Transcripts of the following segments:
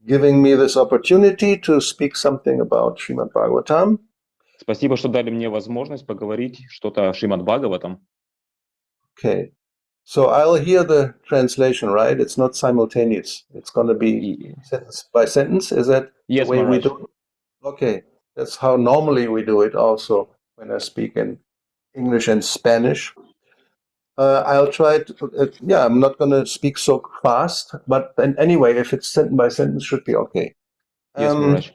giving me this opportunity to speak something about Shrimad-Bhagavatam. Спасибо, что дали мне возможность поговорить что-то о Шримад-Бхагаватам. Okay. So I'll hear the translation, right? It's not simultaneous. It's going to be sentence by sentence. Is that Yes, the way we Maharaj. do it? Okay. That's how normally we do it also when I speak in English and Spanish. I'll try to, I'm not going to speak so fast, but anyway, if it's sentence by sentence, should be okay. Yes, Maharaj.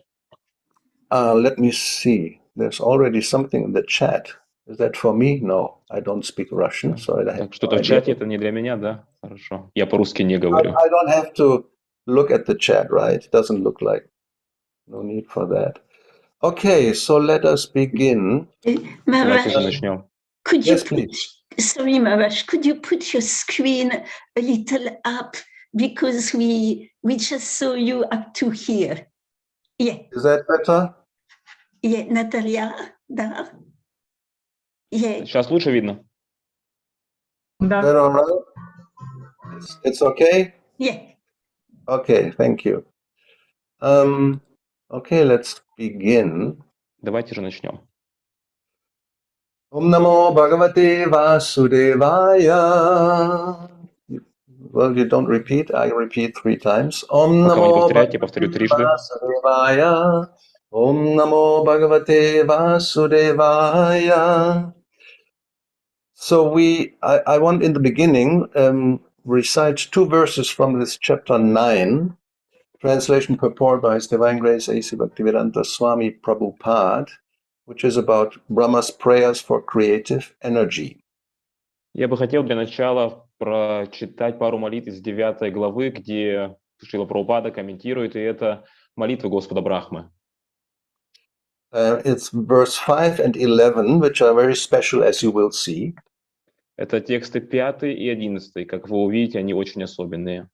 Let me see. There's already something in the chat. Is that for me? No, I don't speak Russian, so I have Так, что-то no в idea. чате, это не для меня, да? Хорошо. Я по-русски не говорю. I don't have to look at the chat, right? It doesn't look like. No need for that. Okay, so let us begin. Давайте же начнем. Could Yes, you please. sorry, Maharaj, could you put your screen a little up because we just saw you up to here. Yeah. Is that better? Yeah, Natalia, да. Yeah. Сейчас лучше видно? Is that all right? It's okay? Yeah. Okay, thank you. Okay, let's begin. Давайте же начнем. Om Namo Bhagavate Vasudevaya. Well, you don't repeat, I repeat 3 times. Om Пока вы не Namo повторяете, я повторю Bhagavate трижды. Vasudevaya. Om Namo Bhagavate Vasudevaya. So I want in the beginning recite 2 verses from this chapter 9, translation purport by His Divine Grace A.C. Bhaktivedanta Swami Prabhupada, which is about Brahma's prayers for creative energy. Я бы хотел для начала прочитать пару молитв из 9 главы, где Шрила Прабхупада комментирует, и это молитвы Господа Брахмы. It's verse 5 and 11, which are very special, as you will see. Это тексты 5 и 11, как вы увидите, они очень особенные.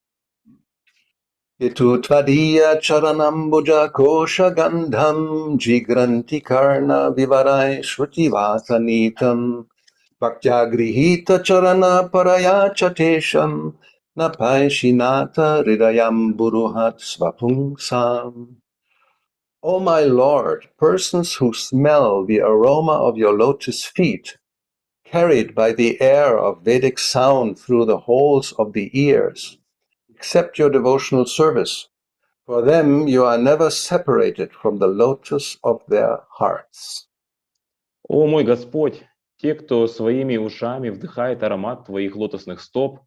Itu tvadiya charanambuja kosha gandham jigranti karna vivarai shruti vasanitam bhaktya grihita charana paraya chatesham napai shinata hridayam buruhat svapungsam. O my Lord, persons who smell the aroma of your lotus feet, carried by the air of Vedic sound through the holes of the ears, accept your devotional service. For them you are never separated from the lotus of their hearts. О мой Господь, те, кто своими ушами вдыхает аромат Твоих лотосных стоп,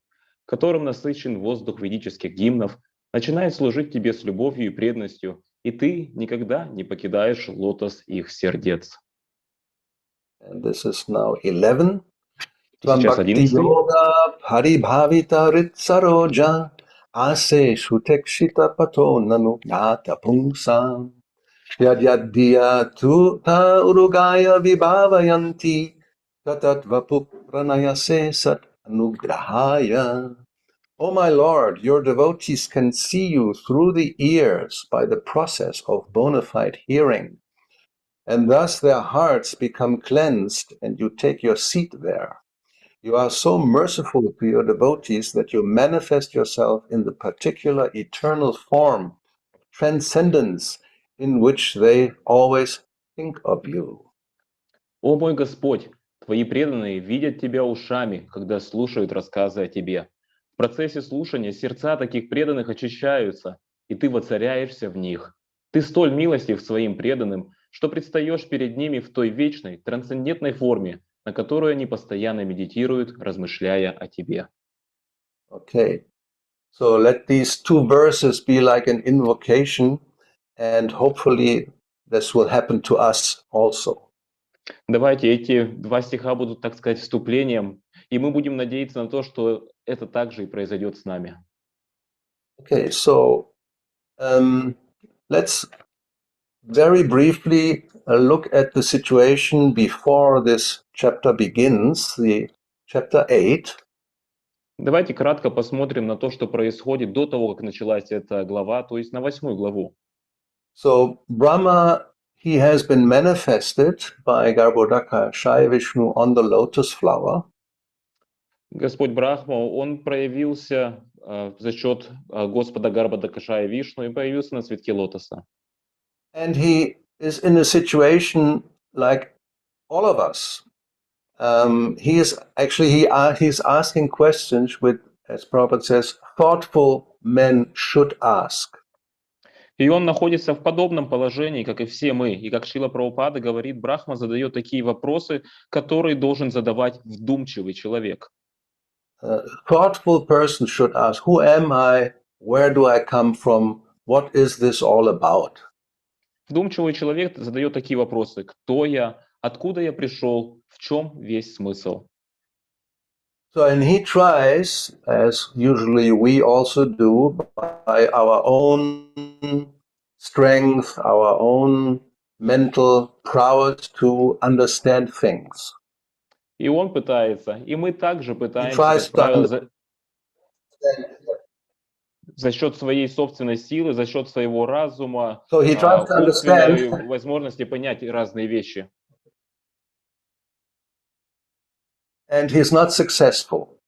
которым насыщен воздух ведических гимнов, начинает служить Тебе с любовью и преданностью, и Ты никогда не покидаешь лотос их сердец. And this is now 11. Сейчас Bhakti 11. yoga paribhavita ritsaroja ase shutekshita pato nanu gnata pungsam yadyadya tu ta urugaya vibhavayanti tatat vapu pranayase sat anugrahaya. O my Lord, your devotees can see you through the ears by the process of bona fide hearing, and thus their hearts become cleansed and you take your seat there. You are so merciful to your devotees that you manifest yourself in the particular eternal form of transcendence in which they always think of you. О мой Господь, Твои преданные видят Тебя ушами, когда слушают рассказы о Тебе. В процессе слушания сердца таких преданных очищаются, и Ты воцаряешься в них. Ты столь милостив своим преданным, что предстаешь перед ними в той вечной, трансцендентной форме, на которую они постоянно медитируют, размышляя о Тебе. Okay, so let these 2 verses be like an invocation, and hopefully this will happen to us also. Давайте эти 2 стиха будут, так сказать, вступлением, и мы будем надеяться на то, что это также и произойдет с нами. Okay, so let's very briefly look at the situation before this chapter begins, the chapter 8. Давайте кратко посмотрим на то, что происходит до того, как началась эта глава, то есть на 8 главу. So Brahma, he has been manifested by Garbhodaka Shai Vishnu on the lotus flower. Господь Брахма, он проявился за счет Господа Гарбхадакашая Вишну и появился на цветке лотоса. And he is in a situation like all of us. He is actually he's asking questions which, as Prabhupada says, thoughtful men should ask. И он находится в подобном положении, как и все мы. И как Шрила Прабхупада говорит, Брахма задает такие вопросы, которые должен задавать вдумчивый человек. Thoughtful person should ask, who am I? Where do I come from? What is this all about? Вдумчивый человек задает такие вопросы. Кто я? Откуда я пришел? В чем весь смысл? So, and he tries, as usually we also do, by our own strength, our own mental prowess to understand things. И он пытается, и мы также пытаемся, tries как правило, to за счет своей собственной силы, за счет своего разума, So he tries to умственной understand, возможности понять разные вещи. and he's not successful.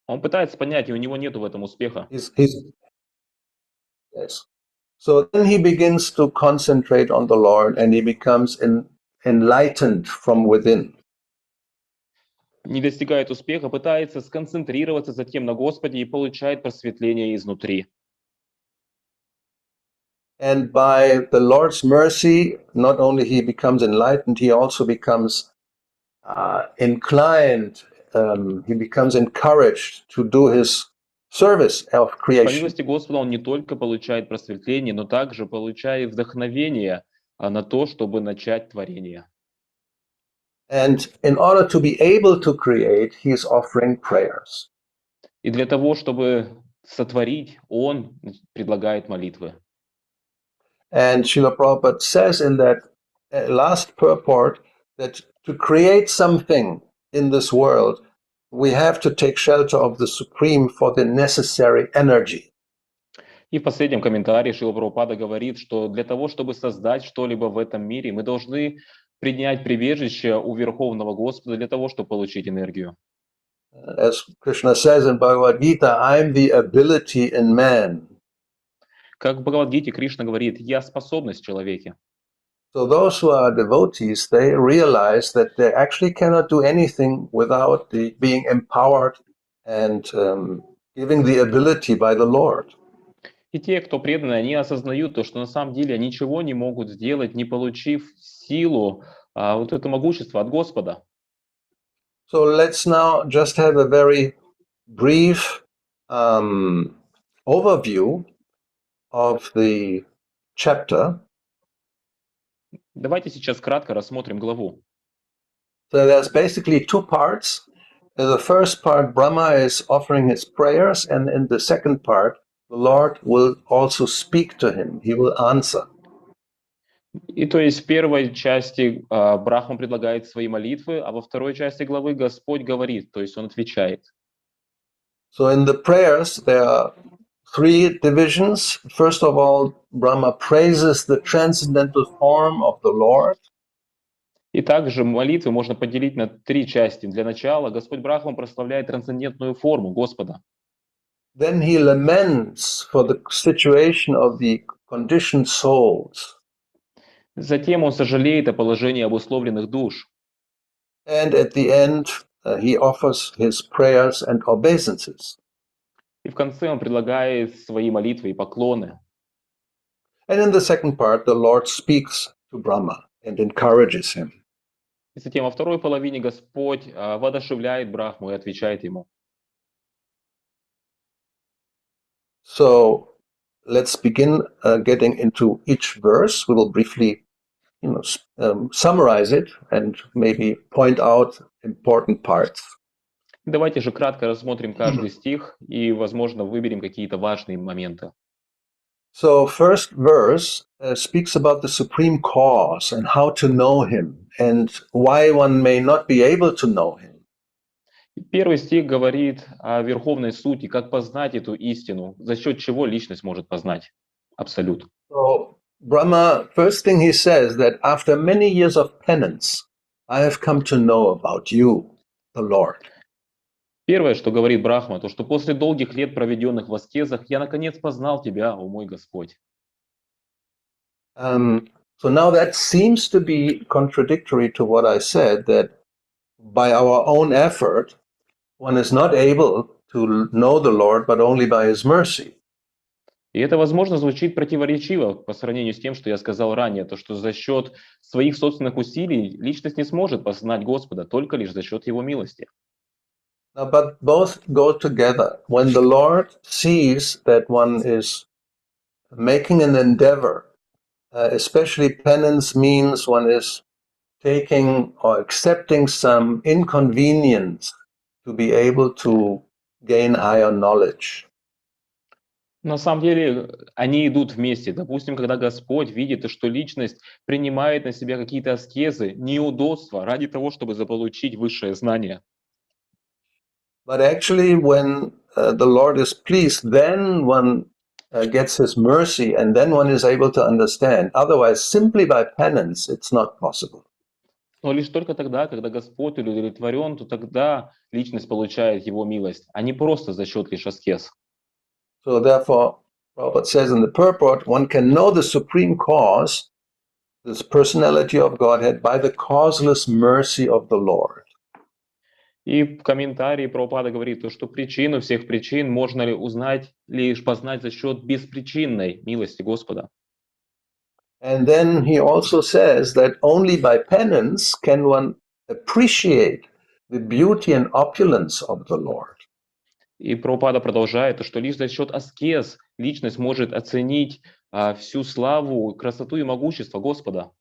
Он пытается понять, и у него нет в этом успеха. Yes. So then he begins to concentrate on the Lord, and he becomes enlightened from within. Не достигает успеха, пытается сконцентрироваться затем на Господе и получает просветление изнутри. And by the Lord's mercy, not only he becomes enlightened, he also becomes inclined, he becomes encouraged to do his service of По creation. милости Господа он не только получает просветление, но также получает вдохновение на то, чтобы начать творение. And in order to be able to create, he is offering prayers. И для того, чтобы сотворить, он предлагает молитвы. And Srila Prabhupada says in that last purport that to create something in this world, we have to take shelter of the Supreme for the necessary energy. И в последнем комментарии Шрила Прабхупада говорит, что для того, чтобы создать что-либо в этом мире, мы должны принять прибежище у Верховного Господа для того, чтобы получить энергию. As Krishna says in Bhagavad Gita, I'm the ability in man. Как в Бхагавадгите Кришна говорит, я способность в человеке. So those who are devotees, they realize that they actually cannot do anything without being empowered and giving the ability by the Lord. И те, кто преданы, они осознают то, что на самом деле ничего не могут сделать, не получив силу, вот это могущество от Господа. So let's now just have a very brief overview of the chapter. Давайте сейчас кратко рассмотрим главу. So there's basically two parts. In the first part, Brahma is offering his prayers, and in the second part, the Lord will also speak to him. He will answer. И то есть в первой части Брахма предлагает свои молитвы, а во второй части главы Господь говорит, то есть Он отвечает. So in the prayers, there are three divisions. First of all, Brahma praises the transcendental form of the Lord. И также молитвы можно поделить на три части. Для начала Господь Брахма прославляет трансцендентную форму Господа. Then he laments for the situation of the conditioned souls. Затем Он сожалеет о положении обусловленных душ. And at the end, he offers his prayers and obeisances. И в конце Он предлагает свои молитвы и поклоны. And in the second part, the Lord speaks to Brahma and encourages him. И затем во второй половине Господь воодушевляет Брахму и отвечает ему. So let's begin getting into each verse. We will briefly, summarize it and maybe point out important parts. Давайте же кратко рассмотрим каждый стих и, возможно, выберем какие-то важные моменты. So first verse speaks about the supreme cause and how to know him and why one may not be able to know him. Первый стих говорит о верховной сути, как познать эту истину, за счет чего личность может познать абсолют. So Brahma, first thing he says that after many years of penance, I have come to know about you, the Lord. Первое, что говорит Брахма, то что после долгих лет, проведенных в аскезах, я наконец познал тебя, о мой Господь. So now that seems to be contradictory to what I said, that by our own effort, one is not able to know the Lord, but only by His mercy. И это, возможно, звучит противоречиво по сравнению с тем, что я сказал ранее, то что за счет своих собственных усилий личность не сможет познать Господа, только лишь за счет Его милости. But both go together. When the Lord sees that one is making an endeavor, especially penance means one is taking or accepting some inconvenience to be able to gain higher knowledge. На самом деле они идут вместе. Допустим, когда Господь видит, что личность принимает на себя какие-то аскезы, неудобства ради того, чтобы заполучить высшее знание. But actually, when the Lord is pleased, then one gets His mercy, and then one is able to understand. Otherwise, simply by penance, it's not possible. Но лишь только тогда, когда Господь удовлетворен, то тогда личность получает Его милость, а не просто за счет лишь аскез. So therefore, Prabhupada says in the purport, one can know the supreme cause, this personality of Godhead, by the causeless mercy of the Lord. И в комментарии Прабхупада говорит, то, что причину всех причин можно ли узнать, лишь познать за счет беспричинной милости Господа. And then he also says that only by penance can one appreciate the beauty and opulence of the Lord. И Прабхупада продолжает, то, что лишь за счет аскез личность может оценить всю славу, красоту и могущество Господа.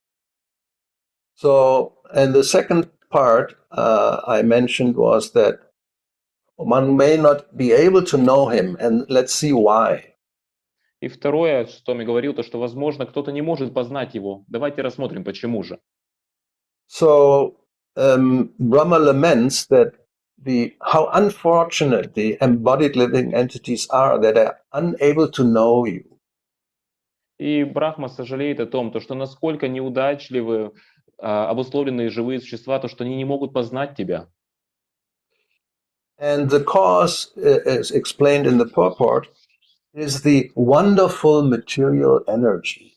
So, and the second part I mentioned was that one may not be able to know him, and let's see why. И второе, что я говорил, то, что, возможно, кто-то не может познать его. Давайте рассмотрим, почему же. So, Brahma laments that how unfortunate the embodied living entities are that are unable to know you. И Брахма сожалеет о том, то, что насколько неудачливы обусловленные живые существа, то, что они не могут познать тебя. And the cause, as explained in the purport, is the wonderful material energy.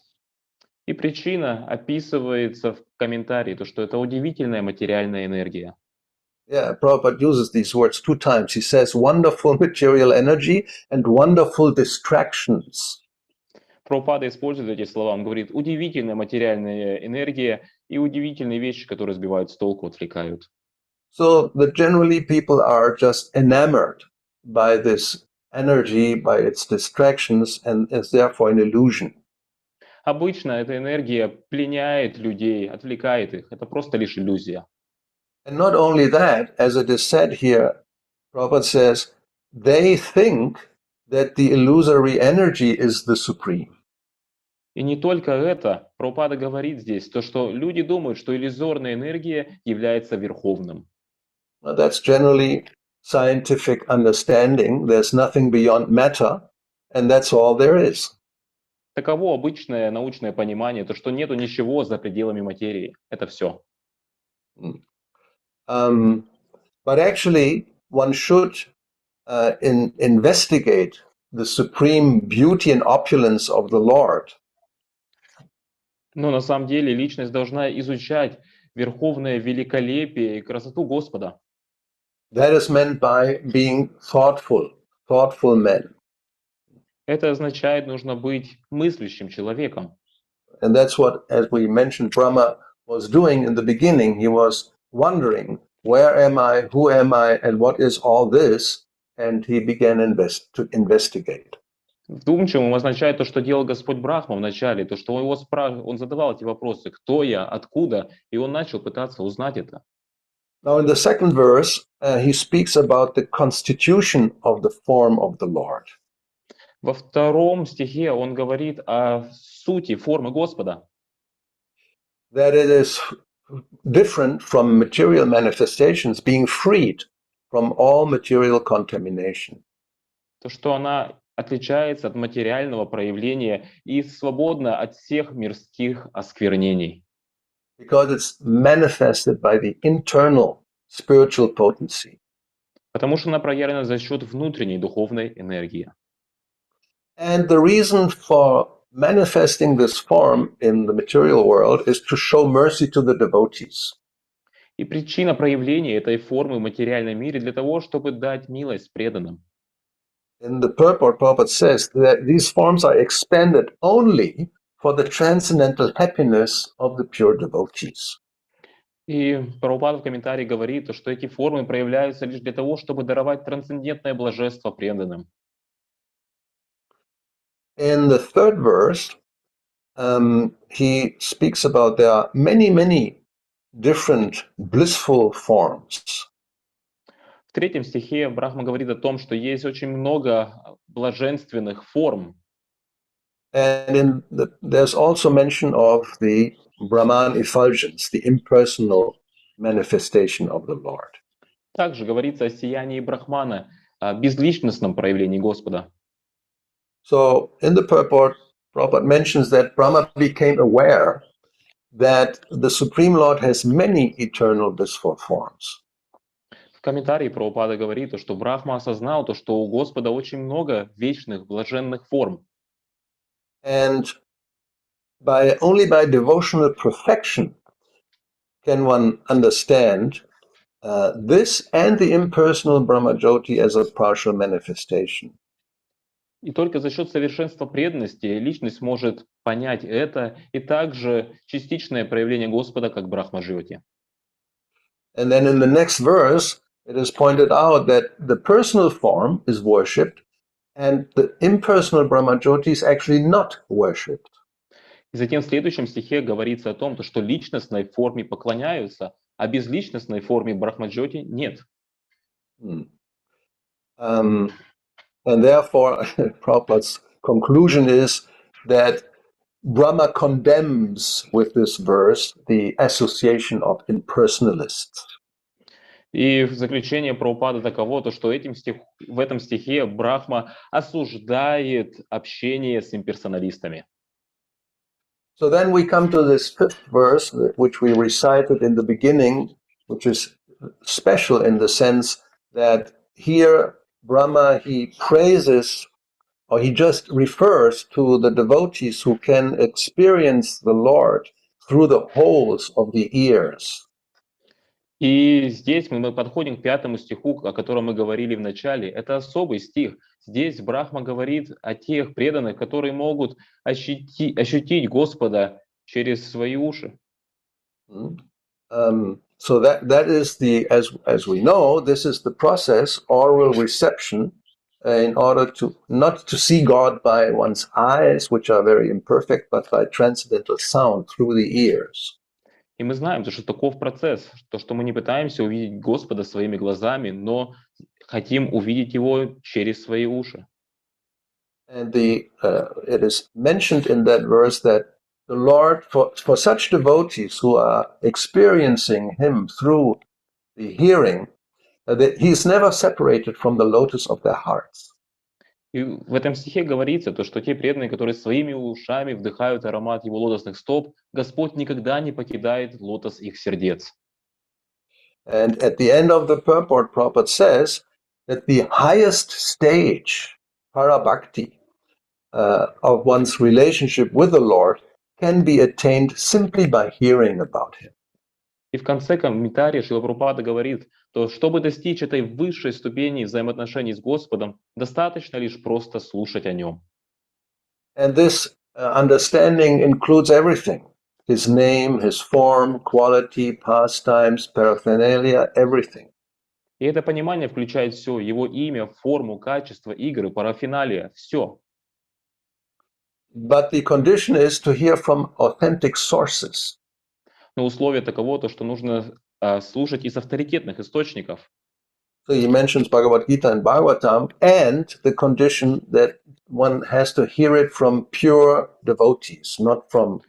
И причина описывается в комментарии, то, что это удивительная материальная энергия. Yeah, Prabhupada uses these words 2 times. He says wonderful material energy and wonderful distractions. Прабхупада использует эти слова. Он говорит, удивительная материальная энергия и удивительные вещи, которые сбивают с толку, отвлекают. So that generally people are just enamored by this energy, by its distractions, and is therefore an illusion. Обычно эта энергия пленяет людей, отвлекает их. Это просто лишь иллюзия. And not only that, as it is said here, Prabhupada says, they think that the illusory energy is the supreme. И не только это, Прабхупада говорит здесь, то, что люди думают, что иллюзорная энергия является верховным. Well, that's generally scientific understanding. There's nothing beyond matter, and that's all there is. Таково обычное научное понимание, то, что нету ничего за пределами материи. Это все. But actually, one should investigate the supreme beauty and opulence of the Lord. Но на самом деле личность должна изучать верховное великолепие и красоту Господа. That is meant by being thoughtful men. Это означает, нужно быть мыслящим человеком. And that's what, as we mentioned, Brahma was doing in the beginning. He was wondering, where am I, who am I, and what is all this? And he began to investigate. Вдумчивым означает то, что делал Господь Брахма в начале, то, что он задавал эти вопросы, кто я, откуда, и он начал пытаться узнать это. Now, in the second verse, he speaks about the constitution of the form of the Lord. Во втором стихе он говорит о сути формы Господа. That it is different from material manifestations, being freed from all material contamination. То, что она отличается от материального проявления и свободна от всех мирских осквернений. Because it's manifested by the internal spiritual potency. Потому что она проявлена за счет внутренней духовной энергии. And the reason for manifesting this form in the material world is to show mercy to the devotees. И причина проявления этой формы в материальном мире для того, чтобы дать милость преданным. In the purport, Prabhupada says that these forms are expanded only for the transcendental happiness of the pure devotees. И Прабхупада в комментарии говорит, что эти формы проявляются лишь для того, чтобы даровать трансцендентное блаженство преданным. In the third verse, he speaks about there are many different blissful forms. В третьем стихе Брахма говорит о том, что есть очень много блаженственных форм. And there's also mention of the Brahman effulgence, the impersonal manifestation of the Lord. Также говорится о сиянии Брахмана, о безличностном проявлении Господа. So in the purport, Prabhupada mentions that Brahma became aware that the Supreme Lord has many eternal blissful forms. В комментарии Прабхупада говорит, что Брахма осознал то, что у Господа очень много вечных, блаженных форм. And only by devotional perfection can one understand this and the impersonal Brahma Jyoti as a partial manifestation. И только за счет совершенства преданности личность может понять это и также частичное проявление Господа как Брахма-Джьоти. And then in the next verse, it is pointed out that the personal form is worshipped and the impersonal Brahma Jyoti is actually not worshipped. И затем в следующем стихе говорится о том, что личностной форме поклоняются, а безличностной форме Брахма-Джьоти нет. And therefore, Prabhupada's conclusion is that Brahma condemns with this verse the association of impersonalists. И в заключение Прабхупада таково, то, что в этом стихе Брахма осуждает общение с имперсоналистами. So then we come to this fifth verse, which we recited in the beginning, which is special in the sense that here Brahma, he praises, or he just refers to the devotees who can experience the Lord through the holes of the ears. И здесь мы подходим к пятому стиху, о котором мы говорили в начале. Это особый стих. Здесь Брахма говорит о тех преданных, которые могут ощутить Господа через свои уши. So that is as we know, this is the process, oral reception, in order to not to see God by one's eyes, which are very imperfect, but by transcendental sound through the ears. И мы знаем, что таков процесс, то, что мы не пытаемся увидеть Господа своими глазами, но хотим увидеть Его через свои уши. And it is mentioned in that verse that the Lord, for such devotees who are experiencing Him through the hearing, that He is never separated from the lotus of their hearts. И в этом стихе говорится, то, что те преданные, которые своими ушами вдыхают аромат Его лотосных стоп, Господь никогда не покидает лотос их сердец. And at the end of the purport, Prabhupada says that the highest stage, parabhakti, of one's relationship with the Lord can be attained simply by hearing about Him. И в конце комментария Шрила Прабхупада говорит, то чтобы достичь этой высшей ступени взаимоотношений с Господом, достаточно лишь просто слушать о Нем. And this understanding includes everything: His name, His form, quality, pastimes, paraphernalia, everything. И это понимание включает все: Его имя, форму, качество, игры, парафиналия, все. But the condition is to hear from authentic sources. Но условие таково, то, что нужно слушать из авторитетных источников. So he mentions Bhagavad Gita and Bhagavatam, and the condition that one has to hear it from pure devotees, not from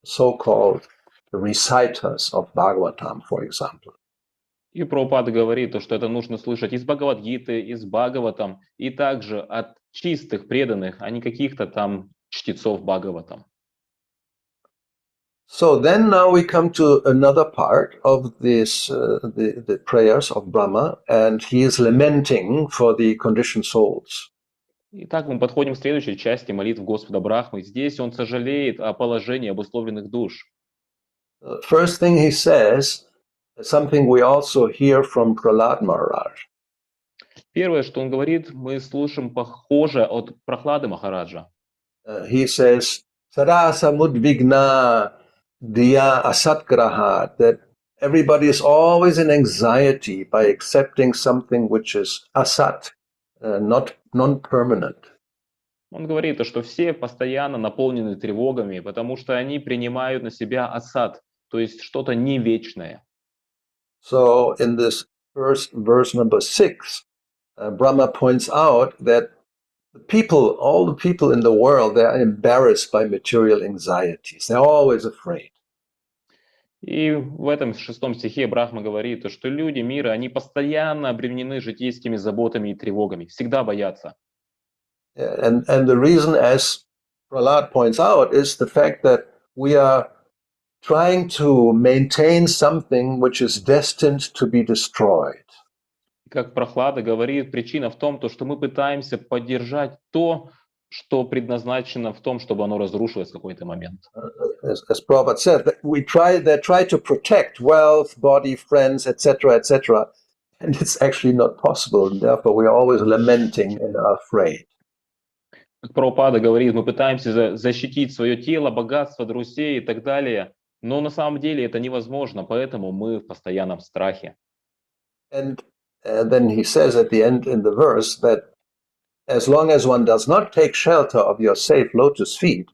so-called reciters of Bhagavatam, for example. И Прабхупада говорит, то, что это нужно слышать из Бхагавад-гиты, из Бхагаватам, и также от чистых преданных, а не каких-то там чтецов Бхагаватам. So then now we come to another part of this, the prayers of Brahma, and he is lamenting for the conditioned souls. Итак, мы подходим к следующей части молитв Господа Брахмы. Здесь он сожалеет о положении обусловленных душ. First thing he says, something we also hear from Prahlad Maharaj. Первое, что он говорит, мы слушаем похоже от Прохлады Махараджа. He says, Sarasa mudvigna diya asatgraha, that everybody is always in anxiety by accepting something which is asat, not non-permanent. Он говорит, что все постоянно наполнены тревогами, потому что они принимают на себя асад, то есть что-то не вечное. So in this verse number 6, Brahma points out that all the people in the world, they are embarrassed by material anxieties. They're always afraid. И в этом 6 стихе Брахма говорит, что люди мира, они постоянно обременены житейскими заботами и тревогами, всегда боятся. And the reason, as Prahlad points out, is the fact that we are trying to maintain something which is destined to be destroyed. Как Прохлада говорит, причина в том, что мы пытаемся поддержать то, что предназначено в том, чтобы оно разрушилось в какой-то момент. As Prabhupada said, they try to protect wealth, body, friends, etc., and it's actually not possible. And therefore, we are always lamenting and are afraid. Как Прабхупада говорит, мы пытаемся защитить свое тело, богатство, друзей и так далее, но на самом деле это невозможно, поэтому мы в постоянном страхе. And then he says at the end in the verse that as long as one does not take shelter of your safe lotus feet,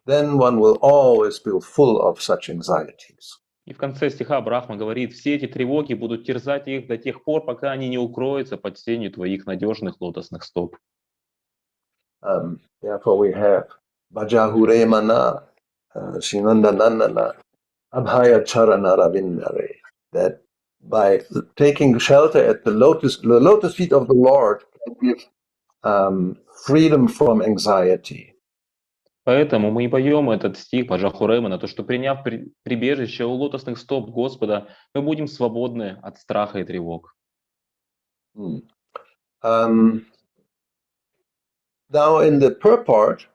then one will always be full of such anxieties. И в конце стиха Брахма говорит, все эти тревоги будут терзать их до тех пор, пока они не укроются под сенью твоих надежных лотосных стоп. Therefore we have Bhajahure Mana, Shinandanandana, Abhaya Charana Ravindare, that by taking shelter at the lotus feet of the Lord can give freedom from anxiety. Поэтому мы и поем этот стих Баджахуремана, то, что приняв прибежище у лотосных стоп Господа, мы будем свободны от страха и тревог. Now in the purport,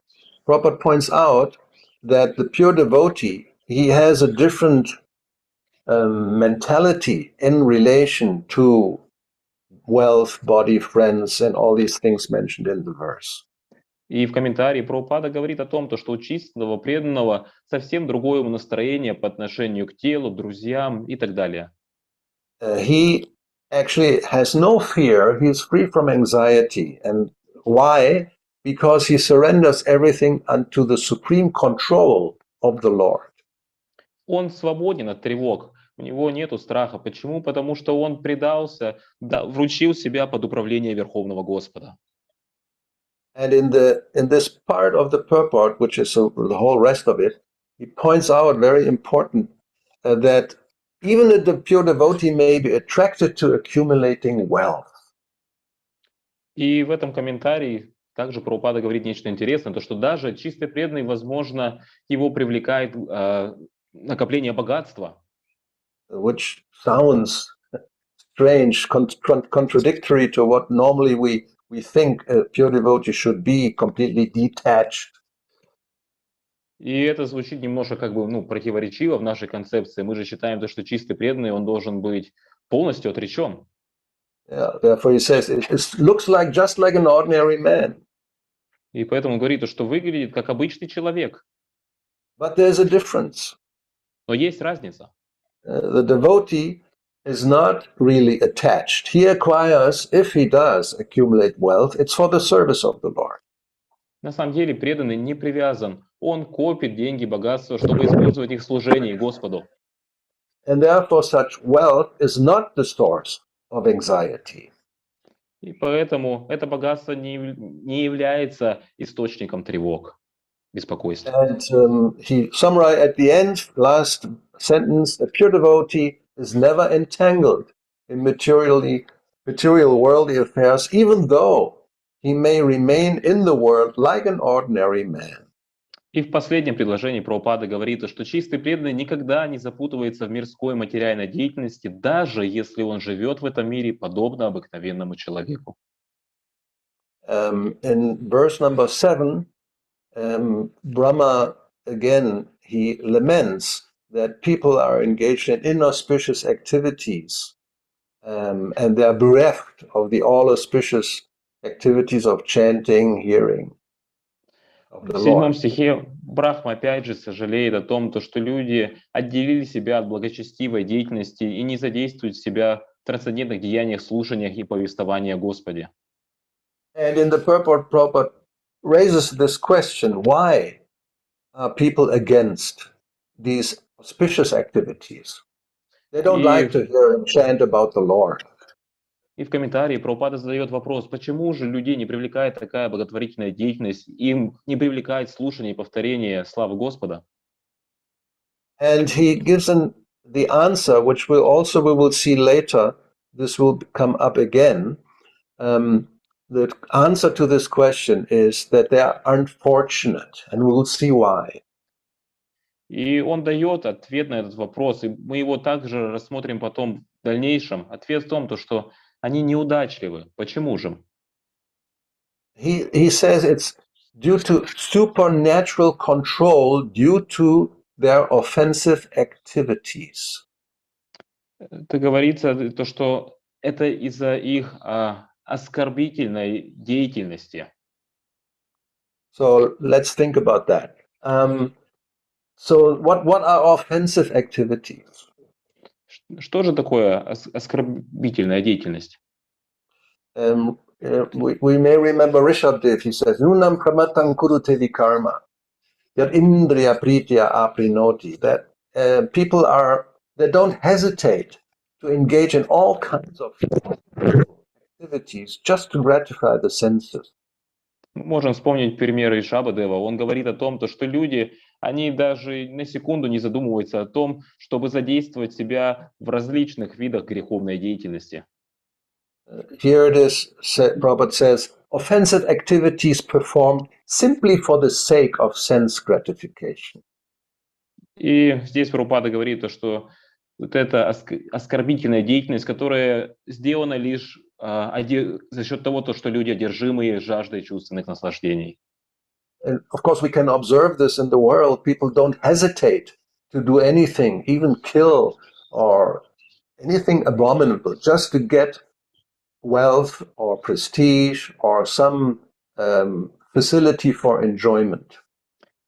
Prabhupada points out that the pure devotee, he has a different mentality in relation to wealth, body, friends, and all these things mentioned in the verse. И в комментарии Прабхупада говорит о том, что у чистого преданного совсем другое настроение по отношению к телу, друзьям и так далее. He actually has no fear. He is free from anxiety. And why? Because he surrenders everything unto the supreme control of the Lord. Он свободен от тревог, у него нету страха. Почему? Потому что он предался, вручил себя под управление Верховного Господа. And in this part of the purport, which is the whole rest of it, he points out very important that even the pure devotee may be attracted to accumulating wealth. И в этом комментарии также Прабхупада говорит нечто интересное, то что даже чистый преданный, возможно, его привлекает накопление богатства. Which sounds strange, contradictory to what normally we think a pure devotee should be, completely detached. И это звучит немножко противоречиво в нашей концепции. Мы же считаем, что чистый преданный, он должен быть полностью отречен. Yeah, therefore he says, it looks like just like an ordinary man. И поэтому он говорит, что выглядит как обычный человек. But there's a difference. Но есть разница. The devotee is not really attached. He acquires, if he does accumulate wealth, it's for the service of the Lord. На самом деле преданный не привязан. Он копит деньги, богатство, чтобы использовать их в служении Господу. And therefore such wealth is not the source of anxiety. И поэтому это богатство не является источником тревог, беспокойства. And he summarized at the end, last sentence, a pure devotee is never entangled in material worldly affairs, even though he may remain in the world like an ordinary man. И в последнем предложении Прабхупада говорит, что чистый преданный никогда не запутывается в мирской материальной деятельности, даже если он живет в этом мире подобно обыкновенному человеку. In verse number 7, Brahma, again, he laments that people are engaged in inauspicious activities, and they are bereft of the all-auspicious activities of chanting, hearing of the В 7 Lord. стихе Брахма опять же сожалеет о том, что люди отделили себя от благочестивой деятельности и не задействуют себя в трансцендентных деяниях, слушаниях и повествовании о Господе. And in the purport, Prabhupada raises this question, why are people against these auspicious activities? They don't И, like to hear and chant about the Lord. и в комментарии Прабхупада задает вопрос, почему же людей не привлекает такая благотворительная деятельность, им не привлекает слушание и повторение славы Господа? And he gives the answer, which we will see later. This will come up again. The answer to this question is that they are unfortunate, and we will see why. И он дает ответ на этот вопрос, и мы его также рассмотрим потом в дальнейшем. Ответ в том, что они неудачливы. Почему же? He says it's due to supernatural control due to their offensive activities. Это говорится, что это из-за их оскорбительной деятельности. So let's think about that. So what are offensive activities? Что же такое оскорбительная деятельность? We may remember Rishabdev, he says, Nunam pramatang kurute vikarma, yat indriya pritya aprinoti, that people they don't hesitate to engage in all kinds of activities just to gratify the senses. Мы можем вспомнить примеры Ришабадева. Он говорит о том, что люди, они даже на секунду не задумываются о том, чтобы задействовать себя в различных видах греховной деятельности. Here it is, Prabhupada says, offensive activities performed simply for the sake of sense gratification. И здесь Прабхупада говорит, что вот эта оскорбительная деятельность, которая сделана лишь за счет того, что люди одержимы жаждой чувственных наслаждений. And of course, we can observe this in the world. People don't hesitate to do anything, even kill or anything abominable, just to get wealth or prestige or some facility for enjoyment.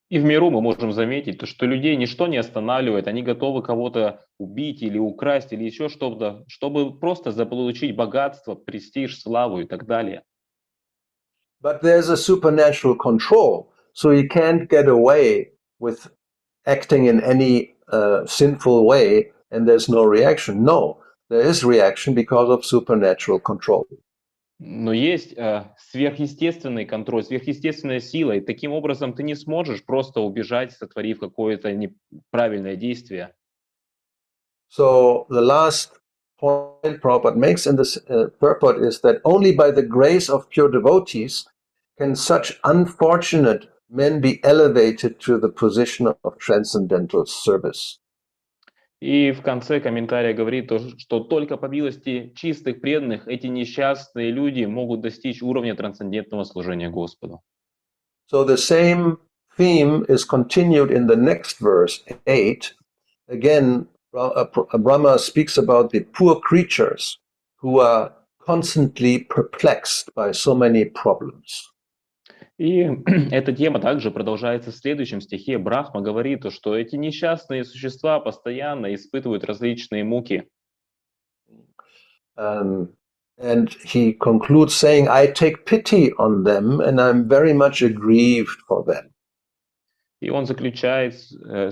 И в миру мы можем заметить, что людей ничто не останавливает, они готовы кого-то убить или украсть, или еще что-то, чтобы просто заполучить богатство, престиж, славу и так далее. But there's a supernatural control, so you can't get away with acting in any sinful way and there's no reaction. No, there is reaction because of supernatural control. Но есть сверхъестественный контроль, сверхъестественная сила, и таким образом ты не сможешь просто убежать, сотворив какое-то неправильное действие. So the last point Prabhupada makes in this purport is that only by the grace of pure devotees can such unfortunate men be elevated to the position of transcendental service. И в конце комментария говорит, что только по милости чистых преданных эти несчастные люди могут достичь уровня трансцендентного служения Господу. So the same theme is continued in the next verse, 8. Again, Brahma speaks about the poor creatures who are constantly perplexed by so many problems. И эта тема также продолжается в следующем стихе. Брахма говорит, что эти несчастные существа постоянно испытывают различные муки. And he concludes saying, I take pity on them and I'm very much aggrieved for them. И он заключает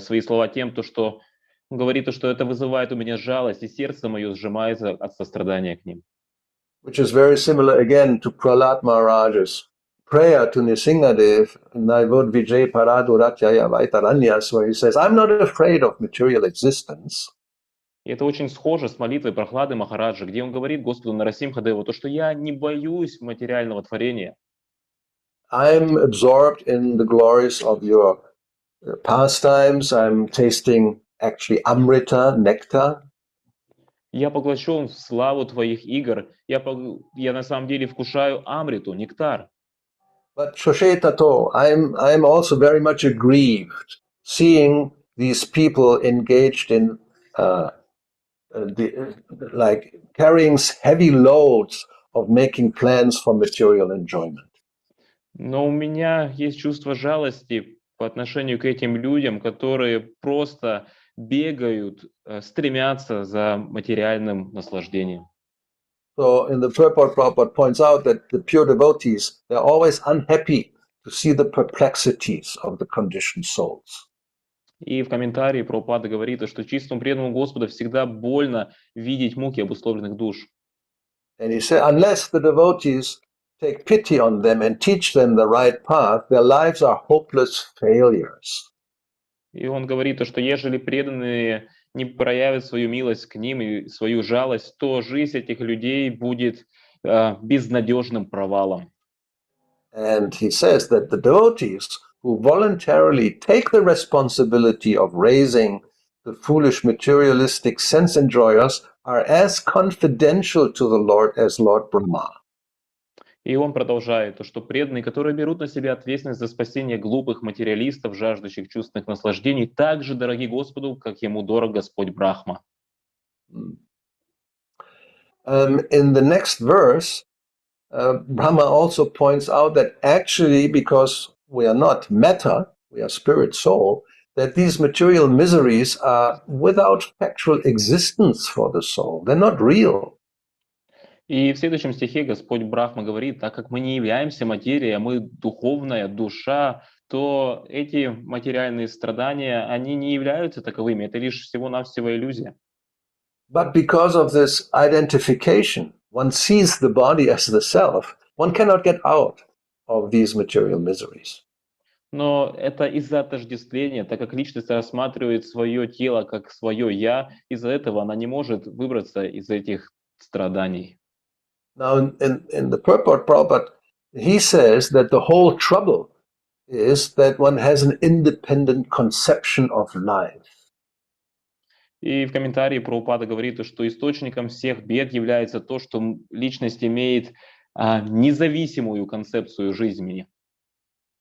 свои слова тем, что он говорит, что это вызывает у меня жалость, и сердце мое сжимается от сострадания к ним. Which is very similar again to Prahlad Maharaj's prayer to Nrsingadev, Naivod Vijay Paraduratya Vaitaranyas, where he says, I'm not afraid of material existence. И это очень схоже с молитвой Прахлады Махараджа, где он говорит Господу Нарасимхадеву, что я не боюсь материального творения. I'm absorbed in the glories of your pastimes. I'm tasting actually amrita, nectar. Я поглощен в славу твоих игр. Я на самом деле вкушаю амриту, нектар. But Shoshetato, I'm also very much aggrieved seeing these people engaged in like carrying heavy loads of making plans for material enjoyment. Но у меня есть чувство жалости по отношению к этим людям, которые просто бегают, стремятся за материальным наслаждением. So in the purport, Prabhupada points out that the pure devotees, they're always unhappy to see the perplexities of the conditioned souls. И в комментарии Прабхупада говорит, что чистому преданному Господа всегда больно видеть муки обусловленных душ. And he said, unless the devotees take pity on them and teach them the right path, their lives are hopeless failures. И он говорит, что ежели преданные не проявят свою милость к ним и свою жалость, то жизнь этих людей будет безнадежным провалом. And he says that the devotees who voluntarily take the responsibility of raising the foolish materialistic sense enjoyers are as confidential to the Lord as Lord Brahma. И он продолжает, что преданные, которые берут на себя ответственность за спасение глупых материалистов, жаждущих чувственных наслаждений, так же дороги Господу, как ему дорог Господь Брахма. In the next verse, Brahma also points out that actually, because we are not matter, we are spirit soul, that these material miseries are without factual existence for the soul. They're not real. И в следующем стихе Господь Брахма говорит, так как мы не являемся материей, а мы духовная душа, то эти материальные страдания, они не являются таковыми, это лишь всего-навсего иллюзия. But because of this identification, one sees the body as the self, one cannot get out of these material miseries. Но это из-за отождествления, так как личность рассматривает свое тело как свое «я», из-за этого она не может выбраться из этих страданий. Now, in the purport, Prabhupada, he says that the whole trouble is that one has an independent conception of life. И в комментарии Прабхупада говорит, что источником всех бед является то, что личность имеет независимую концепцию жизни.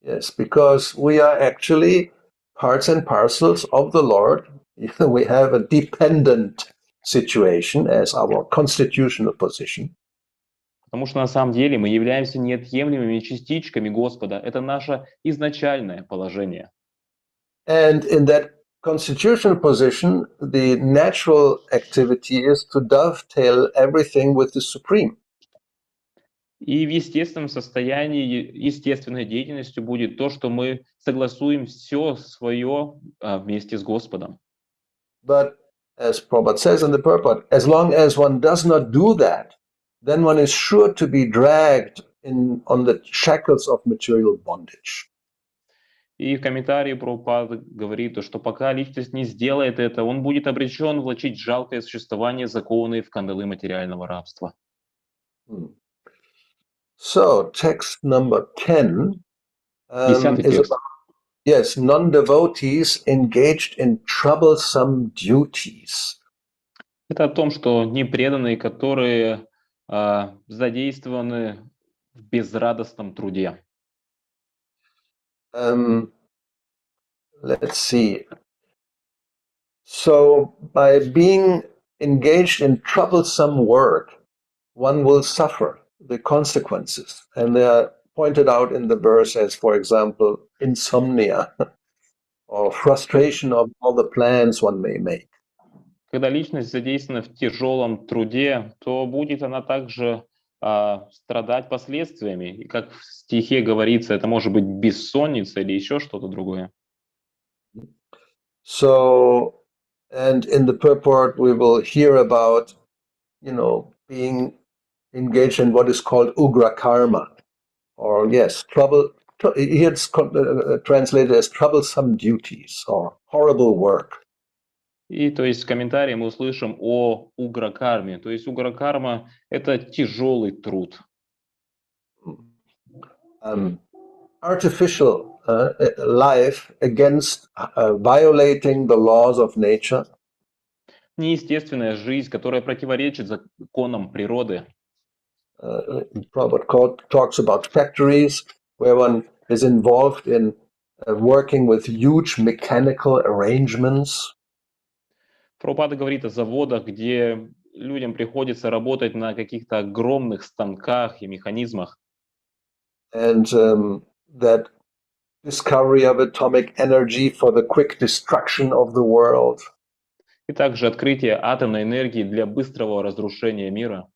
Yes, because we are actually parts and parcels of the Lord. We have a dependent situation as our constitutional position. Потому что на самом деле мы являемся неотъемлемыми частичками Господа. Это наше изначальное положение. And in that constitutional position, the natural activity is to dovetail everything with the Supreme. И в естественном состоянии, естественной деятельностью будет то, что мы согласуем все свое вместе с Господом. But as Prabhupada says in the purport, as long as one does not do that, then one is sure to be dragged on the shackles of material bondage. И в комментарии Прабхупада говорит, что пока личность не сделает это, он будет обречен влачить жалкое существование, закованное в кандалы материального рабства. So, text number 10 Десятый is текст. about, yes, non-devotees engaged in troublesome duties. Это о том, что непреданные, которые задействованы в безрадостном труде. Let's see. So, by being engaged in troublesome work, one will suffer the consequences. And they are pointed out in the verse as, for example, insomnia or frustration of all the plans one may make. Когда личность задействована в тяжелом труде, то будет она также страдать последствиями. И как в стихе говорится, это может быть бессонница или еще что-то другое. So, and in the purport, we will hear about, being engaged in what is called ugra karma, or yes, trouble. Here it's translated as troublesome duties or horrible work. И то есть в комментарии мы услышим о угракарме. То есть угракарма – это тяжелый труд. Artificial life against violating the laws of nature. Неестественная жизнь, которая противоречит законам природы. Prabhupada talks about factories where one is involved in working with huge mechanical arrangements. Прабхупада говорит о заводах, где людям приходится работать на каких-то огромных станках и механизмах. And that discovery of atomic energy for the quick destruction of the world. И также открытие атомной энергии для быстрого разрушения мира.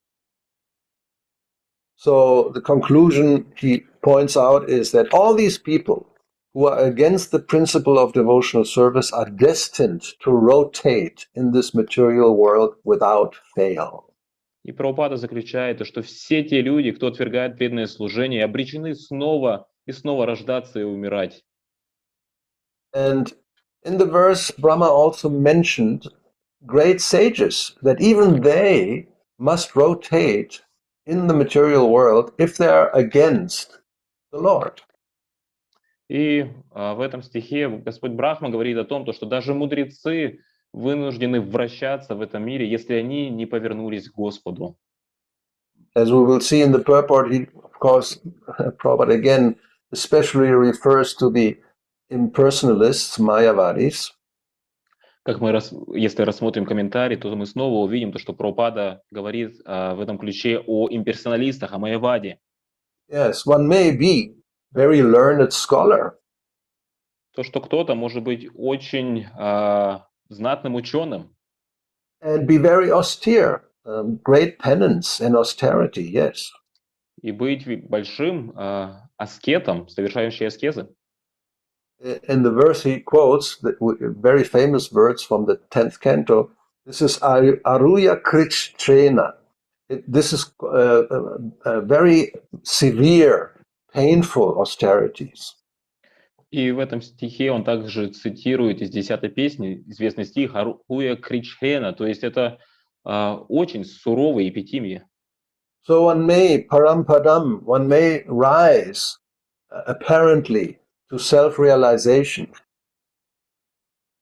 So the conclusion he points out is that all these people who are against the principle of devotional service are destined to rotate in this material world without fail. И Прабхупада заключает, что все те люди, кто отвергает преданное служение, обречены снова и снова рождаться и умирать. And in the verse, Brahma also mentioned great sages, that even they must rotate in the material world if they are against the Lord. И в этом стихе Господь Брахма говорит о том, что даже мудрецы вынуждены вращаться в этом мире, если они не повернулись к Господу. As we will see in the purport, he, of course, Prabhupada again especially refers to the impersonalists, Mayavadis. Как мы, если рассмотрим комментарий, то мы снова увидим то, что Прабхупада говорит в этом ключе о имперсоналистах, о Майяваде. Yes, one may be very learned scholar. То, что кто-то может быть очень знатным ученым. And be very austere, great penance and austerity, yes. И быть большим аскетом, совершающим аскезы. In the verse he quotes, the very famous words from the 10th canto, this is Aruya Krichtrena. This is very severe, painful austerities. И в этом стихе он также цитирует из 10-й песни известный стих Аруя Кричхена, то есть это очень суровые эпитимии. So one may parampadam, one may rise apparently to self-realization.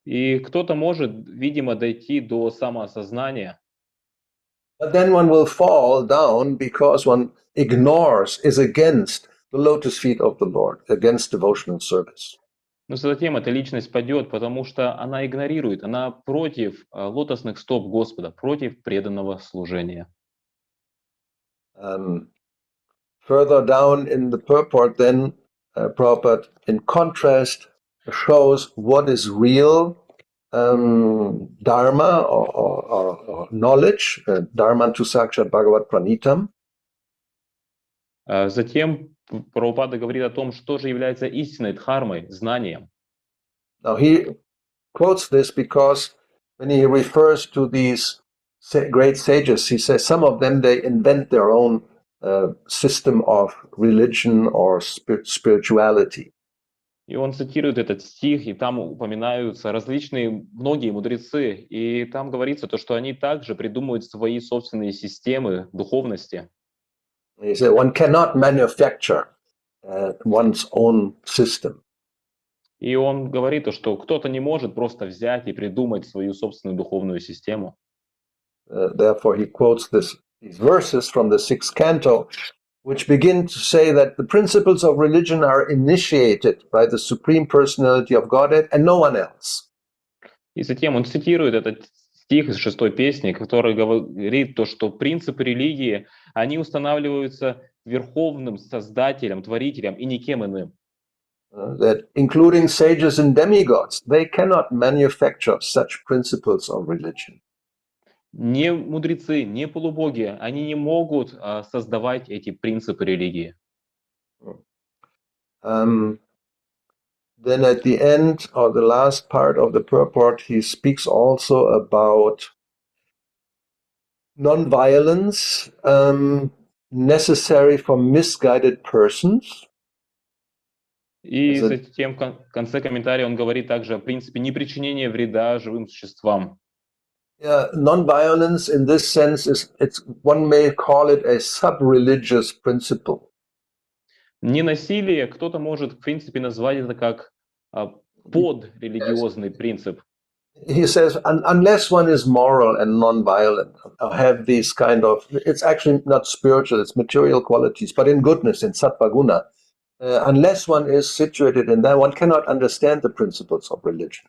И кто-то может, видимо, дойти до самоосознания. But then one will fall down because one ignores, is against the lotus feet of the Lord, against devotional service. Но затем эта личность падет, потому что она игнорирует, она против лотосных стоп Господа, против преданного служения. Further down in the purport, then Prabhupada, in contrast, shows what is real dharma or knowledge, dharma to sakshat bhagavat pranitam. Затем Прабхупада говорит о том, что же является истинной дхармой, знанием. Now he quotes this because when he refers to these great sages, he says some of them, they invent their own system of religion or spirituality. И он цитирует этот стих, и там упоминаются различные, многие мудрецы, и там говорится то, что они также придумывают свои собственные системы духовности. He said one cannot manufacture one's own system. И он говорит, что кто-то не может просто взять и придумать свою собственную духовную систему. Therefore he quotes these verses from the 6th canto, which begin to say that the principles of religion are initiated by the Supreme Personality of Godhead and no one else. И затем он цитирует этот стих из 6-й песни, который говорит то, что принципы религии, они устанавливаются Верховным Создателем, Творителем и никем иным. That including sages and demigods, they cannot manufacture such principles of religion. Не мудрецы, не полубоги, они не могут создавать эти принципы религии. Then at the end, or the last part of the purport, he speaks also about non-violence necessary for misguided persons. И затем в конце комментария он говорит также о принципе непричинения вреда живым существам. Yeah, non-violence in this sense is, one may call it a sub-religious principle. Ненасилие, кто-то может, в принципе, назвать это как подрелигиозный принцип. He says, unless one is moral and non-violent, or have these kind of, it's actually not spiritual, it's material qualities, but in goodness, in sattva guna, unless one is situated in that, one cannot understand the principles of religion.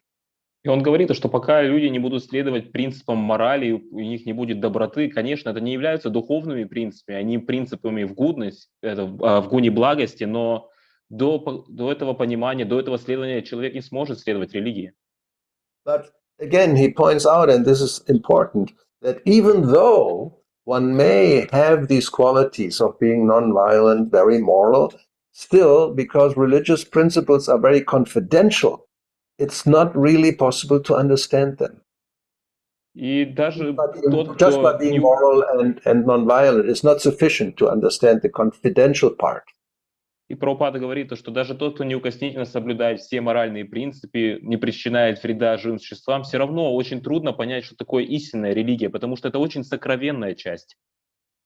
И он говорит, что пока люди не будут следовать принципам морали, у них не будет доброты, конечно, это не являются духовными принципами, они принципами в гудность, в гуне благости, но до этого понимания, до этого следования человек не сможет следовать религии. But again, he points out, and this is important, that even though one may have these qualities of being non-violent, very moral, still, because religious principles are very confidential, it's not really possible to understand them. И даже тот, Just by кто being moral and non-violent is not sufficient to understand the confidential part. И Прабхупада говорит, что даже тот, кто неукоснительно соблюдает все моральные принципы, не причиняет вреда живым существам, все равно очень трудно понять, что такое истинная религия, потому что это очень сокровенная часть.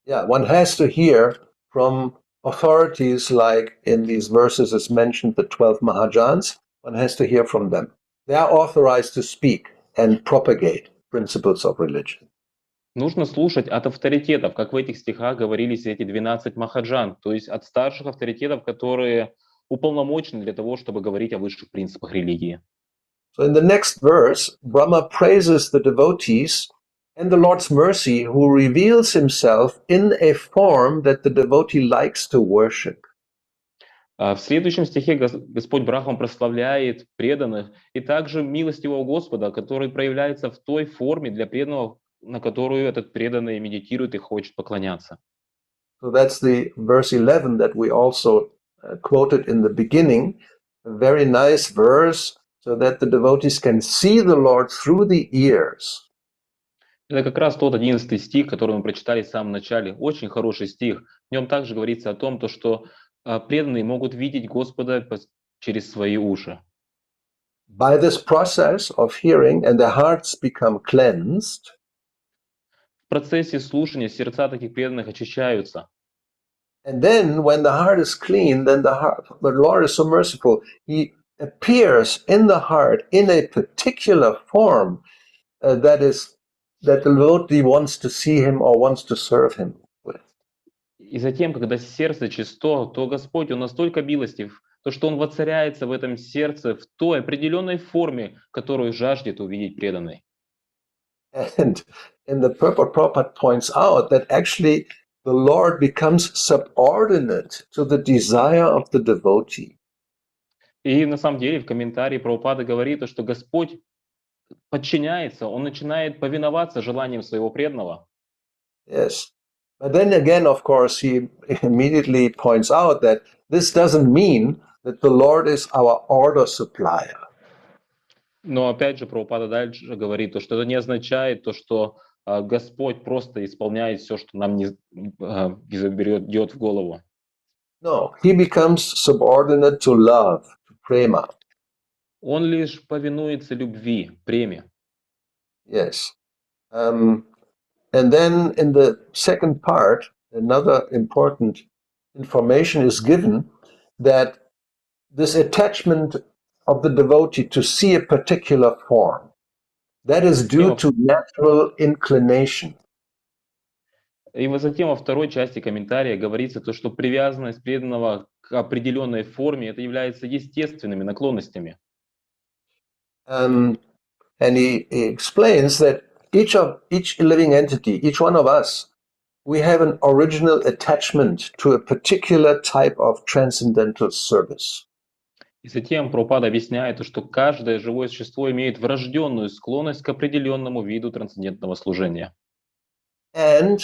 Yeah, one has to hear from authorities like in these verses is mentioned the 12 Mahajans, one has to hear from them. They are authorized to speak and propagate principles of religion. Нужно слушать от авторитетов, как в этих стихах говорились эти 12 махаджан, то есть от старших авторитетов, которые уполномочены для того, чтобы говорить о высших принципах религии. So in the next verse, Brahma praises the devotees and the Lord's mercy who reveals himself in a form that the devotee likes to worship. В следующем стихе Господь Брахман прославляет преданных и также милостивого Господа, который проявляется в той форме для преданного, на которую этот преданный медитирует и хочет поклоняться. So that's the verse 11 that we also quoted in the beginning, a very nice verse, so that the devotees can see the Lord through the ears. Это как раз тот 11 стих, который мы прочитали в самом начале. Очень хороший стих. В нем также говорится о том, что преданные могут видеть Господа через свои уши. By this process of hearing and their hearts become cleansed, В процессе слушания сердца таких преданных очищаются. and then when the heart is clean, then the Lord is so merciful, he appears in the heart in a particular form that the devotee wants to see him or wants to serve him with. И затем, когда сердце чисто, то Господь, Он настолько милостив, то что Он воцаряется в этом сердце в той определенной форме, которую жаждет увидеть преданный. And in the purport, Prabhupada points out that actually the Lord becomes subordinate to the desire of the devotee. И на самом деле в комментарии Прабхупада говорит, что Господь подчиняется, Он начинает повиноваться желаниям своего преданного. Yes. But then again, of course, he immediately points out that this doesn't mean that the Lord is our order supplier. Но опять же Прабхупада дальше говорит, что это не означает то, что Господь просто исполняет все, что нам не идет в голову. No, he becomes subordinate to love, to prema. Он лишь повинуется любви, преме. Yes. And then in the second part, another important information is given that this attachment of the devotee to see a particular form, that is due to natural inclination. И вот затем во второй части комментария говорится то, что привязанность преданного к определенной форме это является естественными наклонностями. And he explains that each living entity, each one of us, we have an original attachment to a particular type of transcendental service. И затем Прабхупада объясняет, что каждое живое существо имеет врожденную склонность к определенному виду трансцендентного служения. And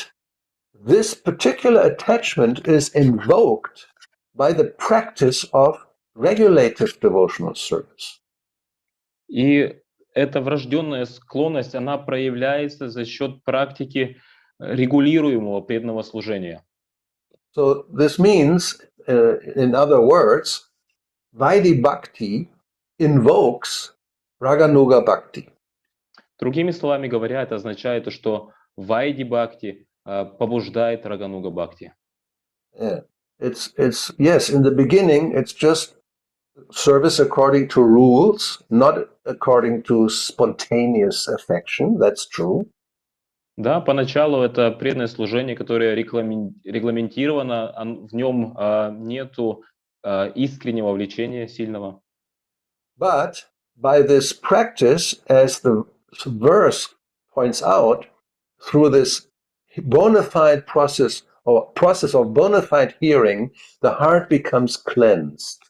this particular attachment is invoked by the practice of regulative devotional service. И эта врожденная склонность, она проявляется за счет практики регулируемого преданного служения. So this means, in other words, Vaidhi Bhakti invokes Raganuga Bhakti. Другими словами говоря, это означает, что Вайди Бхакти побуждает Рагануга Бхакти. Yeah. it's yes, in the beginning, it's just service according to rules, not according to spontaneous affection. That's true. Да, поначалу это преданное служение, которое регламентировано, в нем нету искреннего влечения сильного. But by this practice, as the verse points out, through this bona fide process or process of bona fide hearing, the heart becomes cleansed.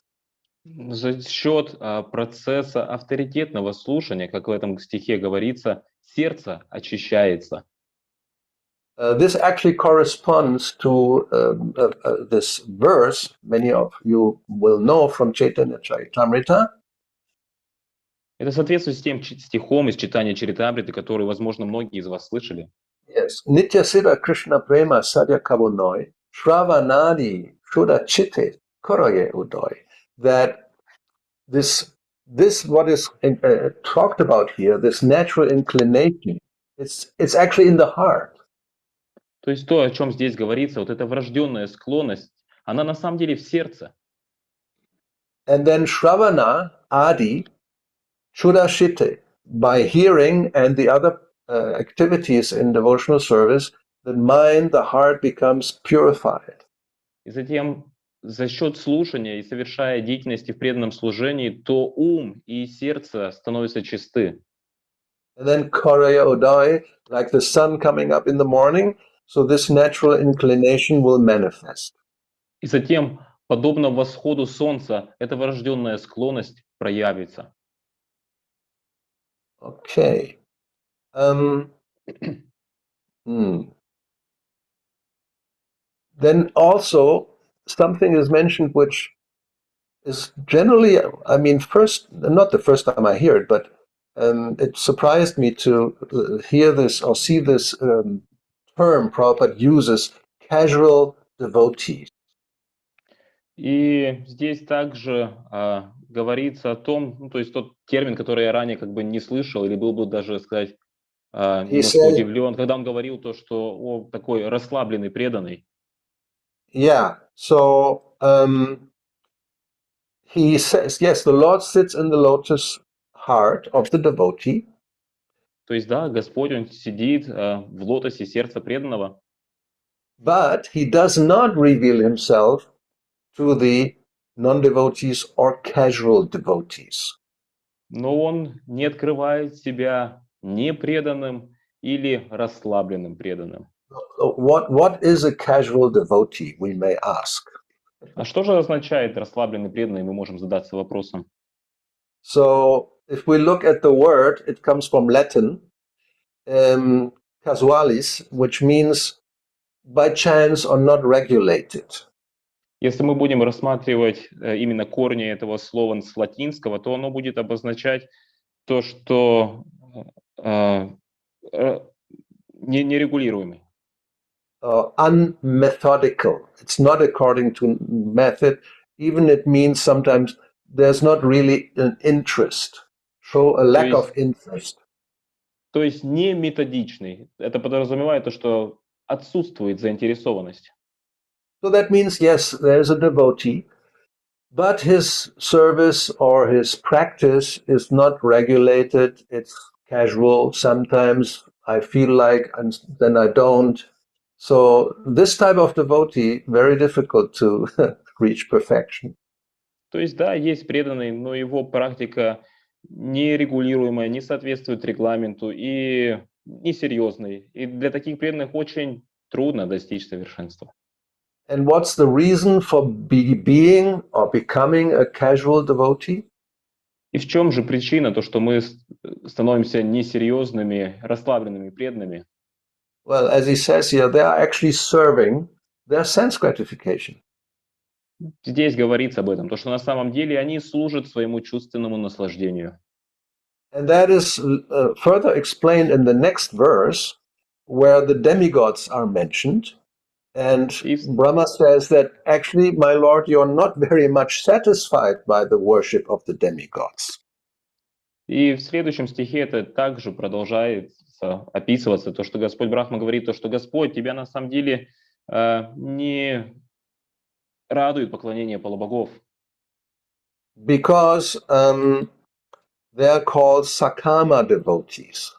За счет процесса авторитетного слушания, как в этом стихе говорится, сердце очищается. This actually corresponds to this verse many of you will know from Chaitanya Charitamrita. Это соответствует с тем стихом из читания Чаритамриты, который, возможно, многие из вас слышали. Yes, Nitya Siddha Krishna Prema Sadhya Kavunoi Shravanadi Shuddha Chitte Koroye Udoy. That this what is talked about here, this natural inclination, it's actually in the heart. То есть то, о чем здесь говорится, вот эта врожденная склонность, она на самом деле в сердце. And then Shravana Adi Shuddha Chitte, by hearing and the other activities in devotional service, the mind, the heart becomes purified. И затем за счет слушания и совершая деятельности в преданном служении, то ум и сердце становятся чисты. And then Koraya Uday, like the sun coming up in the morning, so this natural inclination will manifest. И затем, подобно восходу солнца, эта врожденная склонность проявится. Okay. Then also something is mentioned which is generally, I mean, not the first time I hear it, but it surprised me to hear this or see this term Prabhupada uses, casual devotees. И здесь также говорится о том, ну, то есть тот термин, который я ранее как бы не слышал, или был бы даже сказать немножко удивлен, когда он говорил то, что такой расслабленный, преданный. Yeah, so he says, yes, the Lord sits in the lotus heart of the devotee. То есть, да, Господь, Он сидит в лотосе сердца преданного. But he does not reveal himself to the non-devotees or casual devotees. Но Он не открывает себя непреданным или расслабленным преданным. What is a casual devotee, we may ask. А что же означает расслабленный преданный, мы можем задаться вопросом. So, if we look at the word, it comes from Latin, casualis, which means by chance or not regulated. Если мы будем рассматривать именно корни этого слова с латинского, то оно будет обозначать то, что нерегулируемый. Unmethodical. It's not according to method. Even it means sometimes there's not really an interest. Show a lack of interest. То есть не методичный. Это подразумевает то, что отсутствует заинтересованность. So that means, yes, there's a devotee, but his service or his practice is not regulated. It's casual. Sometimes I feel like, and then I don't. So this type of devotee, very difficult to reach perfection. То есть, да, есть преданный, но его практика нерегулируемая, не соответствует регламенту и несерьезный. И для таких преданных очень трудно достичь совершенства. And what's the reason for being or becoming a casual devotee? И в чем же причина, то, что мы становимся несерьезными, расслабленными преданными? Well, as he says here, they are actually serving their sense gratification. Здесь говорится об этом, то, что на самом деле они служат своему чувственному наслаждению. And that is further explained in the next verse, where the demigods are mentioned. And Brahma says that actually, my Lord, you're not very much satisfied by the worship of the demigods. И в следующем стихе это также продолжает описываться, то, что Господь Брахма говорит, то, что Господь, тебя на самом деле не радует поклонение полубогов? Because they are called Sakama devotees.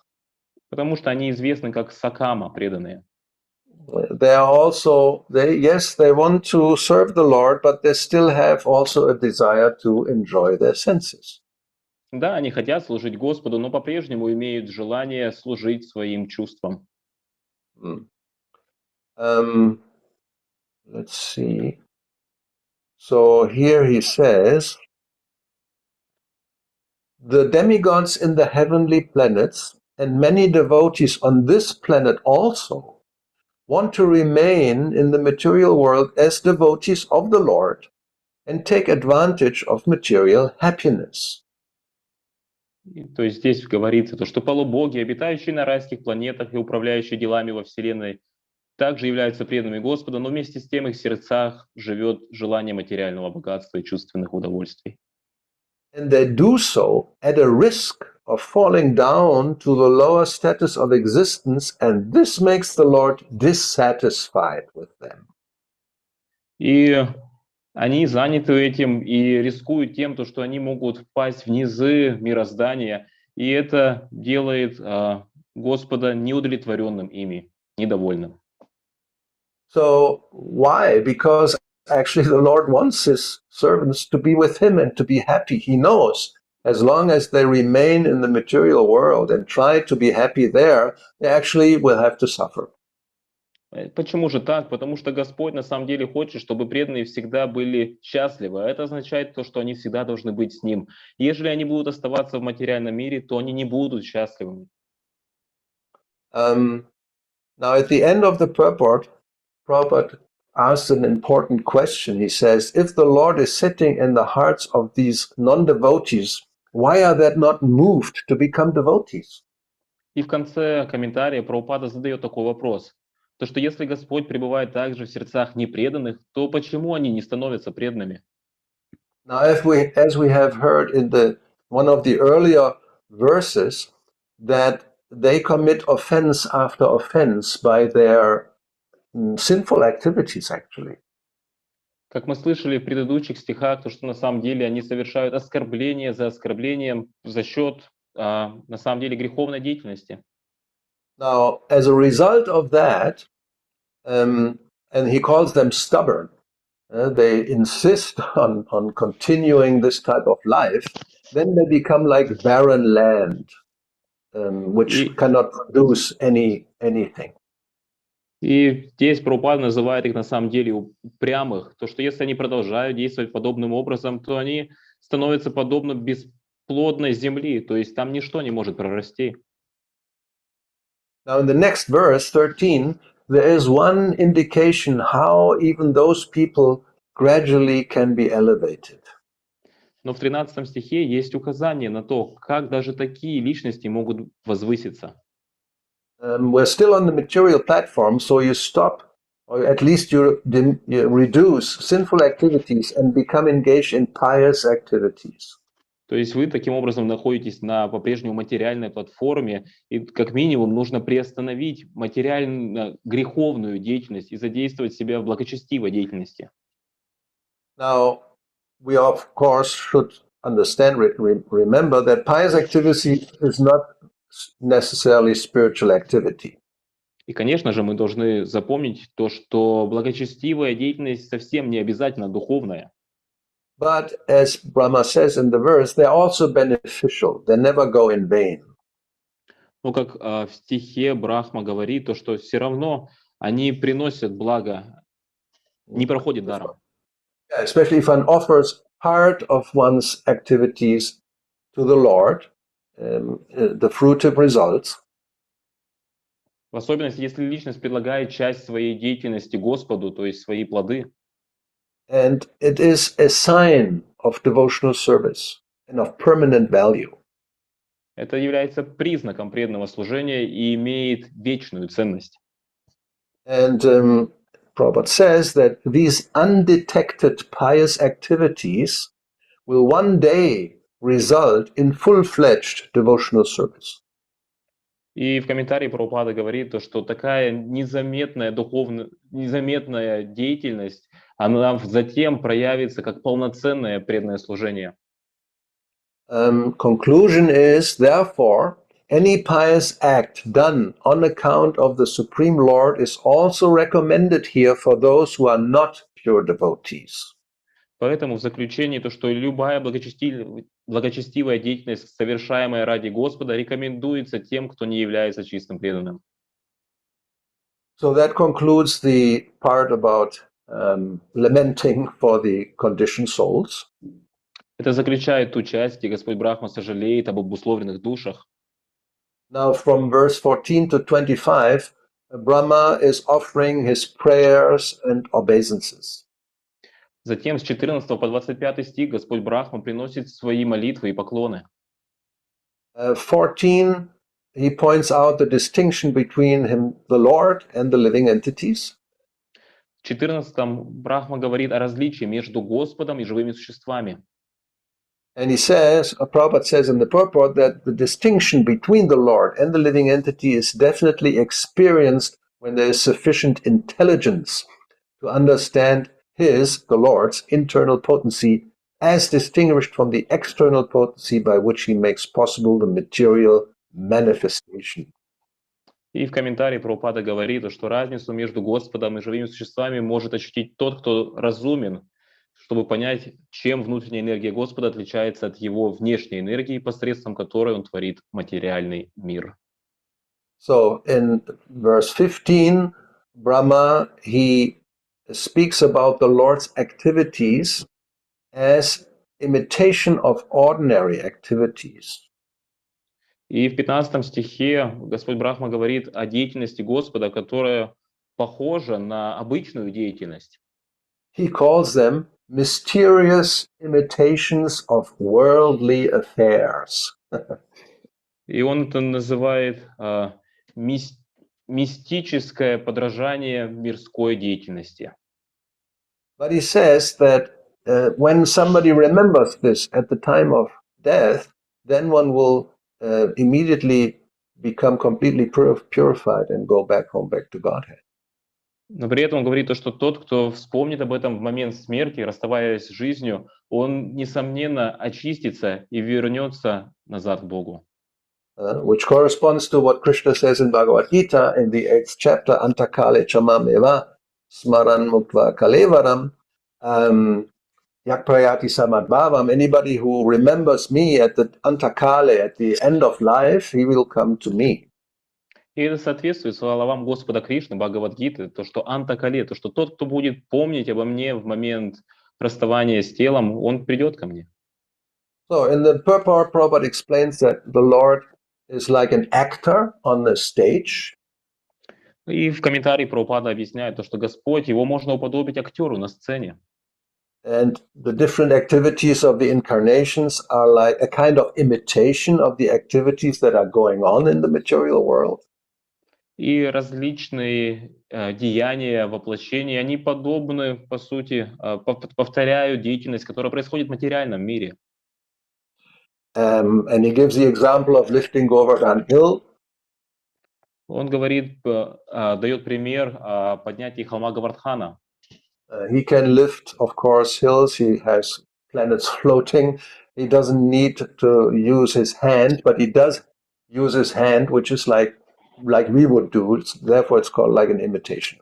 Потому что они известны как сакама, преданные. They are also, yes, they want to serve the Lord, but they still have also a desire to enjoy their senses. Да, они хотят служить Господу, но по-прежнему имеют желание служить своим чувствам. Let's see. So here he says, the demigods in the heavenly planets and many devotees on this planet also want to remain in the material world as devotees of the Lord and take advantage of material happiness. То есть здесь говорится, то, что полубоги, обитающие на райских планетах и управляющие делами во Вселенной, также являются преданными Господа, но вместе с тем их сердцах живет желание материального богатства и чувственных удовольствий. And they do so at a risk of falling down to the lower status of existence, and this makes the Lord dissatisfied with them. И они заняты этим и рискуют тем, то, что они могут впасть в низы мироздания, и это делает Господа неудовлетворенным ими, недовольным. So why? Because actually the Lord wants his servants to be with him and to be happy. He knows as long as they remain in the material world and try to be happy there, they actually will have to suffer. Почему же так? Потому что Господь на самом деле хочет, чтобы преданные всегда были счастливы. А это означает то, что они всегда должны быть с Ним. Если они будут оставаться в материальном мире, то они не будут счастливыми. Now at the end of the purport, Prabhupada asks an important question. He says, if the Lord is sitting in the hearts of these non-devotees, why are they not moved to become devotees? И в конце комментария Прабхупада задает такой вопрос. То, что если Господь пребывает также в сердцах непреданных, то почему они не становятся преданными? Now, as we have heard in one of the earlier verses, that they commit offense after offense by their sinful activities, actually. Как мы слышали в предыдущих стихах, то, что на самом деле они совершают оскорбление за оскорблением за счет, на самом деле, греховной деятельности. Now, as a result of that, and he calls them stubborn, they insist on continuing this type of life, then they become like barren land, which cannot produce anything. И здесь Прабхупада называет их на самом деле упрямых. То, что если они продолжают действовать подобным образом, то они становятся подобны бесплодной земли, то есть там ничто не может прорасти. Now in the next verse, 13, there is one indication how even those people gradually can be elevated. Но в 13 стихе есть указание на то, как даже такие личности могут возвыситься. We're still on the material platform, so you stop, or at least you reduce sinful activities and become engaged in pious activities. То есть вы таким образом находитесь на по-прежнему материальной платформе, и как минимум нужно приостановить материально-греховную деятельность и задействовать себя в благочестивой деятельности. Now, we of course should understand, remember that pious activity is not necessarily spiritual activity. И, конечно же, мы должны запомнить то, что благочестивая деятельность совсем не обязательно духовная. But as Brahma says in the verse, they're also beneficial. They never go in vain. Но как в стихе Брахма говорит, то, что все равно они приносят благо, не проходит даром. Especially if one offers part of one's activities to the Lord, the fruitive results. В особенности, если личность предлагает часть своей деятельности Господу, то есть свои плоды. And it is a sign of devotional service and of permanent value. Это является признаком преданного служения и имеет вечную ценность. And Prabhupada says that these undetected pious activities will one day result in full-fledged devotional service. И в комментарии Прабхупада говорит, что такая незаметная деятельность она затем проявится как полноценное преданное служение. Conclusion is, therefore, any pious act done on account of the Supreme Lord is also recommended here for those who are not pure devotees. Поэтому в заключении то, что любая благочестивая деятельность, совершаемая ради Господа, рекомендуется тем, кто не является чистым преданным. So that concludes the part about lamenting for the conditioned souls. Это заключает ту часть, где Господь Брахма сожалеет об обусловленных душах. Now from verse 14 to 25, Brahma is offering his prayers and obeisances. Затем с 14 по 25 стих Господь Брахма приносит свои молитвы и поклоны. 14, he points out the distinction between him, the Lord, and the living entities. В 14 Брахма говорит о различии между Господом и живыми существами. And he says, Prabhupada says in the purport that the distinction between the Lord and the living entity is definitely experienced when there is sufficient intelligence to understand his, the Lord's, internal potency as distinguished from the external potency by which he makes possible the material manifestation. И в комментарии Прабхупада говорит, что разницу между Господом и живыми существами может ощутить тот, кто разумен, чтобы понять, чем внутренняя энергия Господа отличается от его внешней энергии, посредством которой он творит материальный мир. So in verse 15, Brahma, he speaks about the Lord's activities as imitation of ordinary activities. И в 15 стихе Господь Брахма говорит о деятельности Господа, которая похожа на обычную деятельность. He calls them mysterious imitations of worldly affairs. И он это называет мистическое подражание мирской деятельности. But he says that when somebody remembers this at the time of death, then one will immediately become completely purified and go back home, back to Godhead. Но при этом он говорит, что тот, кто вспомнит об этом в момент смерти, расставаясь с жизнью, он, несомненно, очистится и вернется назад к Богу. Which corresponds to what Krishna says in Bhagavad Gita in the 8th chapter, Antakale chamameva smaran muktva kalevaram yakprayati samadbhavam. Anybody who remembers me at the Antakale, at the end of life, he will come to me. И это соответствует словам Господа Кришны, Бхагавадгиты, то, что антакале, то, что тот, кто будет помнить обо мне в момент расставания с телом, он придет ко мне. So in the purport, Prabhupada explains that the Lord is like an actor on the stage. И в комментарии Прабхупада объясняет, то, что Господь, его можно уподобить актеру на сцене. And the different activities of the incarnations are like a kind of imitation of the activities that are going on in the material world. И различные деяния, воплощения, они подобны, по сути, повторяют деятельность, которая происходит в материальном мире. And he gives the example of lifting Govardhan Hill. Он говорит, дает пример поднятия холма Гавардхана. He can lift, of course, hills. He has planets floating. He doesn't need to use his hand, but he does use his hand, which is like we would do. Therefore, it's called like an imitation.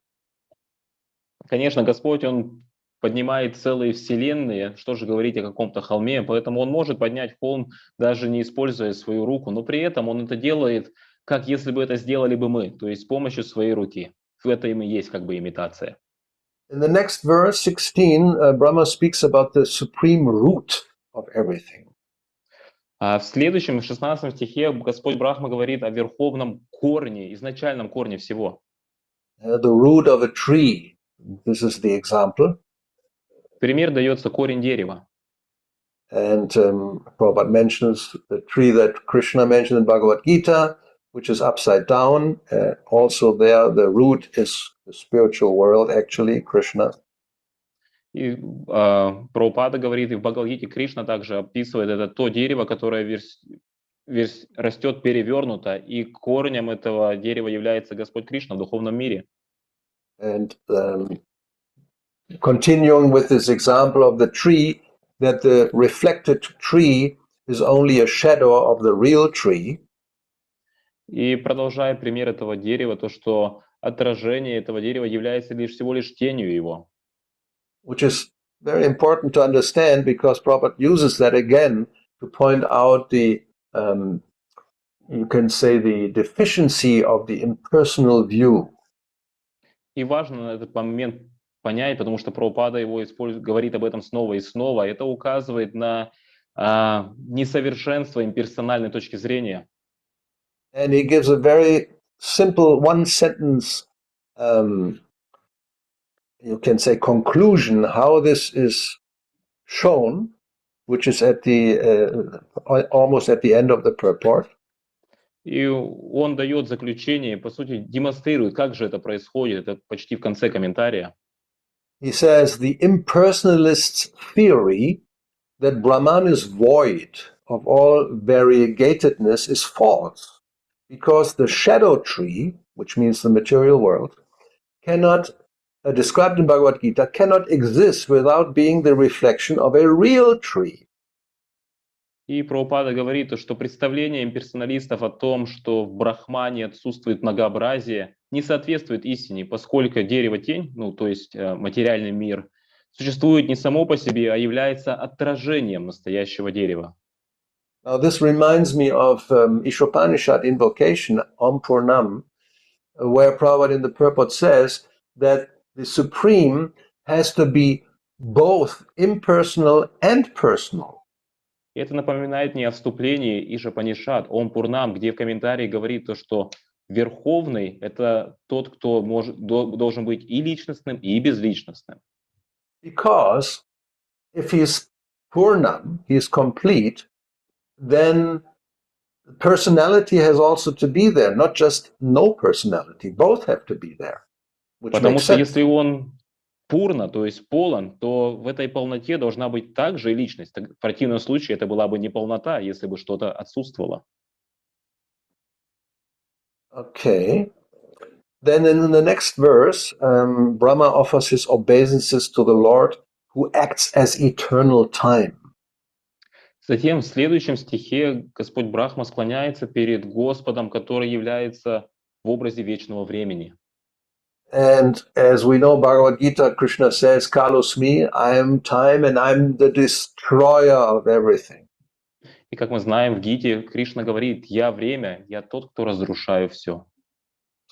Конечно, Господь, Он поднимает целые вселенные, что же говорить о каком-то холме, поэтому Он может поднять холм, даже не используя свою руку, но при этом Он это делает, как если бы это сделали бы мы, то есть с помощью своей руки. В этом и есть как бы имитация. In the next verse, 16, Brahma speaks about the supreme root of everything. А в следующем, в 16 стихе, Господь Брахма говорит о верховном корне, изначальном корне всего. The root of a tree. This is the example. Пример дается корень дерева. And Prabhupada mentions the tree that Krishna mentioned in Bhagavad Gita, which is upside down. Also there, the root is the spiritual world, actually, Krishna. И Прабхупада говорит, и в Бхагавадгите Кришна также описывает это то дерево, которое растет перевернуто, и корнем этого дерева является Господь Кришна в духовном мире. And continuing with this example of the tree, that the reflected tree is only a shadow of the real tree. И продолжая пример этого дерева, то, что отражение этого дерева является всего лишь тенью его. Which is very important to understand, because Prabhupada uses that again to point out the, you can say, the deficiency of the impersonal view. И важно этот момент понять, потому что Прабхупада его говорит об этом снова и снова. Это указывает на несовершенство имперсональной точки зрения. And he gives a very simple one-sentence, you can say, conclusion how this is shown, which is at the almost at the end of the purport. И он дает заключение, по сути, демонстрирует, как же это происходит. Это почти в конце комментария. He says the impersonalist's theory that Brahman is void of all variegatedness is false, because the shadow tree, which means the material world, cannot, described in Bhagavad Gita, cannot exist without being the reflection of a real tree. И Прабхупада говорит, что представление имперсоналистов о том, что в Брахмане отсутствует многообразие, не соответствует истине, поскольку дерево-тень, то есть материальный мир, существует не само по себе, а является отражением настоящего дерева. Now this reminds me of Ishopanishad invocation, Om Purnam, where Prabhupada in the purport says that the Supreme has to be both impersonal and personal. Это напоминает мне о вступлении Ишапанишад, Ом Пурнам, где в комментарии говорит то, что Верховный — это тот, кто должен быть и личностным, и безличностным. Because if he's Purnam, he's complete, then personality has also to be there, not just no personality. Both have to be there. Потому что если он пурна, то есть полон, то в этой полноте должна быть также и личность. В противном случае это была бы не полнота, если бы что-то отсутствовало. Okay. Then in the next verse, Brahma offers his obeisances to the Lord who acts as eternal time. Затем в следующем стихе Господь Брахма склоняется перед Господом, который является в образе вечного времени. And as we know, Bhagavad Gita, Krishna says, Kalosmi, I am time and I'm the destroyer of everything. И как мы знаем, в Гите Кришна говорит: «Я время, я тот, кто разрушаю все».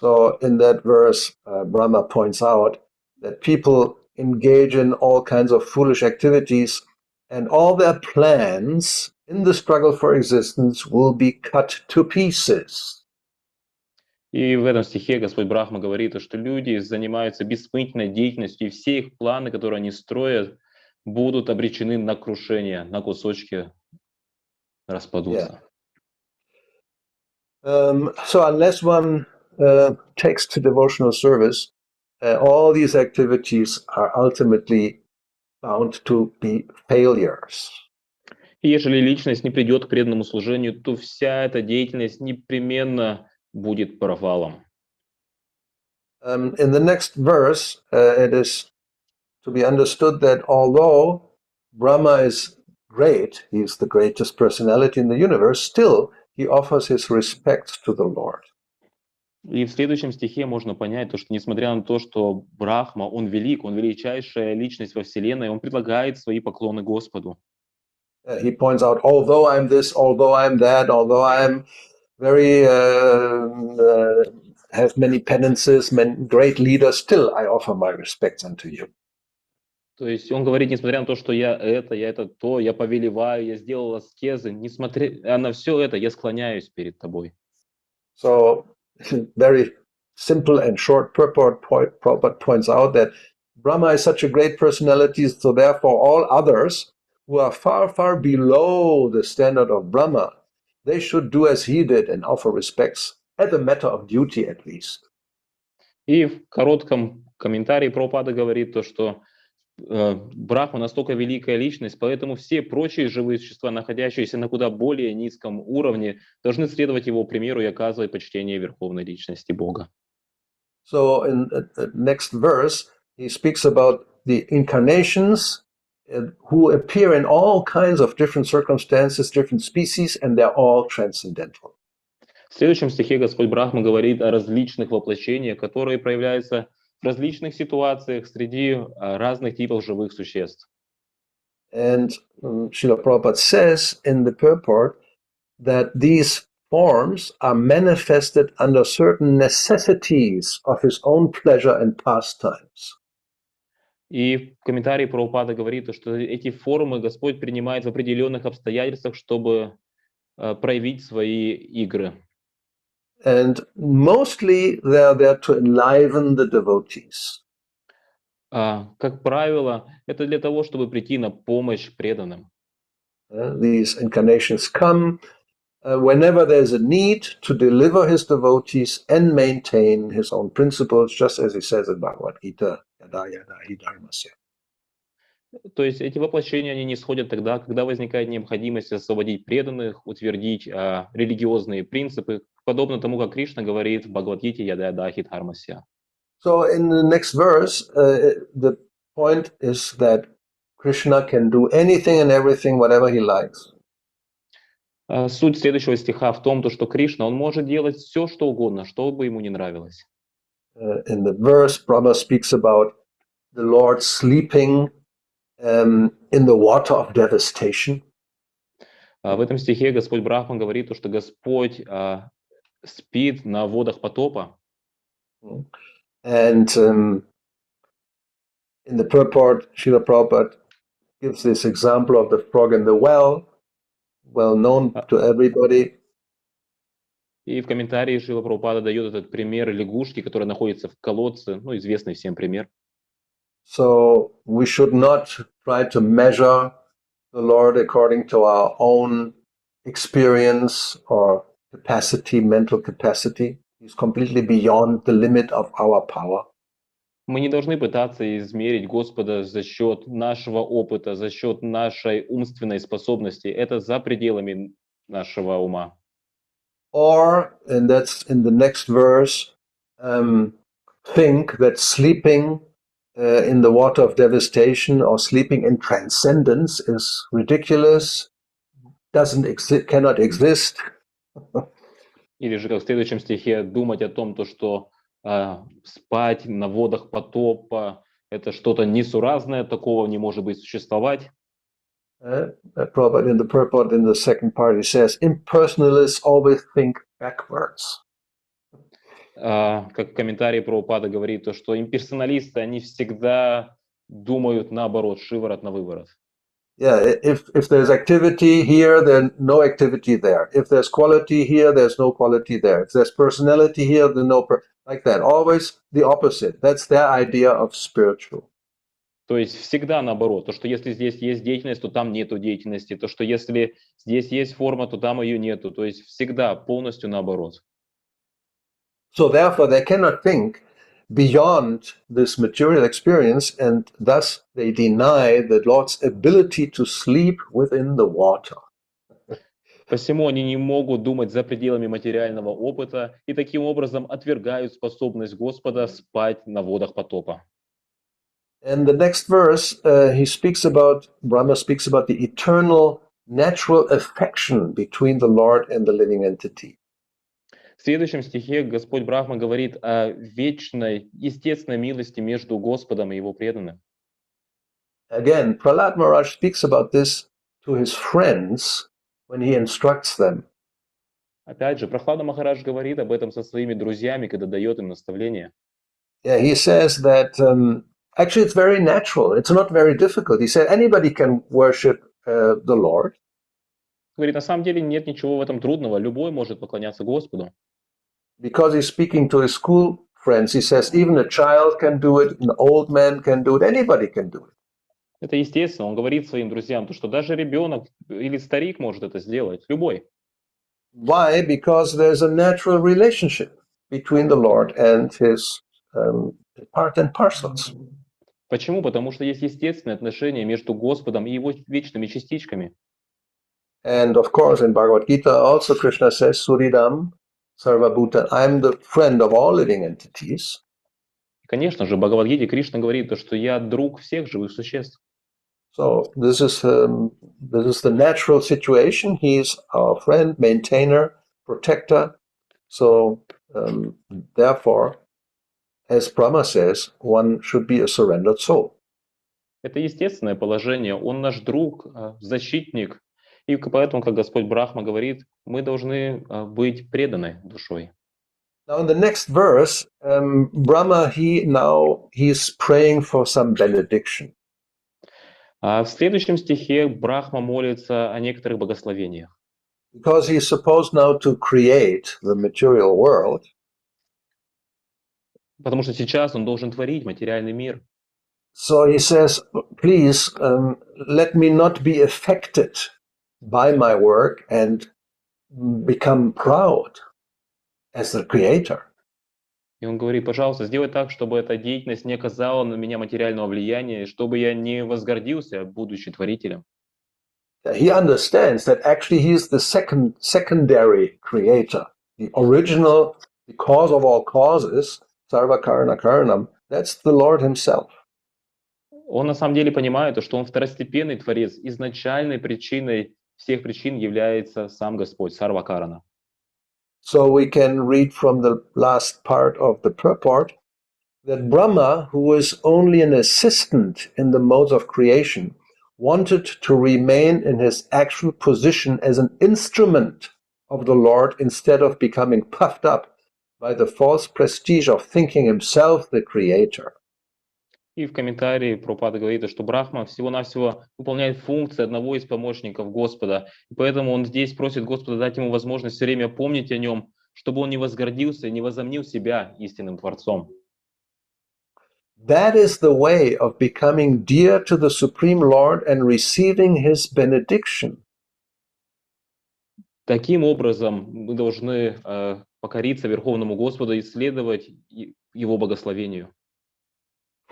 So in that verse, Brahma points out that people engage in all kinds of foolish activities, and all their plans in the struggle for existence will be cut to pieces. И в этом стихе Господь Брахма говорит, что люди занимаются бессмысленной деятельностью, и все их планы, которые они строят, будут обречены на крушение, на кусочки распадутся. So unless one takes to devotional service, all these activities are ultimately bound to be failures. И если личность не придет к преданному служению, то вся эта деятельность непременно будет провалом. In the next verse, it is to be understood that although Brahma is great, he is the greatest personality in the universe, still he offers his respects to the Lord. И в следующем стихе можно понять то, что несмотря на то, что Брахма, он велик, он величайшая личность во Вселенной, он предлагает свои поклоны Господу. He points out, although I'm this, although I'm that, although I'm very have many penances, many great leaders, still I offer my respects unto you. То есть он говорит, несмотря на то, что я это то, я повелеваю, я сделал аскезы, несмотря на все это, я склоняюсь перед тобой. So very simple and short purport points out that Brahma is such a great personality, so therefore all others who are far, far below the standard of Brahma, they should do as he did and offer respects as a matter of duty at least. И в коротком комментарии Прабхупада говорит то, что Брахма настолько великая личность, поэтому все прочие живые существа, находящиеся на куда более низком уровне, должны следовать его примеру и оказывать почтение верховной личности Бога. So in the next verse, he speaks about the incarnations who appear in all kinds of different circumstances, different species, and they're all transcendental. В следующем стихе Господь Брахма говорит о различных воплощениях, которые проявляются в различных ситуациях среди разных типов живых существ. And Srila Prabhupada says in the purport that these forms are manifested under certain necessities of his own pleasure and pastimes. И в комментарии Прабхупада говорит, что эти формы Господь принимает в определенных обстоятельствах, чтобы проявить свои игры. And mostly they are there to enliven the devotees. Как правило, это для того, чтобы прийти на помощь преданным. These incarnations come whenever there's a need to deliver his devotees and maintain his own principles, just as he says in Bhagavad Gita, yada yada hi dharmasya. То есть эти воплощения, они не сходят тогда, когда возникает необходимость освободить преданных, утвердить религиозные принципы, подобно тому, как Кришна говорит в Бхагавад-гите «Яда яда хи дхармасya». So in the next verse, the point is that Krishna can do anything and everything, whatever he likes. Суть следующего стиха в том, что Кришна, он может делать все, что угодно, что бы ему не нравилось. In the verse, Brahma speaks about the Lord sleeping in the water of devastation. В этом стихе Господь Брахма говорит, что Господь спит на водах потопа. And in the purport, Srila Prabhupada gives this example of the frog in the well, well known to everybody. И в комментарии Шрила Прабхупада дает этот пример лягушки, которая находится в колодце, ну, известный всем пример. So we should not try to measure the Lord according to our own experience or capacity, mental capacity. He's completely beyond the limit of our power. Мы не должны пытаться измерить Господа за счет нашего опыта, за счет нашей умственной способности. Это за пределами нашего ума. Or, and that's in the next verse, think that sleeping in the water of devastation or sleeping in transcendence is ridiculous, cannot exist. Или же, как в следующем стихе, думать о том, что спать на водах потопа – это что-то несуразное, такого не может быть существовать. Prabhupada in the purport in the second part, he says, impersonalists always think backwards. Как в комментарии Прабхупада говорит, что имперсоналисты, они всегда думают наоборот, шиворот на выворот. Yeah, if there's activity here, then no activity there. If there's quality here, there's no quality there. If there's personality here, then no like that. Always the opposite. That's their idea of spiritual. То есть всегда наоборот. То, что если здесь есть деятельность, то там нету деятельности. То, что если здесь есть форма, то там ее нету. То есть всегда полностью наоборот. So therefore, they cannot think beyond this material experience, and thus they deny the Lord's ability to sleep within the water. Посему они не могут думать за пределами материального опыта и таким образом отвергают способность Господа спать на водах потопа. And the next verse, Brahma speaks about the eternal natural affection between the Lord and the living entity. В следующем стихе Господь Брахма говорит о вечной, естественной милости между Господом и Его преданным. Again, Prahlad Maharaj speaks about this to his friends when he instructs them. Опять же, Прахлада Махарадж говорит об этом со своими друзьями, когда дает им наставления. Yeah, he says that actually it's very natural. It's not very difficult. He said anybody can worship the Lord. Говорит, на самом деле нет ничего в этом трудного. Любой может поклоняться Господу. Because he's speaking to his school friends, he says even a child can do it, an old man can do it, anybody can do it. Это естественно. Он говорит своим друзьям, что даже ребенок или старик может это сделать. Любой. Why? Because there's a natural relationship between the Lord and his part and parcels. Почему? Потому что есть естественные отношения между Господом и Его вечными частичками. And of course, in Bhagavad Gita, also Krishna says, Suridam Sarvabhuta, I'm the friend of all living entities. Конечно же, в Бхагавадгите Кришна говорит, то, что я друг всех живых существ. So this is the natural situation. He's our friend, maintainer, protector. So therefore, as Brahma says, one should be a surrendered soul. Это естественное положение. Он наш друг, защитник. И поэтому, как Господь Брахма говорит, мы должны быть преданы душой. Now, in the next verse, Brahma, he's praying for some benediction. А в следующем стихе Брахма молится о некоторых благословениях. Because he's supposed now to create the material world, Потому что сейчас он должен творить материальный мир. so he says, please, let me not be affected by my work and become proud as the creator. И он говорит, пожалуйста, сделай так, чтобы эта деятельность не оказала на меня материального влияния, чтобы я не возгордился, будучи творителем. He understands that actually he is the secondary creator. The original, the cause of all causes, sarva karana karanam, that's the Lord himself. Он на самом деле понимает, что он второстепенный творец. Изначальной причиной всех причин является сам Господь, Сарвакарана. So we can read from the last part of the purport that Brahma, who was only an assistant in the modes of creation, wanted to remain in his actual position as an instrument of the Lord instead of becoming puffed up by the false prestige of thinking himself the creator. И в комментарии Прабхупада говорит, что Брахма всего-навсего выполняет функции одного из помощников Господа. И поэтому он здесь просит Господа дать ему возможность все время помнить о нем, чтобы он не возгордился и не возомнил себя истинным Творцом. That is the way of becoming dear to the Supreme Lord and receiving his benediction. Таким образом, мы должны покориться Верховному Господу и следовать Его благословению.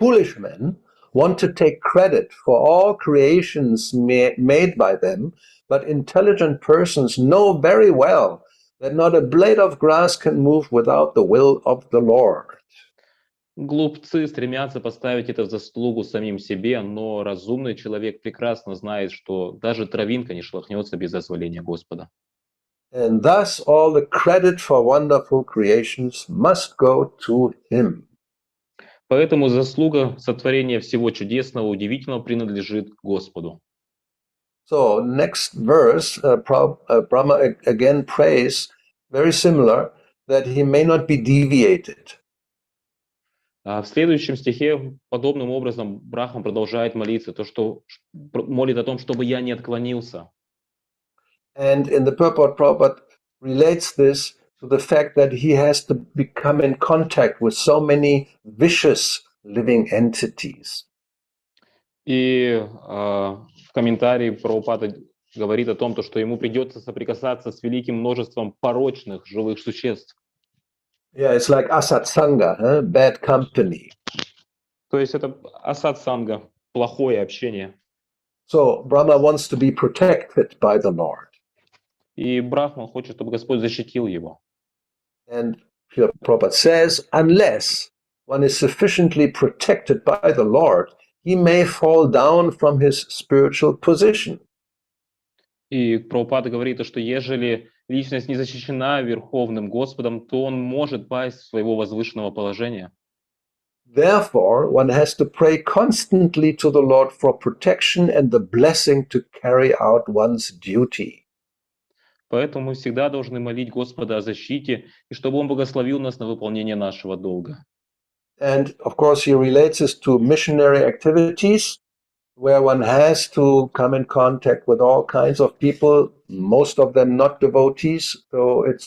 Foolish men want to take credit for all creations made by them, but intelligent persons know very well that not a blade of grass can move without the will of the Lord. Глупцы стремятся поставить это в заслугу самим себе, но разумный человек прекрасно знает, что даже травинка не шелохнется без дозволения Господа. And thus all the credit for wonderful creations must go to him. Поэтому заслуга сотворения всего чудесного, удивительного принадлежит Господу. So next verse, Brahma again prays, very similar, that he may not be deviated. А в следующем стихе подобным образом Брахма продолжает молиться, что молит о том, чтобы я не отклонился. And in the purport, Prabhupada relates this to the fact that he has to become in contact with so many vicious living entities. И в комментарии Прабхупада говорит о том, что ему придется соприкасаться с великим множеством порочных живых существ. Yeah, it's like asat sangha, bad company. То есть это асад-санга, плохое общение. So Brahma wants to be protected by the Lord. И Брахман хочет, чтобы Господь защитил его. And Prabhupada says, unless one is sufficiently protected by the Lord, he may fall down from his spiritual position. И Прабхупада говорит, что ежели личность не защищена Верховным Господом, то он может пасть с своего возвышенного положения. Therefore, one has to pray constantly to the Lord for protection and the blessing to carry out one's duty. Поэтому мы всегда должны молить Господа о защите, и чтобы Он благословил нас на выполнение нашего долга. And of course, he relates this to missionary activities, where one has to come in contact with all kinds of people, most of them not devotees, so it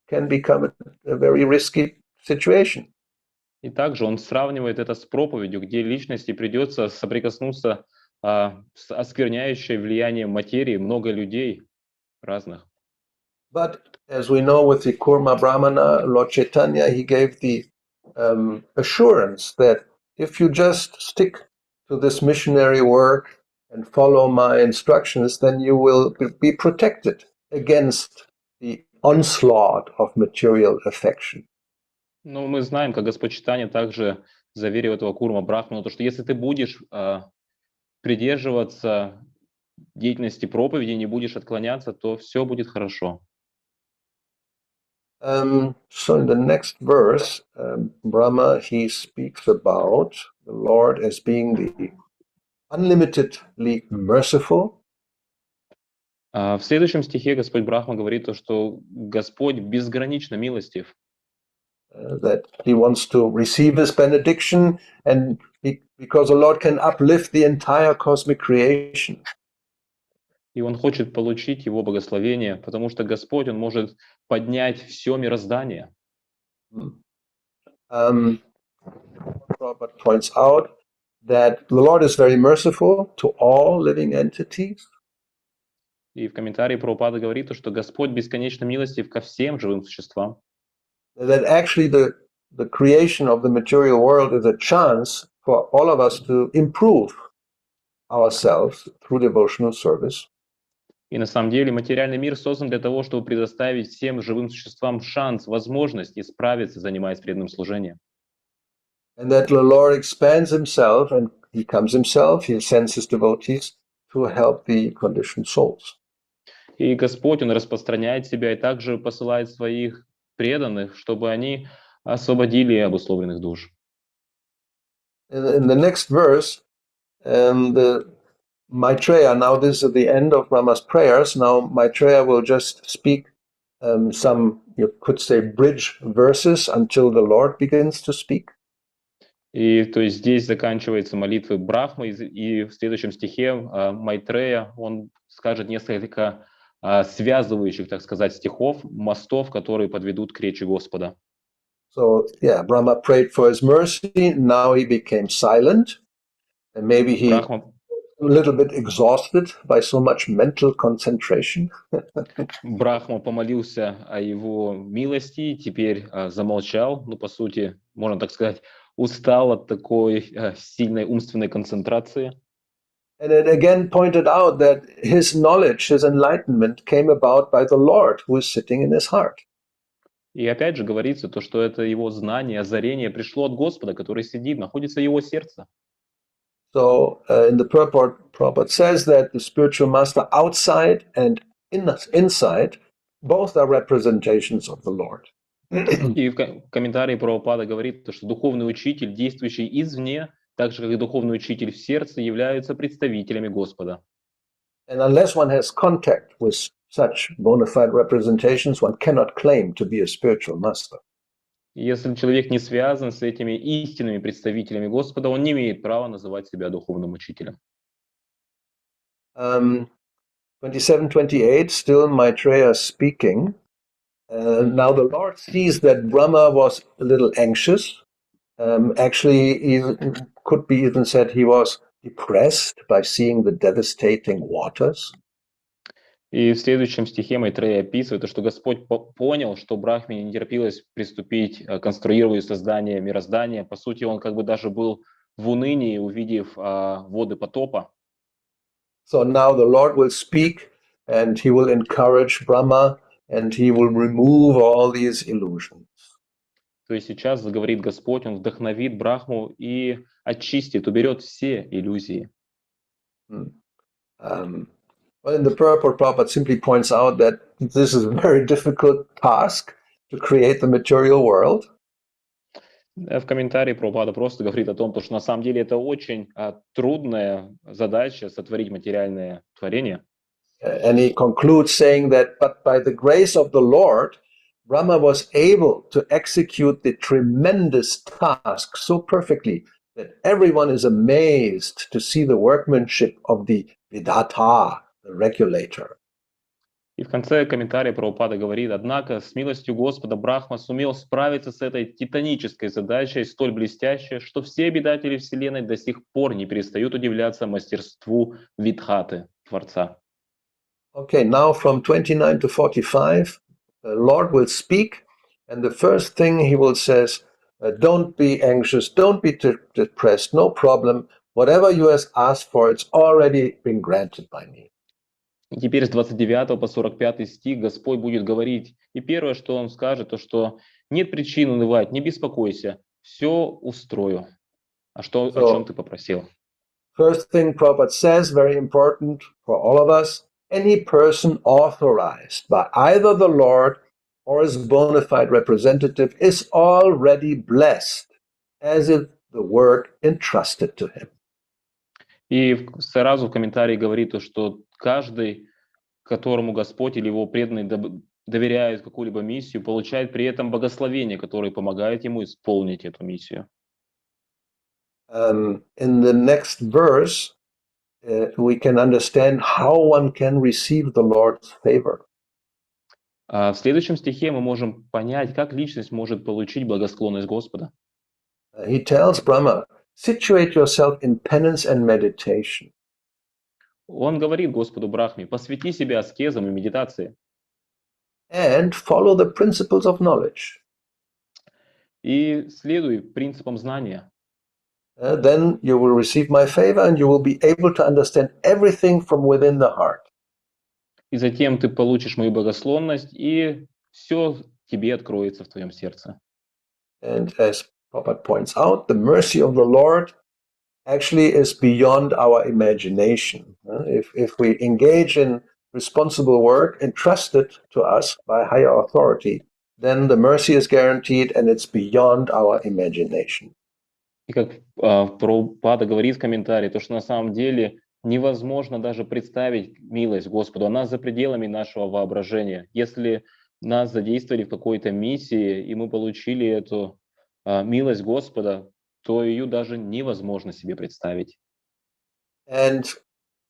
can become a very risky situation. И также он сравнивает это с проповедью, где личности придется соприкоснуться с оскверняющей влиянием материи много людей разных. But as we know with the Kurma Brahmana, Lord Chaitanya, he gave the assurance that if you just stick to this missionary work and follow my instructions, then you will be protected against the onslaught of material affection. Но мы знаем, как Господь Чайтанья также заверил этого Курма Брахмана, то, что если ты будешь придерживаться деятельности проповеди, не будешь отклоняться, то все будет хорошо. So in the next verse, Brahma, he speaks about the Lord as being the unlimitedly merciful. В следующем стихе Господь Брахма говорит то, что Господь безгранично милостив, That he wants to receive his benediction, and because the Lord can uplift the entire cosmic creation. и Он хочет получить Его благословение, потому что Господь, Он может поднять все мироздание. Prabhupada points out that the Lord is very merciful to all living entities. И в комментарии Прабхупада говорит, что Господь бесконечно милостив ко всем живым существам. That actually the creation of the material world is a chance for all of us to improve ourselves through devotional service. И на самом деле материальный мир создан для того, чтобы предоставить всем живым существам шанс, возможность исправиться, занимаясь преданным служением. And that the Lord expands himself, and he comes himself, he sends his devotees to help the conditioned souls. И Господь, Он распространяет себя и также посылает своих преданных, чтобы они освободили обусловленных душ. In the next verse, Maitreya, now this is at the end of Brahma's prayers, now Maitreya will just speak some, you could say, bridge verses until the Lord begins to speak. И то есть здесь заканчивается молитва Брахмы, и в следующем стихе Майтрея, он скажет несколько связывающих, так сказать, стихов, мостов, которые подведут к речи Господа. So, yeah, Brahma prayed for his mercy, now he became silent, and maybe he Брахма, a little bit exhausted by so much mental concentration. Брахма помолился о его милости, теперь замолчал, ну, по сути, можно так сказать, устал от такой сильной умственной концентрации. And it again pointed out that his knowledge, his enlightenment came about by the Lord who is sitting in his heart. И опять же говорится то, что это его знание, озарение пришло от Господа, который сидит, находится в его сердце. So in the purport, Prabhupada says that the spiritual master outside and inside, both are representations of the Lord. И в комментарии Прабхупада говорит, что духовный учитель, действующий извне, так же как и духовный учитель в сердце, являются представителями Господа. And unless one has contact with such bona fide representations, one cannot claim to be a spiritual master. Если человек не связан с этими истинными представителями Господа, он не имеет права называть себя духовным учителем. 27-28, still Maitreya speaking. Now the Lord sees that Brahma was a little anxious. Actually, it could be even said he was depressed by seeing the devastating waters. И в следующем стихе Майтрея описывает, что Господь понял, что Брахме не терпелось приступить к конструированию создания мироздания. По сути, он как бы даже был в унынии, увидев воды потопа. So now the Lord will speak, and he will encourage Brahma, and he will remove all these illusions. То есть сейчас заговорит Господь, Он вдохновит Брахму и очистит, уберет все иллюзии. Well, in the purport, Prabhupada simply points out that this is a very difficult task to create the material world. В комментарии Прабхупада просто говорит о том, что на самом деле это очень трудная задача сотворить материальное творение. And he concludes saying that, but by the grace of the Lord, Brahma was able to execute the tremendous task so perfectly that everyone is amazed to see the workmanship of the Vidhata, the regulator. И в конце комментария Прабхупада говорит, однако с милостью Господа Брахма сумел справиться с этой титанической задачей, столь блестящей, что все обитатели Вселенной до сих пор не перестают удивляться мастерству Видхаты, Творца. Okay, now from 29 to 45, the Lord will speak, and the first thing he will say, don't be anxious, don't be depressed, no problem. Whatever you have asked for, it's already been granted by me. И теперь с 29 по 45 стих Господь будет говорить. И первое, что Он скажет, то что нет причин унывать, не беспокойся, все устрою. А что, о чем So, ты попросил? first thing Prabhupada says, very important for all of us, any person authorized by either the Lord or his bona fide representative is already blessed, as if the work entrusted to him. И сразу в комментарии говорит, то, что каждый, которому Господь или его преданный доверяет какую-либо миссию, получает при этом благословение, которое помогает ему исполнить эту миссию. In the next verse, we can understand how one can receive the Lord's favor. А в следующем стихе мы можем понять, как личность может получить благосклонность Господа. He tells Brahma, situate yourself in penance and meditation. Он говорит Господу Брахме: посвяти себя аскезам и медитации And follow the principles of knowledge. и следуй принципам знания. Then you will receive my favor and you will be able to understand everything from within the heart. И затем ты получишь мою благосклонность, и все тебе откроется в твоем сердце. And as Prabhupada points out, the mercy of the Lord actually is beyond our imagination. If we engage in responsible work entrusted to us by higher authority, then the mercy is guaranteed and it's beyond our imagination. И как Прабхупада говорит в комментарии, то что на самом деле невозможно даже представить милость Господу, она за пределами нашего воображения. Если нас задействовали в какой-то миссии, и мы получили эту милость Господа, то ее даже невозможно себе представить. And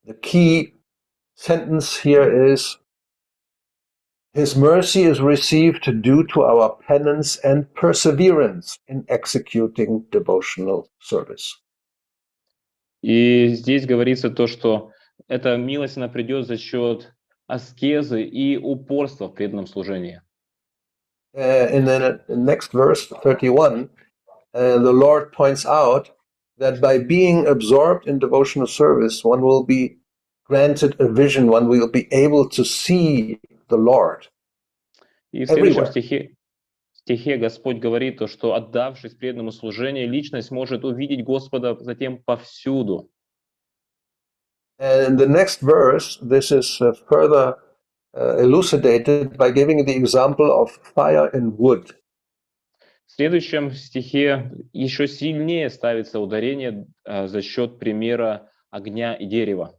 the key sentence here is, His mercy is received due to our penance and perseverance in executing devotional service. И здесь говорится то, что эта милость, она придет за счет аскезы и упорства в преданном служении. In the next verse, 31, the Lord points out that by being absorbed in devotional service, one will be granted a vision, one will be able to see the Lord. И в следующем Everywhere. стихе Господь говорит то, что отдавшись преданному служению, личность может увидеть Господа затем повсюду. And in the next verse, this is further elucidated by giving the example of fire and wood. В следующем стихе еще сильнее ставится ударение за счет примера огня и дерева.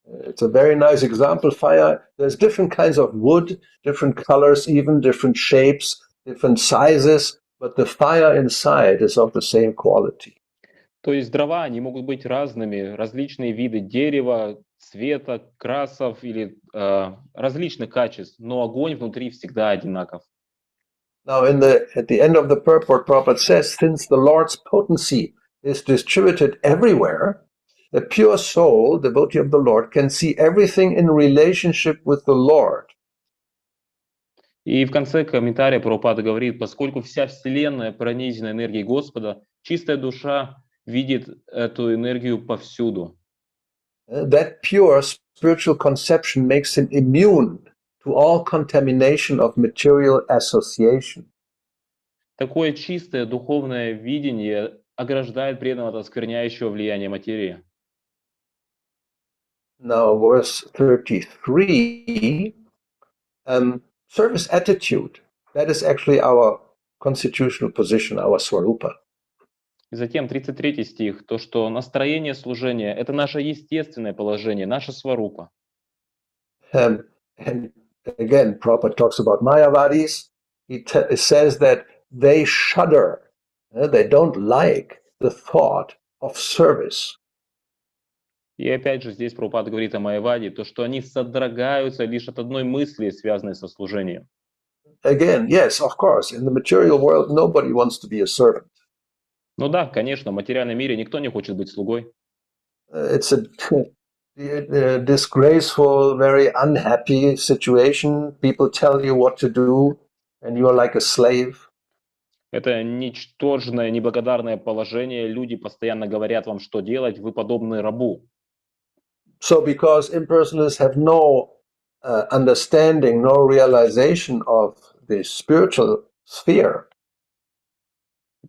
It's a very nice example. Fire, there's different kinds of wood, different colors, even different shapes, different sizes, but the fire inside is of the same quality. То есть дрова, они могут быть разными, различные виды дерева, цвета, красов или различных качеств, но огонь внутри всегда одинаков. Now, at the end of the purport, Prabhupada says, since the Lord's potency is distributed everywhere, the pure soul, devotee of the Lord, can see everything in relationship with the Lord. И в конце комментария Прабхупада говорит, поскольку вся Вселенная пронизана энергией Господа, чистая душа видит эту энергию повсюду. That pure spiritual conception makes him immune to all contamination of material association. Такое чистое духовное видение ограждает преданного от оскверняющего влияния материи. Now, verse 33, service attitude, that is actually our constitutional position, our swarupa. И затем 33 стих, то, что настроение служения – это наше естественное положение, наша сварупа. And again, Prabhupada talks about Mayavadis. He says that they shudder, they don't like the thought of service. И опять же здесь Прабхупада говорит о Майяваде, то, что они содрогаются лишь от одной мысли, связанной со служением. Again, yes, of course, in the material world, nobody wants to be a servant. Ну да, конечно, в материальном мире никто не хочет быть слугой. It's a disgraceful, very unhappy situation. People tell you what to do, and you are like a slave. Это ничтожное, неблагодарное положение. Люди постоянно говорят вам, что делать, вы подобны рабу. So because impersonalists have no understanding, no realization of the spiritual sphere,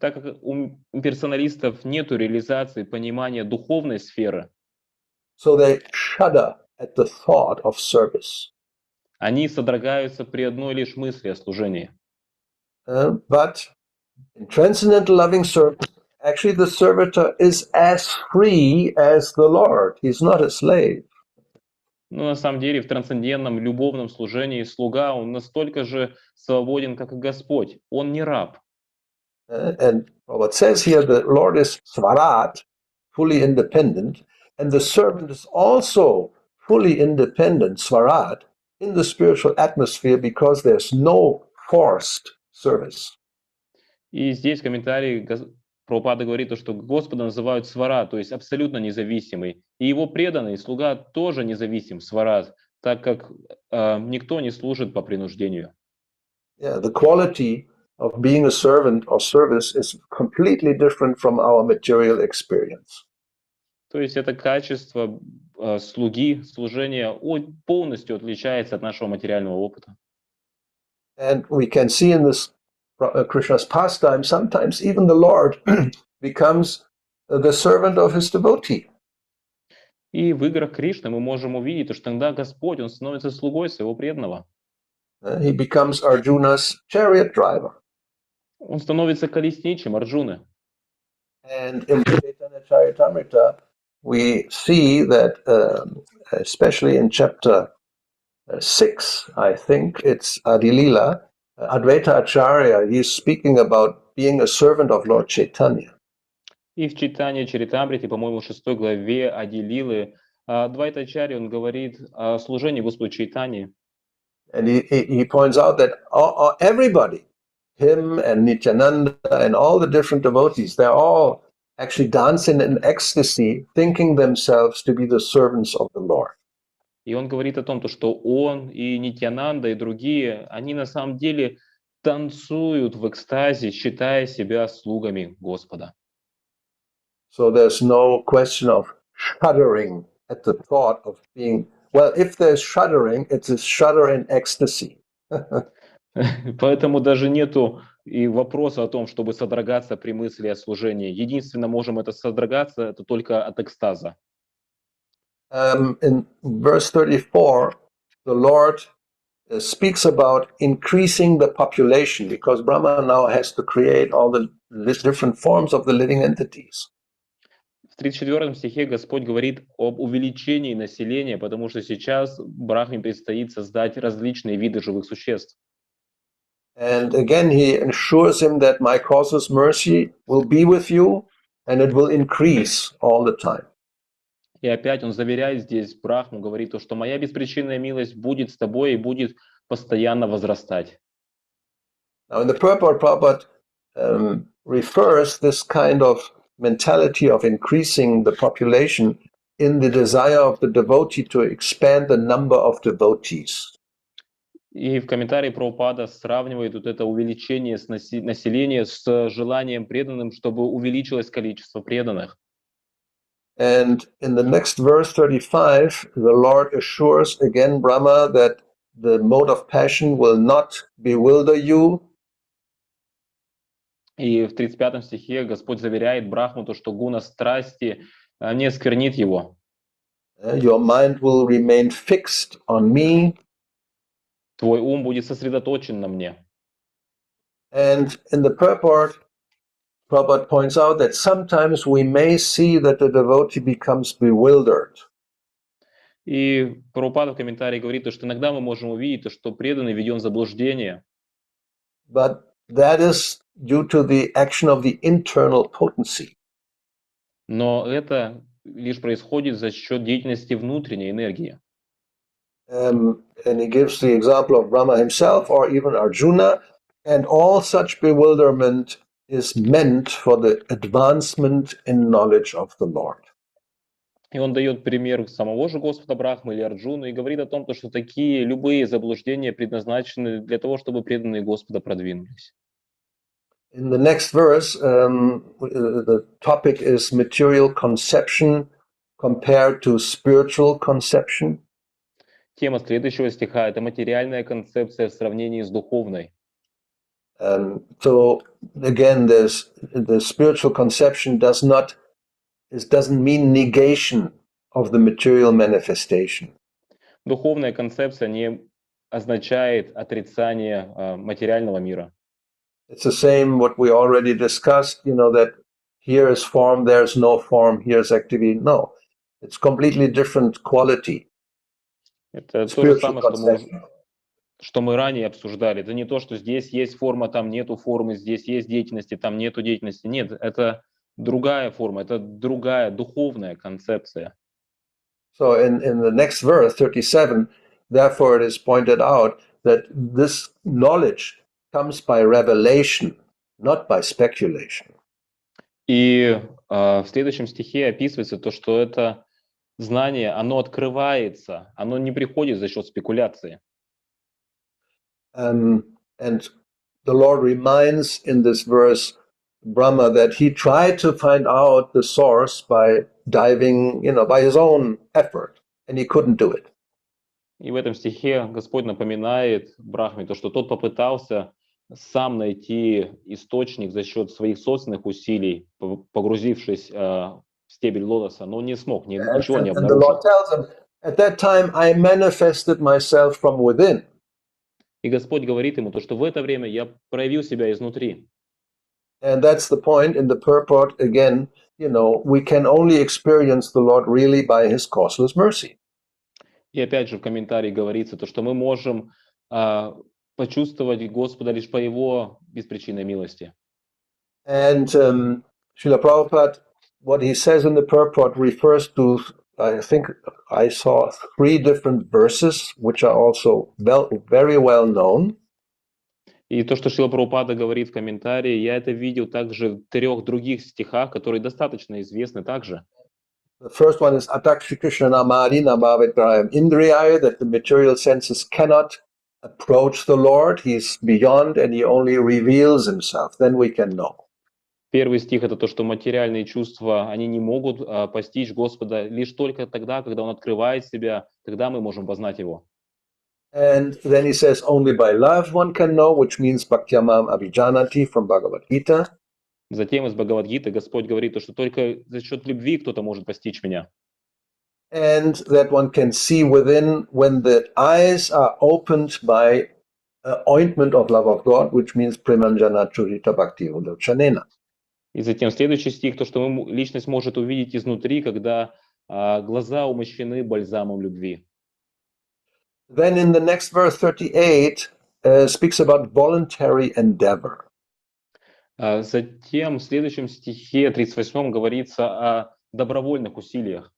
Так как у персоналистов нету реализации понимания духовной сферы, so they shudder at the thought of service. они содрогаются при одной лишь мысли о служении. But in transcendental loving service, actually the servitor is as free as the Lord. He's not a slave. Но на самом деле в трансцендентном любовном служении слуга, он настолько же свободен, как и Господь. Он не раб. And what says here, the Lord is Swarat, fully independent, and the servant is also fully independent, Swarat, in the spiritual atmosphere because there's no forced service. И здесь в комментарии Прабхупада говорит, то, что Господа называют свара, то есть абсолютно независимый. И его преданный слуга тоже независим, свара, так как никто не служит по принуждению. Yeah, the quality of being a servant or service is completely different from our material experience. То есть это качество слуги, служения полностью отличается от нашего материального опыта. And we can see in this Krishna's pastime, sometimes even the Lord becomes the servant of his devotee. И в играх Кришны мы можем увидеть, что тогда Господь, Он становится слугой своего преданного. He becomes Arjuna's chariot driver. Он становится колесничим Арджуны. And in Chaitanya Charitamrita, we see that, especially in chapter 6, I think it's Adilila, Advaita Acharya, he's speaking about being a servant of Lord Chaitanya. И в читании Чаритамрити, по-моему, в 6 главе Адилилы, Адвайтачарья, он говорит о служении Господу Чайтаньи. And he points out that everybody, him and Nityananda and all the different devotees, they're all actually dancing in ecstasy, thinking themselves to be the servants of the Lord. И он говорит о том, что он и Нитьянанда и другие, они на самом деле танцуют в экстазе, считая себя слугами Господа. So there's no question of shuddering at the thought of being, well, if there's shuddering, it's a shudder in ecstasy. Поэтому даже нету и вопроса о том, чтобы содрогаться при мысли о служении. Единственно можем это содрогаться, это только от экстаза. In verse 34, the Lord speaks about increasing the population because Brahma now has to create all the different forms of the living entities. В 34 стихе Господь говорит об увеличении населения, потому что сейчас Брахме предстоит создать различные виды живых существ. And again, he assures him that my causeless mercy will be with you and it will increase all the time. И опять он заверяет здесь Брахму, говорит то, что моя беспричинная милость будет с тобой и будет постоянно возрастать. Now, in the purport, Prabhupada refers this kind of mentality of increasing the population in the desire of the devotee to expand the number of devotees. И в комментарии Прабхупада сравнивает вот это увеличение населения с желанием преданным, чтобы увеличилось количество преданных. And in the next verse 35, the Lord assures again Brahma that the mode of passion will not bewilder you. И в 35 стихе Господь заверяет Брахму, то, что гуна страсти не осквернит его. Your mind will remain fixed on me. Твой ум будет сосредоточен на мне. And in the purport, Prabhupada points out that sometimes we may see that the devotee becomes bewildered. И Прабхупада в комментарии говорит, что иногда мы можем увидеть, что преданный введен в заблуждение. But that is due to the action of the internal potency. Но это лишь происходит за счет деятельности внутренней энергии. And he gives the example of Brahma himself or even Arjuna, and all such bewilderment is meant for the advancement in knowledge of the Lord. И он дает пример самого же Господа Брахмы или Арджуны и говорит о том, что такие любые заблуждения предназначены для того, чтобы преданные Господа продвинулись. In the next verse, the topic is material conception compared to spiritual conception. Тема следующего стиха – это материальная концепция в сравнении с духовной. So again, the spiritual conception doesn't mean negation of the material manifestation. Духовная концепция не означает отрицание материального мира. It's the same what we already discussed, that here is form, there's no form, here's activity. No, it's completely different quality. Это то же Spiritual самое, conception. что мы ранее обсуждали. Это не то, что здесь есть форма, там нету формы, здесь есть деятельности, там нету деятельности. Нет, это другая форма, это другая духовная концепция. So in the next verse, 37, therefore it is pointed out that this knowledge comes by revelation, not by speculation. И в следующем стихе описывается то, что это знание, оно открывается, оно не приходит за счет спекуляции. And the Lord reminds in this verse Brahma that he tried to find out the source by diving, by his own effort, and he couldn't do it. И в этом стихе Господь напоминает Брахме то, что тот попытался сам найти источник за счет своих собственных усилий, погрузившись в стебель лотоса, но не смог, ничего не And the Lord обнаружил. tells him, at that time I manifested myself from within. И Господь говорит ему то, что в это время я проявил себя изнутри. And that's the point in the purport again, we can only experience the Lord really by his causeless mercy. И опять же в комментарии говорится то, что мы можем почувствовать Господа лишь по Его беспричинной милости. And Srila Prabhupada, what he says in the purport refers to, I think I saw 3 different verses, which are also very well known. И то, что Шрила Прабхупада говорит в комментарии, я это видел также в 3 других стихах, которые достаточно известны также. The first one is Atakshi Krishna Namadi Namavitrayam Indriyaya, that the material senses cannot approach the Lord. He's beyond and he only reveals himself. Then we can know. Первый стих — это то, что материальные чувства, они не могут постичь Господа лишь только тогда, когда Он открывает себя, тогда мы можем познать Его. And then he says, only by love one can know, which means Bhaktyamam Abhijanati from Bhagavad Gita. Затем из Бхагавад-гиты Господь говорит, что только за счет любви кто-то может постичь меня. And that one can see within when the eyes are opened by ointment of love of God, which means Premanjana Churita Bhakti Ulochanena. И затем следующий стих, то, что личность может увидеть изнутри, когда глаза умощены бальзамом любви. Then in the next verse 38 speaks about voluntary endeavor. Затем в следующем стихе 38 говорится о добровольных усилиях.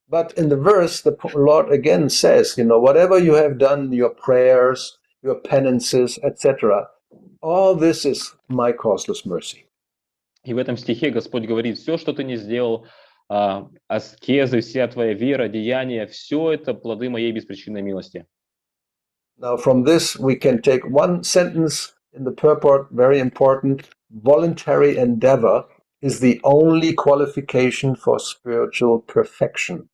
But in the verse, the Lord again says, whatever you have done, your prayers, your penances, etc., all this is my causeless mercy. И в этом стихе Господь говорит, все, что ты не сделал, аскезы, вся твоя вера, деяния, все это плоды моей беспричинной милости. Now from this we can take one sentence in the purport, very important. Voluntary endeavor is the only qualification for spiritual perfection.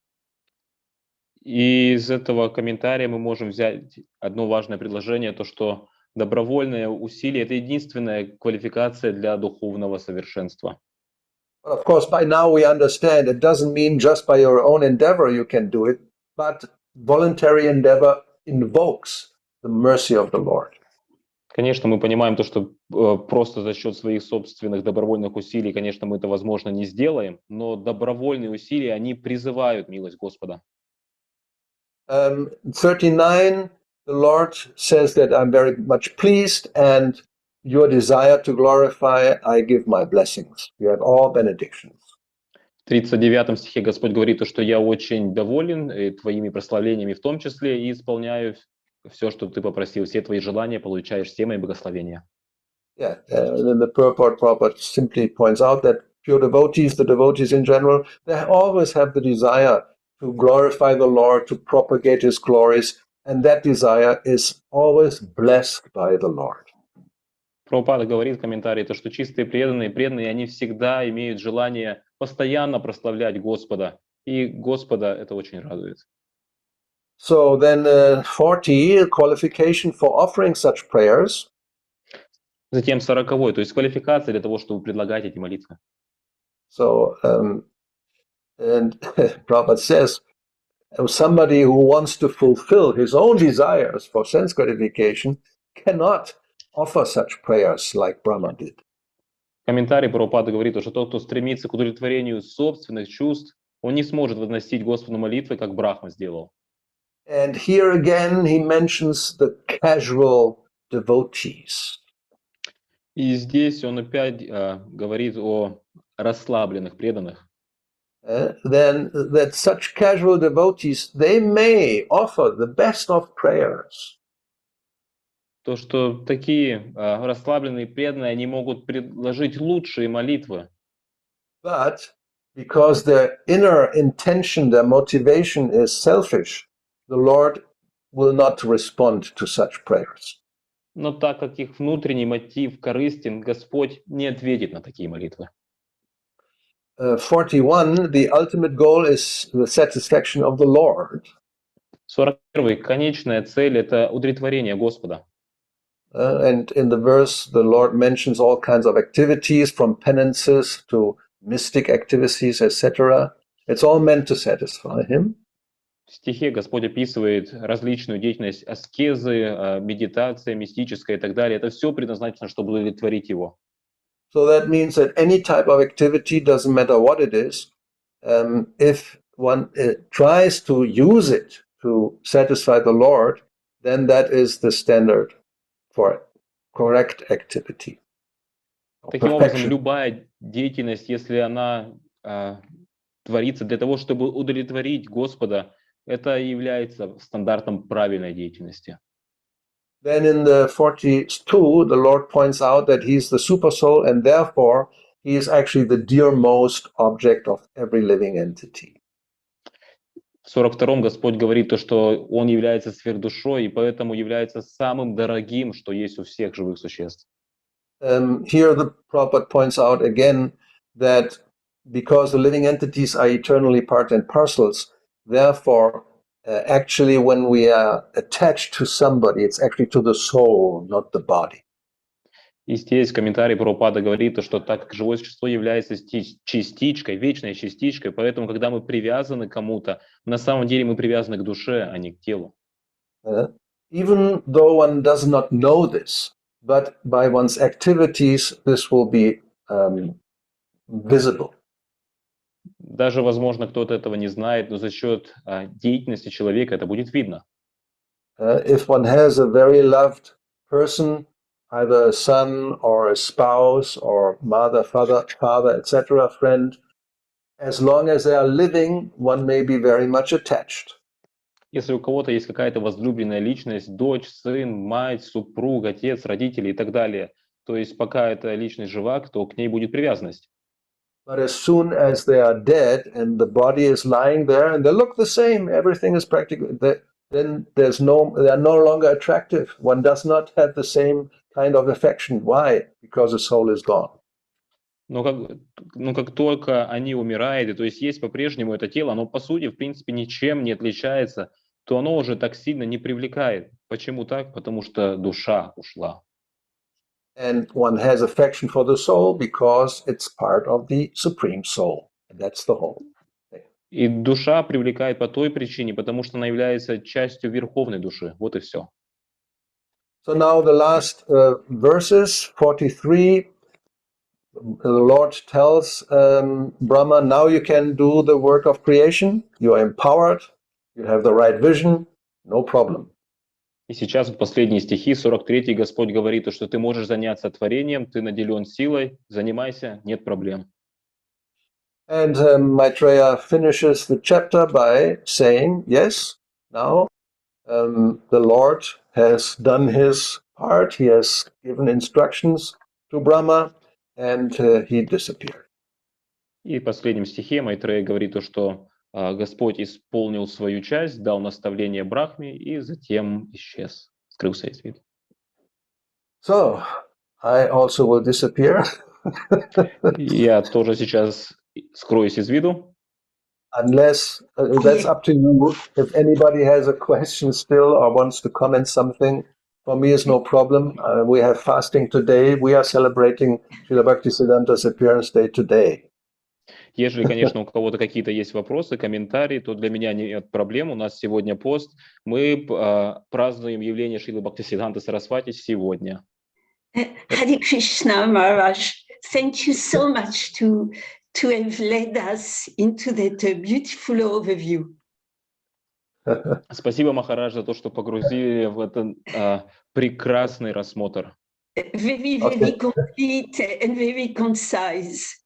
И из этого комментария мы можем взять одно важное предложение, то, что добровольное усилие — это единственная квалификация для духовного совершенства. Of course, by now we understand it doesn't mean just by your own endeavor you can do it, but voluntary endeavor invokes the mercy of the Lord. Конечно, мы понимаем то, что просто за счет своих собственных добровольных усилий, конечно, мы это, возможно, не сделаем, но добровольные усилия, они призывают милость Господа. 39, the Lord says that I'm very much pleased and your desire to glorify, I give my blessings. You have all benedictions. В 39 стихе Господь говорит, что я очень доволен твоими прославлениями в том числе и исполняю все, что ты попросил, все твои желания, получаешь все мои благословения. Yeah, and then the purport simply points out that pure devotees, the devotees in general, they always have the desire to glorify the Lord, to propagate His glories, and that desire is always blessed by the Lord. Прабхупада говорит в комментарии, то, что чистые преданные, они всегда имеют желание постоянно прославлять Господа, и Господа это очень радует. So then 40, qualification for offering such prayers. Затем 40-й, то есть квалификация для того, чтобы предлагать эти молитвы. So, and Prabhupada says, somebody who wants to fulfill his own desires for sense gratification cannot offer such prayers like Brahma did. Комментарий Прабхупады говорит, что тот, кто стремится к удовлетворению собственных чувств, он не сможет возносить Господу молитвы, как Брахма сделал. And here again he mentions the casual devotees. И здесь он опять говорит о расслабленных преданных. Then that such casual devotees, they may offer the best of prayers. То, что такие расслабленные преданные, они могут предложить лучшие молитвы. But because their inner intention, their motivation is selfish, the Lord will not respond to such prayers. Но так как их внутренний мотив корыстен, Господь не ответит на такие молитвы. 41, the ultimate goal is the satisfaction of the Lord. 41. Конечная цель – это удовлетворение Господа. And in the verse, the Lord mentions all kinds of activities, from penances to mystic activities, etc. It's all meant to satisfy Him. В стихе Господь описывает различную деятельность аскезы, медитация, мистическая и так далее. Это все предназначено, чтобы удовлетворить Его. So that means that any type of activity, doesn't matter what it is, if one tries to use it to satisfy the Lord, then that is the standard for correct activity. Таким образом, любая деятельность, если она творится для того, чтобы удовлетворить Господа, это является стандартом правильной деятельности. Then in the 42, the Lord points out that He is the super soul, and therefore He is actually the dearmost object of every living entity. В 42-м Господь говорит то, что Он является сверхдушой, и поэтому является самым дорогим, что есть у всех живых существ. Here the Prabhupada points out again that because the living entities are eternally part and parcels, therefore actually when we are attached to somebody, it's actually to the soul, not the body. И здесь комментарий Прабхупада говорит, то, что так как живое существо является частичкой, вечной частичкой, поэтому, когда мы привязаны к кому-то, на самом деле мы привязаны к душе, а не к телу. Even though one does not know this, but by one's activities, this will be visible. Даже, возможно, кто-то этого не знает, но за счет деятельности человека это будет видно. If one has a very loved person, either a son or a spouse or mother, father, etc., friend, as long as they are living, one may be very much attached. Если у кого-то есть какая-то возлюбленная личность, дочь, сын, мать, супруг, отец, родители и так далее, то есть пока эта личность жива, то к ней будет привязанность. But as soon as they are dead and the body is lying there and they look the same, everything is practically, then they are no longer attractive. One does not have the same kind of affection. Why? Because the soul is gone. Но как только они умирают, то есть есть по-прежнему это тело, оно по сути, в принципе, ничем не отличается, то оно уже так сильно не привлекает. Почему так? Потому что душа ушла. And one has affection for the soul because it's part of the supreme soul. And that's the whole thing. И душа привлекает по той причине, потому что она является частью верховной души. Вот и все. So now the last verses, 43, the Lord tells Brahma, now you can do the work of creation. You are empowered. You have the right vision. No problem. И сейчас в последние стихи, 43-й, Господь говорит, что ты можешь заняться творением, ты наделен силой, занимайся, нет проблем. And Maitreya finishes the chapter by saying, yes, now the Lord has done his part. He has given instructions to Brahma, and he disappeared. И в последнем стихе Майтрея говорит, что Господь исполнил свою часть, дал наставление Брахме и затем исчез, скрылся из виду. So, I also will disappear. Я тоже сейчас скроюсь из виду. Unless, that's up to you. If anybody has a question still or wants to comment something, For me, it's no problem. We have fasting today. We are celebrating Srila Bhaktisiddhanta's appearance day today. Если, конечно, у кого-то какие-то есть вопросы, комментарии, то для меня нет проблем. У нас сегодня пост. Мы празднуем явление Шрилы Бхактисиддханты Сарасвати сегодня. Hare Krishna, Maharaj. Thank you so much to have led us into that beautiful overview. Спасибо, Махарадж, за то, что погрузили в этот прекрасный рассмотр. Very, very complete and very concise.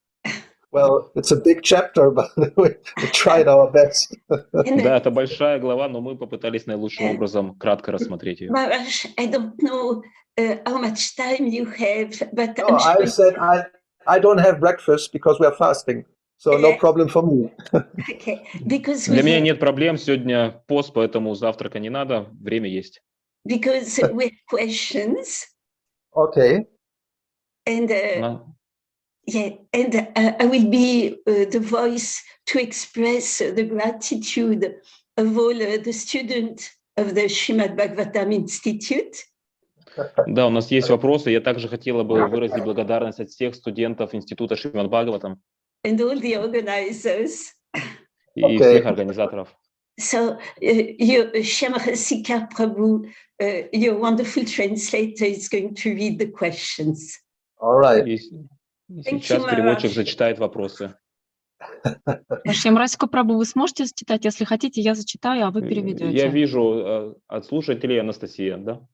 Well, it's a big chapter, but we tried our best. Да, это большая глава, но мы попытались наилучшим образом кратко рассмотреть ее. Maharaj, I don't know how much time you have, but No, I said I don't have breakfast because we are fasting, so no problem for me. Okay, because Для меня нет проблем, сегодня пост, поэтому завтрака не надо, время есть. Because we have questions. Okay. And I will be the voice to express the gratitude of all the students of the Shrimad-Bhagavatam Institute. Да, у нас есть вопросы. Я также хотела бы выразить благодарность от всех студентов Института Шримад-Бхагаватам And all the organizers. И всех организаторов. So, Shyamahasika Prabhu, your wonderful translator, is going to read the questions. All right. И сейчас переводчик зачитает вопросы. Шьямрасика Прабhu, вы сможете зачитать? Если хотите, я зачитаю, а вы переведете. Я вижу от слушателей Анастасия, да?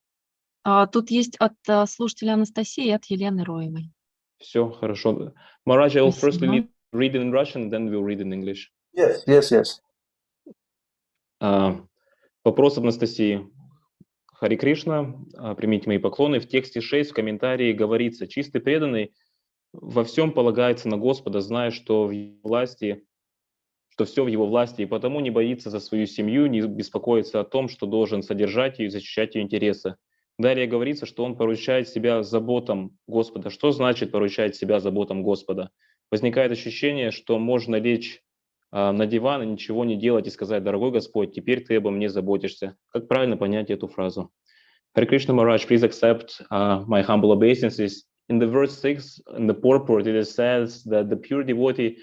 Тут есть от слушателя Анастасии и от Елены Роевой. Все, хорошо. Maharaj, I will firstly read in Russian, then we'll read in English. Yes. Вопрос от Анастасии. Хари Кришна, примите мои поклоны. В тексте 6 в комментарии говорится: чистый преданный во всем полагается на Господа, зная, что в его власти, что все в его власти, и потому не боится за свою семью, не беспокоится о том, что должен содержать ее и защищать ее интересы. Далее говорится, что он поручает себя заботам Господа. Что значит поручать себя заботам Господа? Возникает ощущение, что можно лечь на диван и ничего не делать и сказать: дорогой Господь, теперь ты обо мне заботишься. Как правильно понять эту фразу? Hare Krishna Maharaj, please accept my humble obeisances. In the verse 6, in the purport, it says that the pure devotee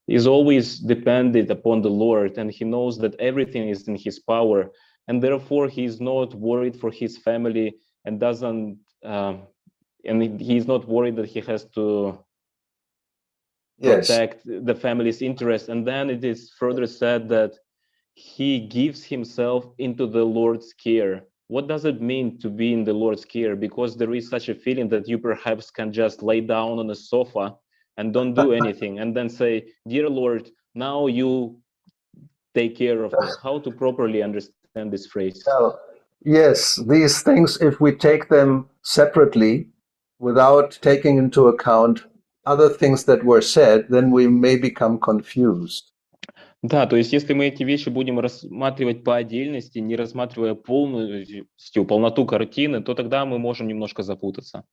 is always dependent upon the Lord, and he knows that everything is in his power, and therefore he is not worried for his family and doesn't, and he is not worried that he has to protect the family's interest. And then it is further said that he gives himself into the Lord's care. What does it mean to be in the Lord's care? Because there is such a feeling that you perhaps can just lay down on a sofa and don't do anything and then say, dear Lord, now you take care of me. How to properly understand this phrase? Well, yes, these things, if we take them separately without taking into account other things that were said, then we may become confused. Да, то есть если мы эти вещи будем рассматривать по отдельности, не рассматривая полноту картины, то тогда мы можем немножко запутаться.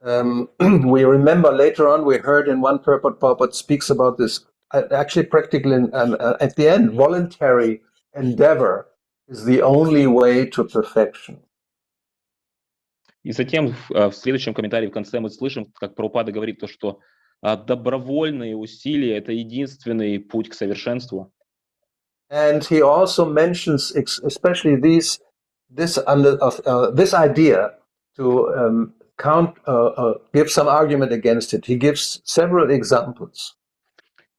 We remember later on, we heard in one purport, Prabhupada speaks about this, actually practically at the end, voluntary endeavor is the only way to perfection. И затем в следующем комментарии в конце мы слышим, как Прабхупада говорит то, что добровольные усилия – это единственный путь к совершенству. And he also mentions especially this idea to give some argument against it. He gives several examples.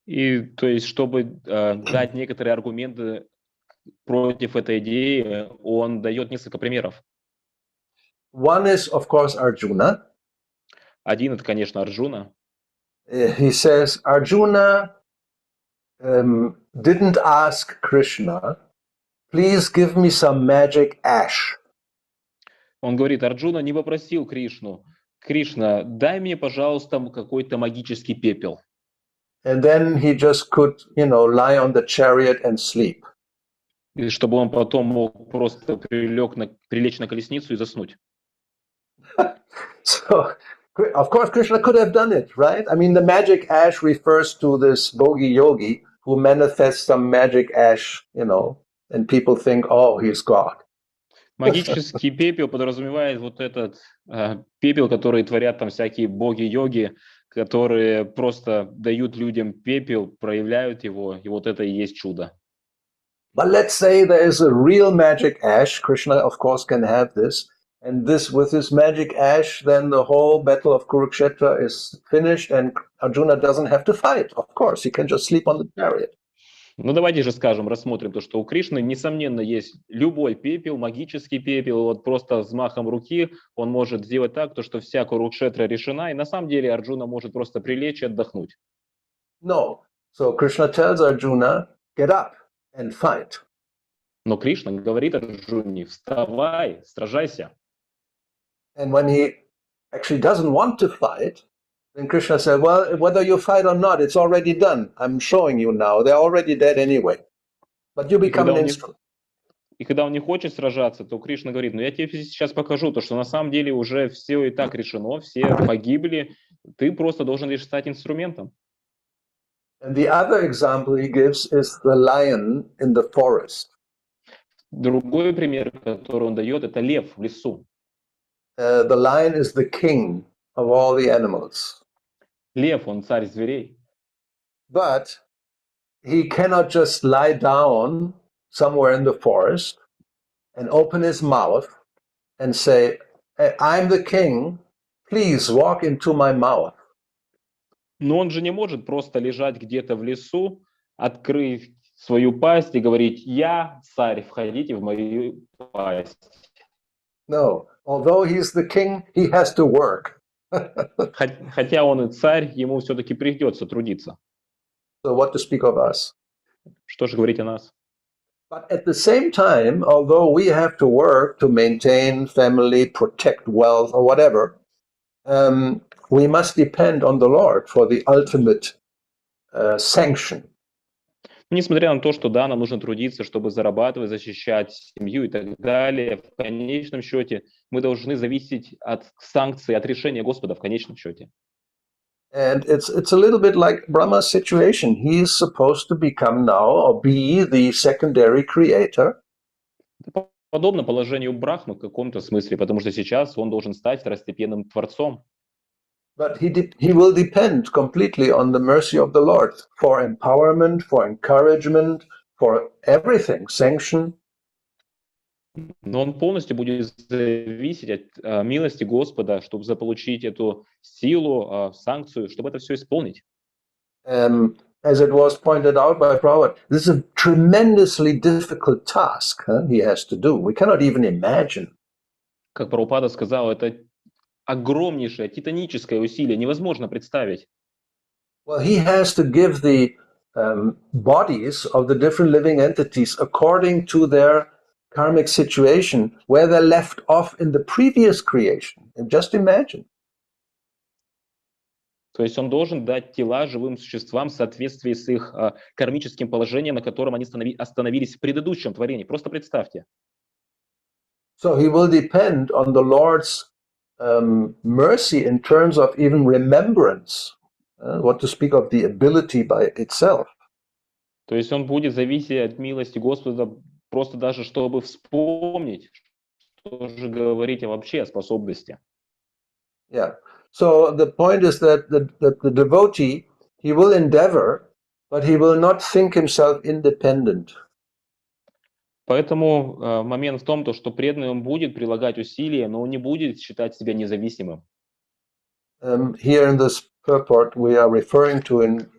И то есть, чтобы дать некоторые аргументы против этой идеи, он дает несколько примеров. One is, of course, Arjuna. Один – это, конечно, Арджуна. He says, Arjuna didn't ask Krishna, please give me some magic ash. Он говорит, Арджуна не попросил Кришну: Кришна, дай мне, пожалуйста, какой-то магический пепел. And then he just could, lie on the chariot and sleep. И чтобы он потом мог просто прилечь на колесницу и заснуть. So, of course, Krishna could have done it, right? I mean, the magic ash refers to this Bhogi yogi who manifests some magic ash, and people think, oh, he's God. Магический пепел подразумевает вот этот пепел, который творят там всякие боги-йоги, которые просто дают людям пепел, проявляют его, и вот это и есть чудо. But let's say there is a real magic ash. Krishna, of course, can have this. And this, with this magic ash, then the whole battle of Kurukshetra is finished and Arjuna doesn't have to fight. Of course, he can just sleep on the chariot. Ну давайте же скажем, рассмотрим то, что у Кришны, несомненно, есть любой пепел, магический пепел, вот просто взмахом руки он может сделать так, то, что вся Курукшетра решена, и на самом деле Арджуна может просто прилечь и отдохнуть. No. So Krishna tells Arjuna, get up and fight. Но Кришна говорит Арджуне, вставай, сражайся. And when he actually doesn't want to fight, then Krishna said, well, whether you fight or not, it's already done. I'm showing you now. They're already dead anyway. But you become an instrument. И когда он не хочет сражаться, то Кришна говорит, ну я тебе сейчас покажу то, что на самом деле уже все и так решено, все погибли, ты просто должен лишь стать инструментом. And the other example he gives is the lion in the forest. Другой пример, который он дает, это лев в лесу. The lion is the king of all the animals. Лев, он царь зверей. But he cannot just lie down somewhere in the forest and open his mouth and say, I'm the king, please walk into my mouth. Но он же не может просто лежать где-то в лесу, открыв свою пасть и говорить, я царь, входите в мою пасть. No, although he's the king, he has to work. Хотя он и царь, ему все-таки придется трудиться. So what to speak of us? Что же говорить о нас? But at the same time, although we have to work to maintain family, protect wealth, or whatever, we must depend on the Lord for the ultimate sanction. Несмотря на то, что да, нам нужно трудиться, чтобы зарабатывать, защищать семью и так далее, в конечном счете мы должны зависеть от санкций, от решения Господа в конечном счете. And it's a little bit like Brahma's situation. He is supposed to become now or be the secondary creator. Подобно положению Брахмы в каком-то смысле, потому что сейчас он должен стать второстепенным творцом. But he will depend completely on the mercy of the Lord for empowerment, for encouragement, for everything, sanction. Но он полностью будет зависеть от милости Господа, чтобы заполучить эту силу, санкцию, чтобы это все исполнить. As it was pointed out by Prabhupada, this is a tremendously difficult task he has to do. We cannot even imagine. Как Прабхупада сказал, это огромнейшее, титаническое усилие, невозможно представить. Well, he has to give the bodies of the different living entities according to their karmic situation, where they're left off in the previous creation. And just imagine. То есть он должен дать тела живым существам в соответствии с их кармическим положением, на котором они остановились в предыдущем творении. Просто представьте. So he will depend on the Lord's mercy in terms of even remembrance, what to speak of the ability by itself. То есть он будет зависеть от милости Господа просто даже чтобы вспомнить, что же говорить вообще о способности. Yeah. So the point is that the devotee, he will endeavor, but he will not think himself independent. Поэтому момент в том, что преданный он будет прилагать усилия, но он не будет считать себя независимым. Here in this purport we are referring to in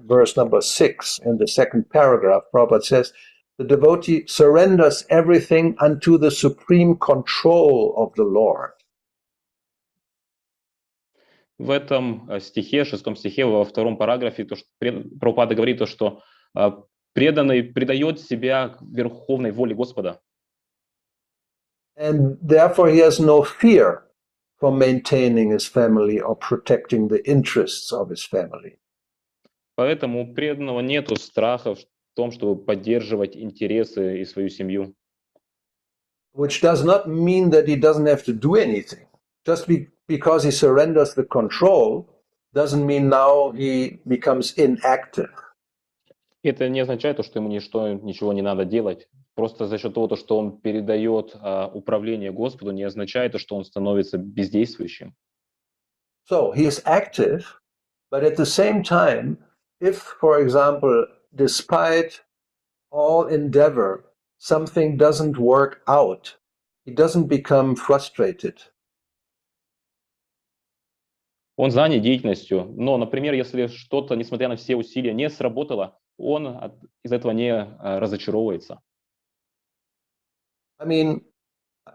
verse number 6 in the second paragraph, Prabhupada says, the devotee surrenders everything unto the supreme control of the Lord. В этом стихе, шестом стихе, во втором параграфе, то, что Прабхупада говорит, то, что преданный предает себя верховной воле Господа. And therefore he has no fear for maintaining his family or protecting the interests of his family. Поэтому у преданного нету страха в том, чтобы поддерживать интересы и свою семью. Which does not mean that he doesn't have to do anything. Just because he surrenders the control doesn't mean now he becomes inactive. Это не означает, что ему ничего не надо делать. просто за счет того, что он передает управление Господу, не означает, что он становится бездействующим. So he is active, but at the same time, if, for example, despite all endeavor, something doesn't work out, he doesn't become frustrated. Он занят деятельностью, но, например, если что-то, несмотря на все усилия, не сработало, он из этого не разочаровывается. I mean,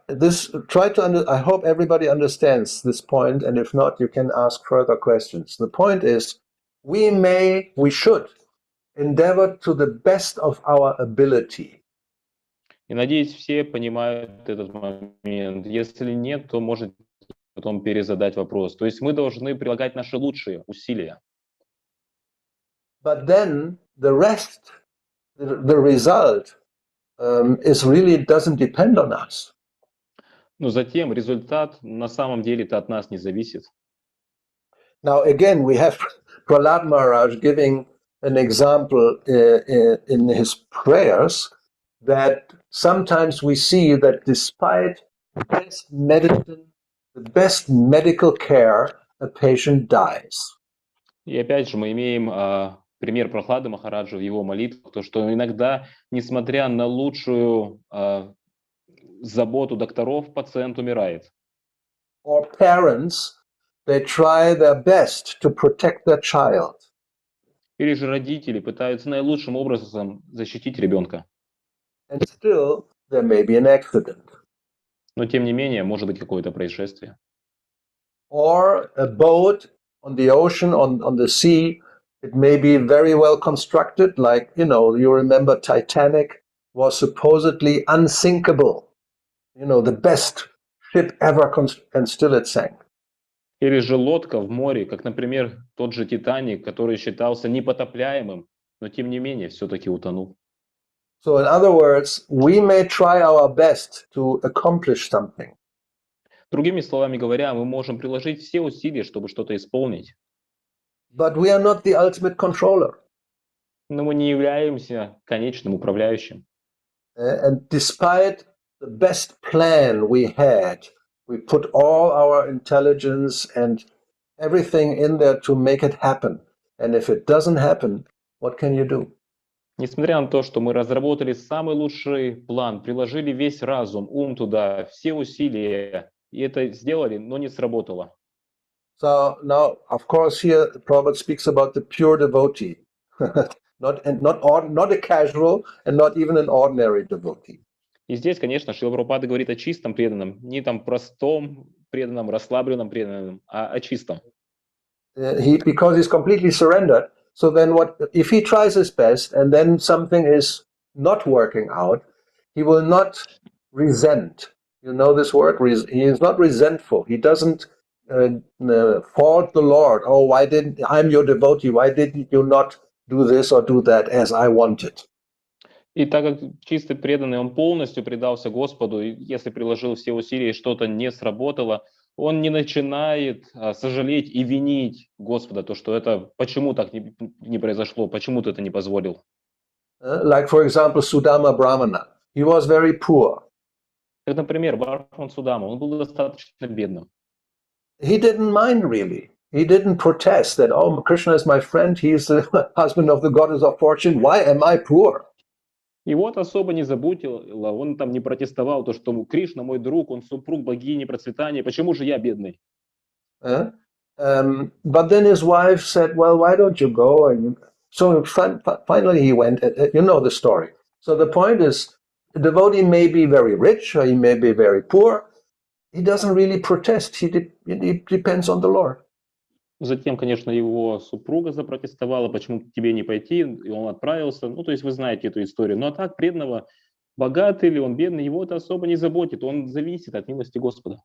I hope everybody understands this point, and if not, you can ask further questions. The point is, we should endeavor to the best of our ability. И надеюсь, все понимают этот момент. Если нет, то может потом перезадать вопрос. То есть мы должны прилагать наши лучшие усилия. But then the rest, the result, is really doesn't depend on us. Но затем результат на самом деле-то от нас не зависит. Now again, we have Prahlad Maharaj giving an example in his prayers that sometimes we see that despite the best medicine, the best medical care, a patient dies. И опять же мы имеем пример Прохлады Махараджа в его молитвах, то что иногда, несмотря на лучшую заботу докторов, пациент умирает. Or parents, they try their best to protect their child. Или же родители пытаются наилучшим образом защитить ребенка. And still there may be an accident. Но тем не менее, может быть какое-то происшествие. Or a boat on the ocean, on the sea, it may be very well constructed, like, you remember Titanic was supposedly unsinkable, the best ship ever, and still it sank. Или же лодка в море, как, например, тот же Титаник, который считался непотопляемым, но тем не менее все-таки утонул. So in other words, we may try our best to accomplish something. Другими словами говоря, мы можем приложить все усилия, чтобы что-то исполнить. But we are not the ultimate controller. Но мы не являемся конечным управляющим. And despite the best plan we had, we put all our intelligence and everything in there to make it happen. And if it doesn't happen, what can you do? Несмотря на то, что мы разработали самый лучший план, приложили весь разум, ум туда, все усилия, и это сделали, но не сработало. So now, of course, here the Prabhupada speaks about the pure devotee, not a casual and not even an ordinary devotee. И здесь, конечно, Шрила Прабхупада говорит о чистом преданном, не там простом преданном, расслабленном преданном, а о чистом. Because he's completely surrendered. So then if he tries his best and then something is not working out, he will not resent. You know this word? He is not resentful. He doesn't fault the Lord. Oh, I'm your devotee. Why didn't you not do this or do that as I wanted? И так как чистый преданный, он полностью предался Господу, и если приложил все усилия и что-то не сработало, он не начинает сожалеть и винить Господа, то, что это почему так не произошло, почему ты это не позволил. Like, for example, Sudama Brahmana. He was very poor. Как, например, Брахман Судама, он был достаточно бедным. He didn't mind really. He didn't protest that, oh, Krishna is my friend, he is the husband of the goddess of fortune, why am I poor? И вот особо не заботило, он там не протестовал, то, что Кришна мой друг, он супруг богини процветания, почему же я бедный? But then his wife said, well, why don't you go? So finally he went, you know the story. So the point is, the devotee may be very rich or he may be very poor. He doesn't really protest. He depends on the Lord. Затем, конечно, его супруга запротестовала, почему тебе не пойти, и он отправился. Ну, то есть вы знаете эту историю. Ну, а так, преданного, богатый ли он, бедный, его это особо не заботит. Он зависит от милости Господа.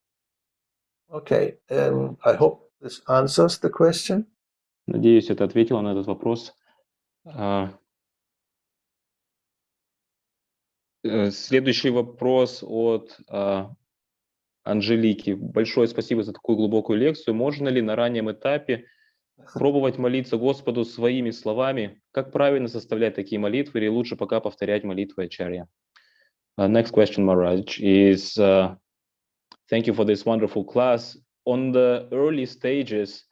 Okay, I hope this answers the question. Надеюсь, это ответило на этот вопрос. Следующий вопрос от Анжелики. Большое спасибо за такую глубокую лекцию. Можно ли на раннем этапе пробовать молиться Господу своими словами? Как правильно составлять такие молитвы или лучше пока повторять молитвы Ачарья? Next question, Maharaj, is thank you for this wonderful class. On the early stages,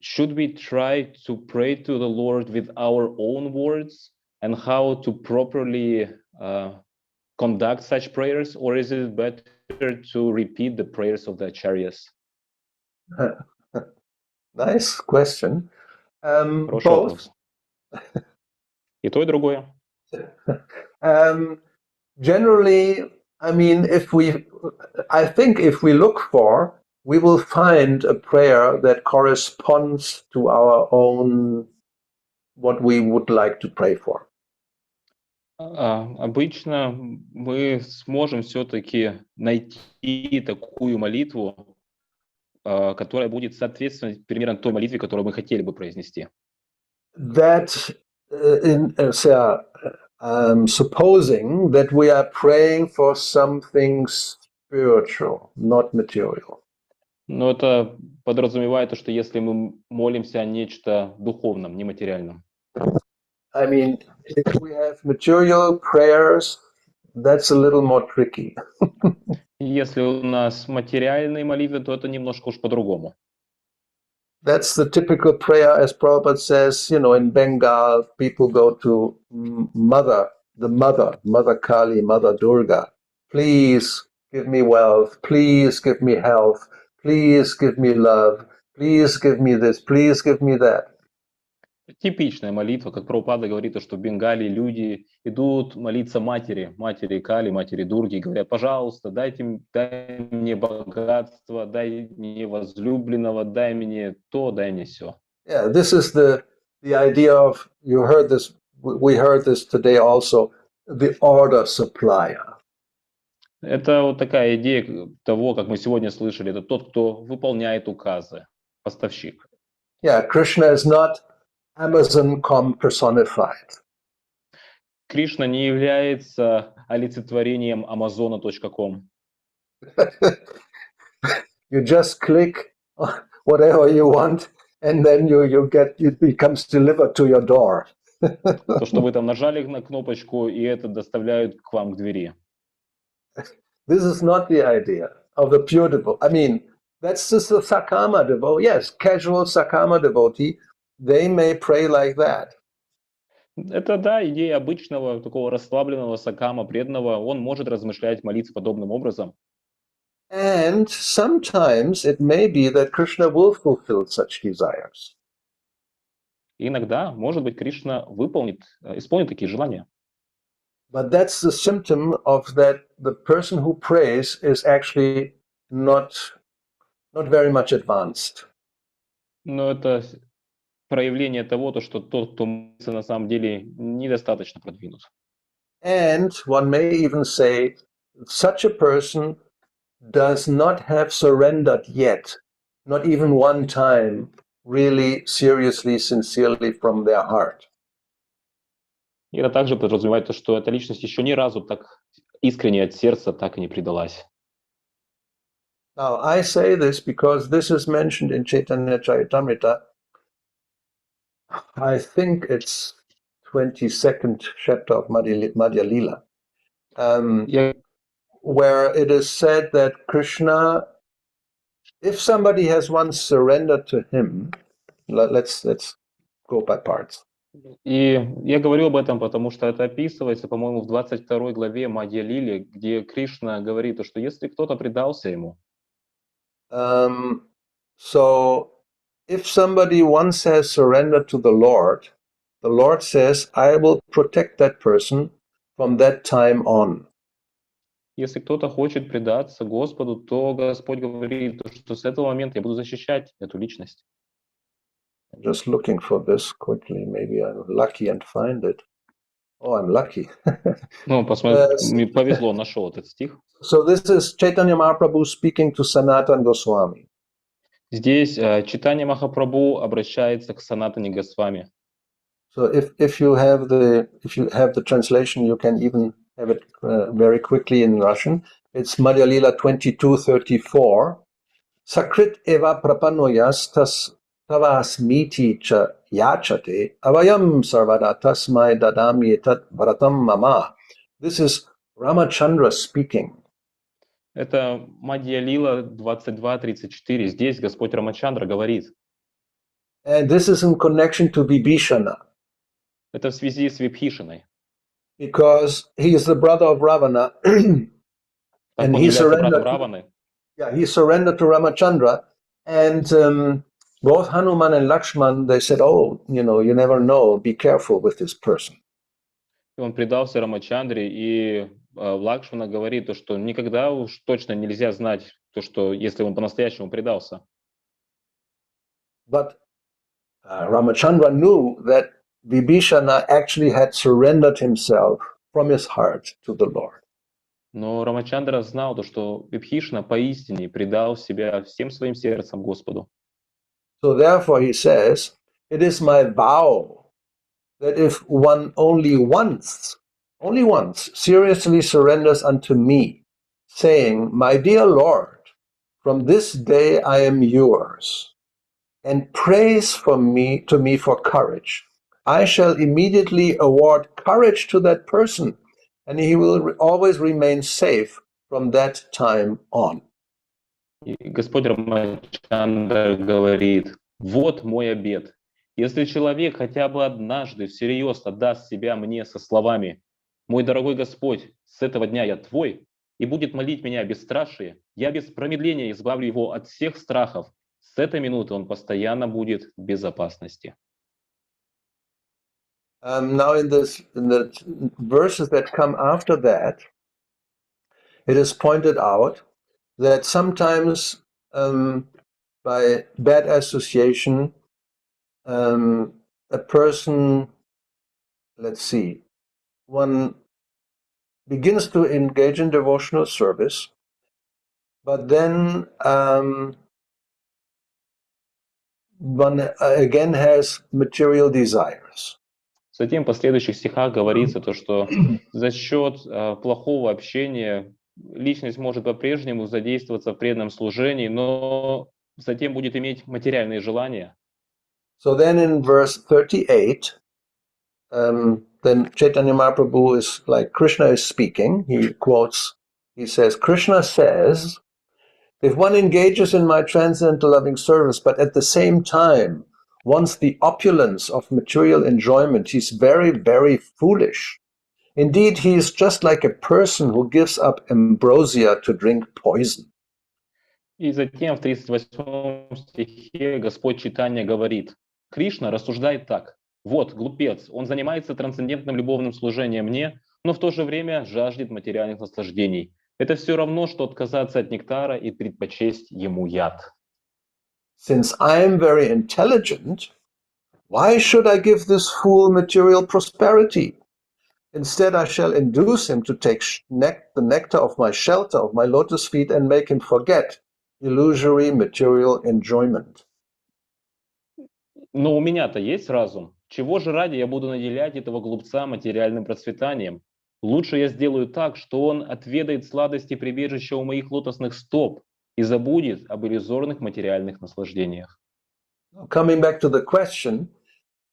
should we try to pray to the Lord with our own words, and how to properly conduct such prayers, or is it better to repeat the prayers of the acharyas? Nice question. Хороший Both. вопрос. И то, и другое. Generally, I mean, I think if we look for, we will find a prayer that corresponds to our own, what we would like to pray for. Обычно мы сможем все-таки найти такую молитву, которая будет соответствовать примерно той молитве, которую мы хотели бы произнести. That supposing that we are praying for something spiritual, not material. Но это подразумевает то, что если мы молимся о нечто духовном, нематериальном. I mean, if we have material prayers, that's a little more tricky. Если у нас материальные молитвы, то это немножко уж по-другому. That's the typical prayer, as Prabhupada says, in Bengal, people go to Mother Kali, Mother Durga. Please give me wealth. Please give me health. Please give me love. Please give me this. Please give me that. Типичная молитва, как Прабхупада говорит, что в Бенгалии люди идут молиться матери Кали, матери Дурги, и говорят: пожалуйста, дай мне богатство, дай мне возлюбленного, дай мне то, дай мне все. Yeah, this is the idea of, you heard this, we heard this today also, the order supplier. Это вот такая идея того, как мы сегодня слышали, это тот, кто выполняет указы, поставщик. Yeah, Krishna is not Amazon.com personified. Кришна не является олицетворением Amazon.com. You just click whatever you want, and then it becomes delivered to your door. То, что вы там нажали на кнопочку, и это доставляют к вам к двери. This is not the idea of the pure devotee. I mean, that's just a Sakama devotee. Yes, casual Sakama devotee. They may pray like that. Это, да, идея обычного, такого расслабленного сакама, преданного. Он может размышлять, молиться подобным образом. And sometimes it may be that Krishna will fulfill such desires. И иногда, может быть, Кришна исполнит такие желания. But that's the symptom of that the person who prays is actually not very much advanced. Но это проявление того, что тот, кто молится, на самом деле недостаточно продвинут. And one may even say such a person does not have surrendered yet, not even one time, really seriously, sincerely from their heart. И это также подразумевает то, что эта личность еще ни разу так искренне от сердца так и не предалась. Now, I say this because this is mentioned in Chaitanya Charitamrita. I think it's 22nd chapter of Madhya Lila, where it is said that Krishna, if somebody has once surrendered to him, let's go by parts. И я говорю об этом, потому что это описывается, по-моему, в 22 главе Мадья Лили, где Кришна говорит, что если кто-то предался ему. So, if somebody once has surrendered to the Lord says, I will protect that person from that time on. Если кто-то хочет предаться Господу, то Господь говорит, что с этого момента я буду защищать эту личность. I'm just looking for this quickly. Maybe I'm lucky and find it. Oh, I'm lucky. Ну, посмотри, мне повезло, нашел этот стих. So this is Chaitanya Mahaprabhu speaking to Sanatana Goswami. Здесь Чайтанья Махапрабху обращается к Санатане Госвами. So if you have the translation, you can even have it very quickly in Russian. It's Madhya Lila 22:34. Sakrit eva prapanoyas tavasmiti cha yachate avayam sarvada tasmai dadami tat vratam mama. This is Ramachandra speaking. Это Мадья Лила 22:34. Здесь Господь Рамачандра говорит. And this is in connection to Vibhishana, Это в связи с Вибхишиной. because he is the brother of Ravana, Так and он he является братом surrendered. Раваны. Yeah, he surrendered to Ramachandra, and both Hanuman and Lakshman, they said, "Oh, you never know. Be careful with this person." И он предался Рамачандре, и Лакшмана говорит, то, что никогда уж точно нельзя знать, то, что если он по-настоящему предался. But Ramachandra knew that Vibhishana actually had surrendered himself from his heart to the Lord. Но Рамачандра знал, то, что Вибхишна поистине предал себя всем своим сердцем Господу. So therefore he says, "It is my vow that if one only once seriously surrenders unto me, saying, 'My dear Lord, from this day I am yours,' and prays to me for courage, I shall immediately award courage to that person, and he will always remain safe from that time on." И Господь Рамачандра говорит, вот мой обет. Если человек хотя бы однажды всерьез отдаст себя мне со словами «Мой дорогой Господь, с этого дня я твой», и будет молить меня о бесстрашии, я без промедления избавлю его от всех страхов. С этой минуты он постоянно будет в безопасности. Now in the verses that come after that, it is pointed out that sometimes by bad association, a person, one begins to engage in devotional service, but then one again has material desires. Затем в последующих стихах говорится то, что за счет плохого общения личность может по-прежнему задействоваться в преданном служении, но затем будет иметь материальные желания. So then in verse 38, then Chaitanya Mahaprabhu is like Krishna is speaking. He says, Krishna says, if one engages in my transcendental loving service, but at the same time wants the opulence of material enjoyment, he's very, very foolish. Indeed, he is just like a person who gives up ambrosia to drink poison. И затем в 38 стихе Господь Чайтанья говорит, Кришна рассуждает так. Вот, глупец, он занимается трансцендентным любовным служением мне, но в то же время жаждет материальных наслаждений. Это все равно, что отказаться от нектара и предпочесть ему яд. Since I am very intelligent, why should I give this fool material prosperity? Instead, I shall induce him to take the nectar of my shelter, of my lotus feet, and make him forget illusory material enjoyment. Но у меня-то есть разум. Чего же ради я буду наделять этого глупца материальным процветанием? Лучше я сделаю так, что он отведает сладости прибежища у моих лотосных стоп и забудет об иллюзорных материальных наслаждениях. Coming back to the question,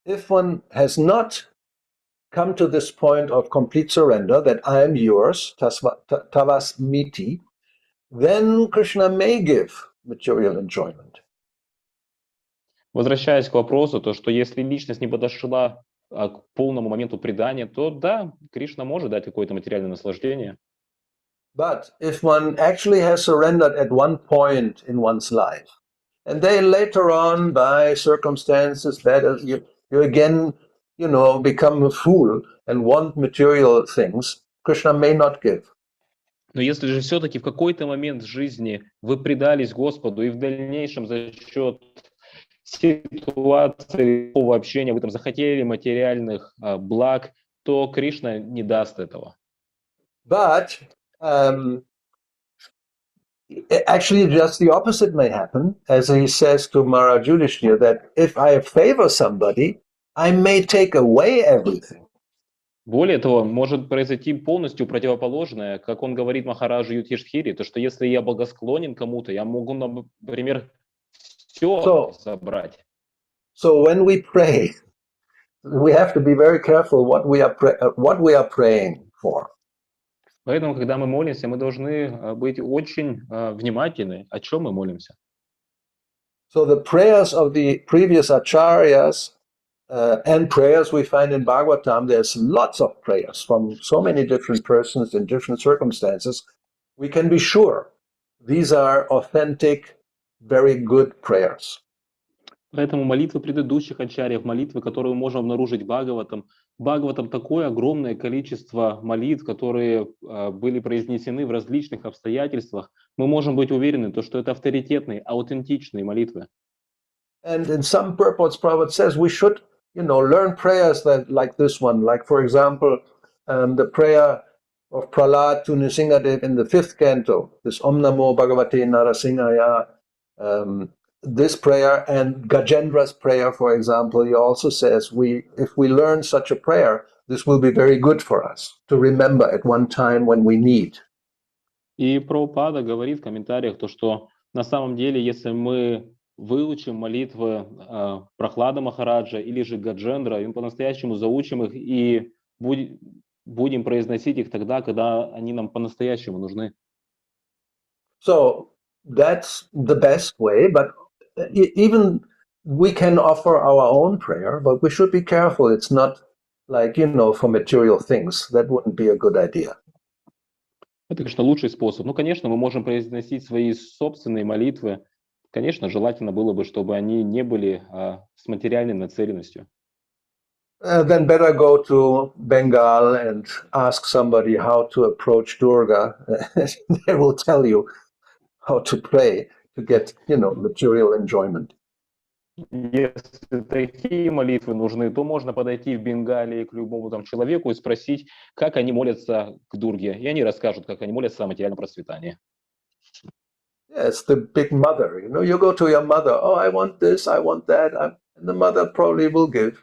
if one has not come to this point of complete surrender, that I am yours, tavasmiti, then Krishna may give material enjoyment. Возвращаясь к вопросу, то что если личность не подошла к полному моменту предания, то да, Кришна может дать какое-то материальное наслаждение. But if one actually has surrendered at one point in one's life, and then later on, by circumstances that you again, become a fool and want material things, Krishna may not give. Но если же все-таки в какой-то момент жизни вы предались Господу, и в дальнейшем за счет ситуации общения вы там захотели материальных благ, то Кришна не даст этого. But actually, just the opposite may happen, as he says to Maharaj Yudhishthira, that if I favor somebody, I may take away everything. Более того, может произойти полностью противоположное, как он говорит Махараджу Юдхиштхире, то что если я благосклонен кому-то, я могу, например, все забрать. So when we pray, we have to be very careful what we are praying for. Поэтому, когда мы молимся, мы должны быть очень внимательны, о чем мы молимся. So the prayers of the previous acharyas and prayers we find in Bhagavatam, there's lots of prayers from so many different persons in different circumstances. We can be sure these are authentic, very good prayers. Поэтому молитвы предыдущих ачарьев, молитвы, которые мы можем обнаружить в Бхагаватам такое огромное количество молитв, которые были произнесены в различных обстоятельствах, мы можем быть уверены, что это авторитетные, аутентичные молитвы. And in some purports, Prabhupada says we should, learn prayers like this one. Like, for example, the prayer of Prahlad to Nrsingadev in the 5th canto, this Om Namo Bhagavate Narasimhaya, this prayer, and Gajendra's prayer, for example, he also says, if we learn such a prayer, this will be very good for us to remember at one time when we need. И Прабхупада говорит в комментариях, что на самом деле, если мы выучим молитвы Прахлада Махараджа или же Гаджендра, и мы по-настоящему заучим их и будем произносить их тогда, когда они нам по-настоящему нужны. So that's the best way, but even we can offer our own prayer, but we should be careful. It's not like, for material things. That wouldn't be a good idea. Это, конечно, лучший способ. Ну, конечно, мы можем произносить свои собственные молитвы. Конечно, желательно было бы, чтобы они не были с материальной нацеленностью. Then better go to Bengal and ask somebody how to approach Durga. They will tell you how to pray to get, material enjoyment. Если такие молитвы нужны, то можно подойти в Бенгалии к любому человеку и спросить, как они молятся к Дурге. И они расскажут, как они молятся о материальном процветании. Yes, the big mother. You go to your mother. Oh, I want this, I want that. And the mother probably will give.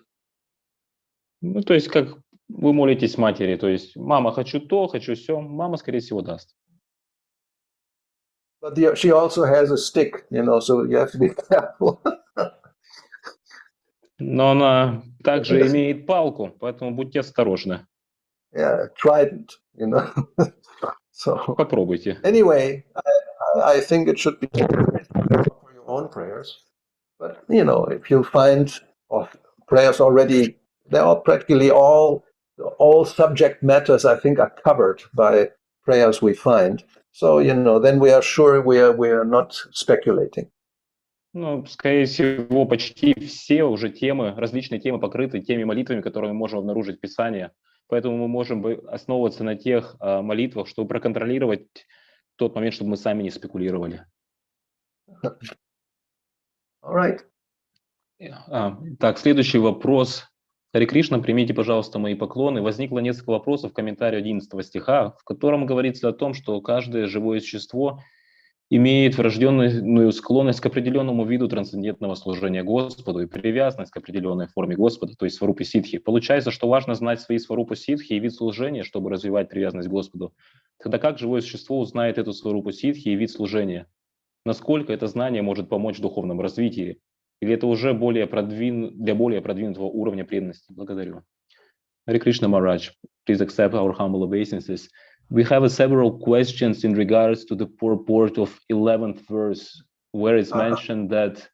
Ну, то есть, как вы молитесь матери. То есть, мама, хочу то, хочу сё. Мама, скорее всего, даст. But she also has a stick, so you have to be careful. Но она также имеет палку, поэтому будьте осторожны. Yeah, trident, So Попробуйте. anyway, I think it should be for your own prayers. But if you find prayers already, they're all practically all subject matters, I think, are covered by prayers we find. So then we are sure we are not speculating. Ну, скорее всего, почти все уже различные темы покрыты теми молитвами, которые мы можем обнаружить в Писании. Поэтому мы можем основываться на тех молитвах, чтобы проконтролировать тот момент, чтобы мы сами не спекулировали. All right. Так, следующий вопрос. Харе Кришна, примите, пожалуйста, мои поклоны. Возникло несколько вопросов в комментарии 11 стиха, в котором говорится о том, что каждое живое существо имеет врожденную склонность к определенному виду трансцендентного служения Господу и привязанность к определенной форме Господа, то есть сварупе ситхи. Получается, что важно знать свои сварупу ситхи и вид служения, чтобы развивать привязанность к Господу. Тогда как живое существо узнает эту сварупу ситхи и вид служения? Насколько это знание может помочь в духовном развитии? Или это уже для более продвинутого уровня преданности? Благодарю. Hare Krishna Maharaj, please accept our humble obeisances. We have several questions in regards to the purport of 11th verse, where it's mentioned that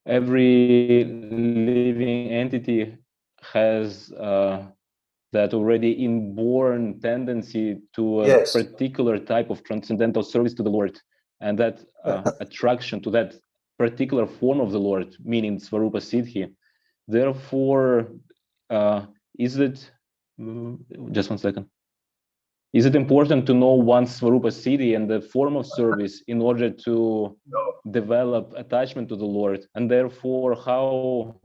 every living entity has that already inborn tendency to a particular type of transcendental service to the Lord, and that attraction to that particular form of the Lord, meaning Svarupa Siddhi. Therefore, is it, just one second. Is it important to know one's Svarupa Siddhi and the form of service in order to develop attachment to the Lord? And therefore, how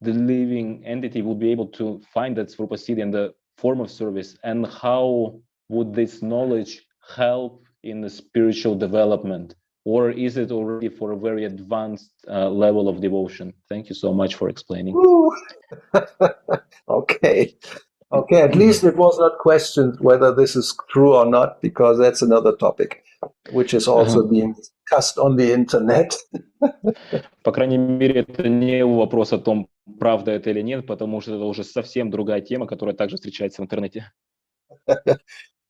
the living entity will be able to find that Svarupa Siddhi and the form of service? And how would this knowledge help in the spiritual development? Or is it already for a very advanced level of devotion? Thank you so much for explaining. Okay, at least it was not questioned whether this is true or not, because that's another topic, which is also being discussed on the internet. По крайней мере, это не вопрос о том, правда это или нет, потому что это уже совсем другая тема, которая также встречается в интернете.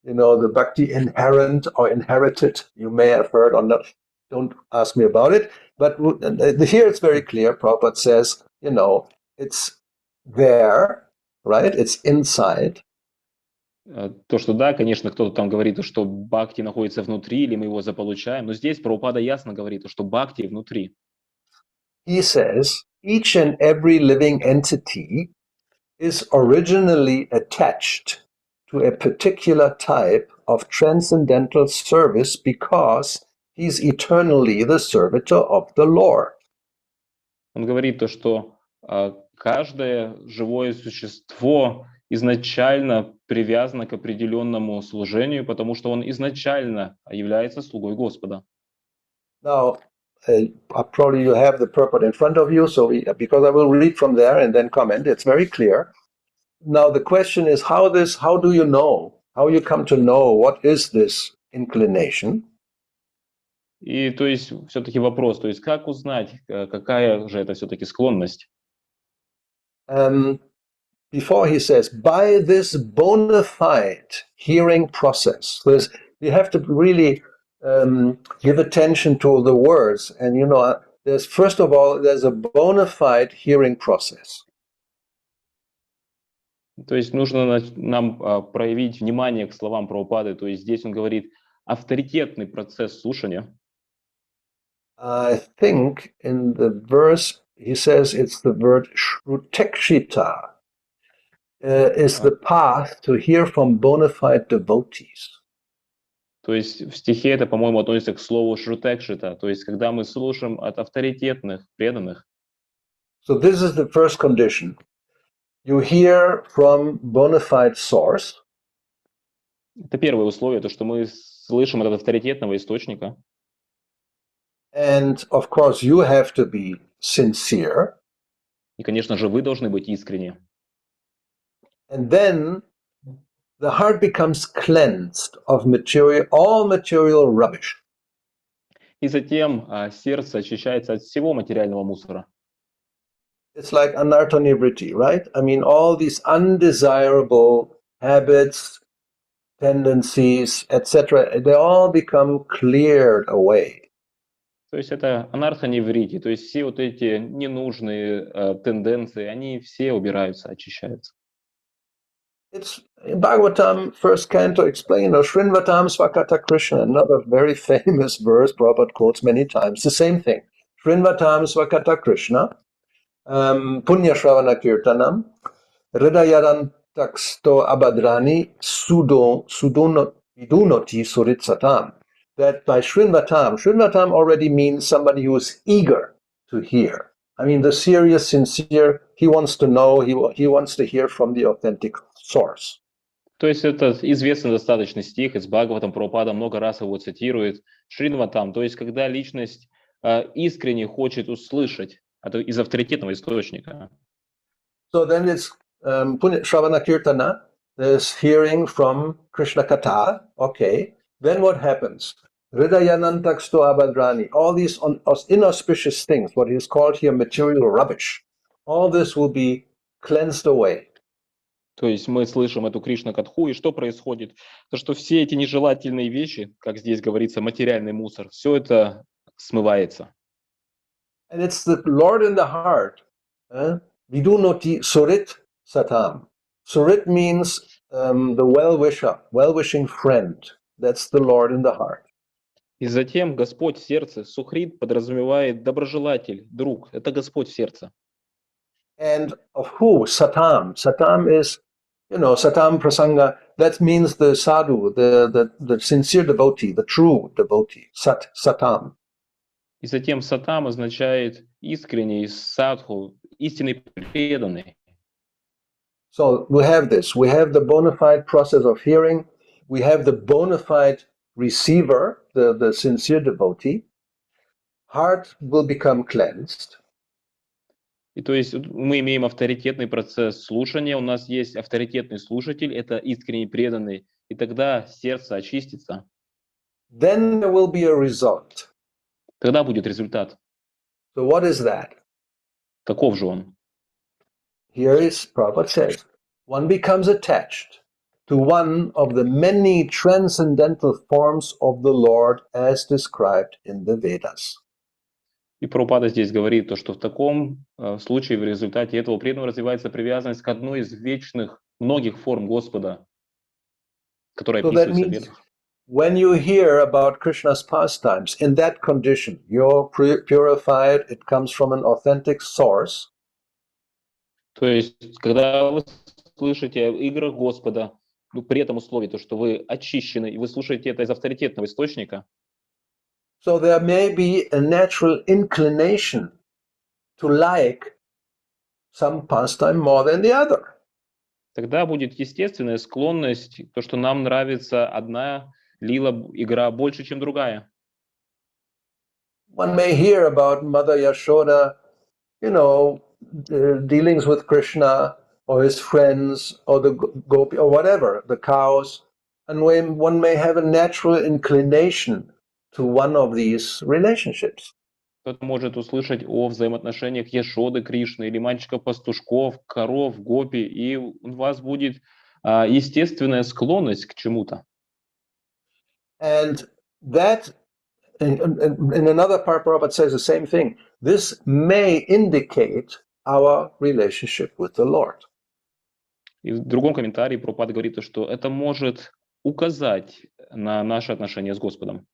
You know, the bhakti inherent or inherited, you may have heard or not. Don't ask me about it. But here it's very clear. Prabhupada says, you know, it's there, right? It's inside. То, что да, конечно, кто-то там говорит, что бхакти находится внутри, или мы его заполучаем, но здесь Прабхупада ясно говорит, что бхакти внутри. He says, each and every living entity is originally attached to a particular type of transcendental service because he's eternally the servitor of the Lord. Он говорит то, что каждое живое существо изначально привязано к определенному служению, потому что он изначально является слугой Господа. Now, probably you have the purport in front of you, so because I will read from there and then comment, it's very clear. Now the question is how do you know, how you come to know what is this inclination? И то есть все-таки вопрос, то есть как узнать, какая же это все-таки склонность? Before he says, by this bona fide hearing process, you have to really give attention to the words. And you know, first of all, there's a bona fide hearing process. То есть нужно нам проявить внимание к словам Прабхупады. То есть здесь он говорит авторитетный процесс слушания. I think in the verse he says it's the word shrutekshita is the path to hear from bona fide devotees. То есть в стихе это, по-моему, относится к слову шрутекшита, то есть когда мы слушаем от авторитетных, преданных. So this is the first condition. You hear from bona fide source. Это первое условие, то, что мы слышим от авторитетного источника. And of course you have to be sincere. И, конечно же, вы должны быть искренни. And then the heart becomes cleansed of all material rubbish. И затем сердце очищается от всего материального мусора. It's like anartha-nivritti, right? I mean, all these undesirable habits, tendencies, etc., they all become cleared away. То есть это анарха-неврити, то есть все вот эти ненужные тенденции, они все убираются, очищаются. It's in Bhagavatam, first canto, explained, Shrinvatam Svakata Krishna, another very famous verse Prabhupada quotes many times, the same thing. Shrinvatam Svakata Krishna, Punya Shravana Kirtanam, Hridayadantaksto Abadrani, Vidunoti Suritsatam. That by Shrinvatam already means somebody who is eager to hear. I mean, the serious, sincere, he wants to know, he wants to hear from the authentic source. То есть это известный достаточно стих из Бхагаватам, Прабхупада много раз его цитирует, Шринватам, то есть когда личность искренне хочет услышать из авторитетного источника. So then it's Shravana Kirtana, there's hearing from Krishna Katha, okay. Then what happens? Hridayanantaksto abadrani, all these inauspicious things, what is called here material rubbish, all this will be cleansed away. То есть мы слышим эту Кришна-катху, и что происходит? То, что все эти нежелательные вещи, как здесь говорится, материальный мусор, все это смывается. And it's the Lord in the heart. Vidunoti surit satam. Surit means the well-wisher, well-wishing friend. That's the Lord in the heart. И затем Господь в сердце, сухрит, подразумевает доброжелатель, друг. Это Господь в сердце. And of who? Satam. Satam is, Satam Prasanga. That means the sadhu, the sincere devotee, the true devotee. Satam. И затем сатам означает искренний, садху, истинный преданный. So we have this. We have the bona fide process of hearing. We have the bona fide receiver, the sincere devotee. Heart will become cleansed. И то есть мы имеем авторитетный процесс слушания, у нас есть авторитетный слушатель, это искренний преданный, и тогда сердце очистится. Then there will be a result. Тогда будет результат. So what is that? Каков же он? Here is Prabhupada says, one becomes attached to one of the many transcendental forms of the Lord as described in the Vedas. И Прабхупада здесь говорит, то, что в таком случае в результате этого преданного развивается привязанность к одной из вечных многих форм Господа, которая So that описывается в means Ведах. when you hear about Krishna's pastimes, in that condition, you're purified, it comes from an authentic source. То есть, когда вы слышите о играх Господа, при этом условии, то, что вы очищены, и вы слушаете это из авторитетного источника, So there may be a natural inclination to like some pastime more than the other. тогда будет естественная склонность, то, что нам нравится одна лила игра больше, чем другая. One may hear about Mother Yashoda, dealings with Krishna or his friends or the gopi or whatever, the cows, and one may have a natural inclination to one of these relationships. Кто-то может услышать о взаимоотношениях Яшоды, Кришны или мальчиков-пастушков, коров, гопи, и у вас будет естественная склонность к чему-то. And that, in another part, Prabhupada says the same thing. This may indicate our relationship with the Lord. И в другом комментарии Прабхупада говорит, что это может указать на наши отношения с Господом.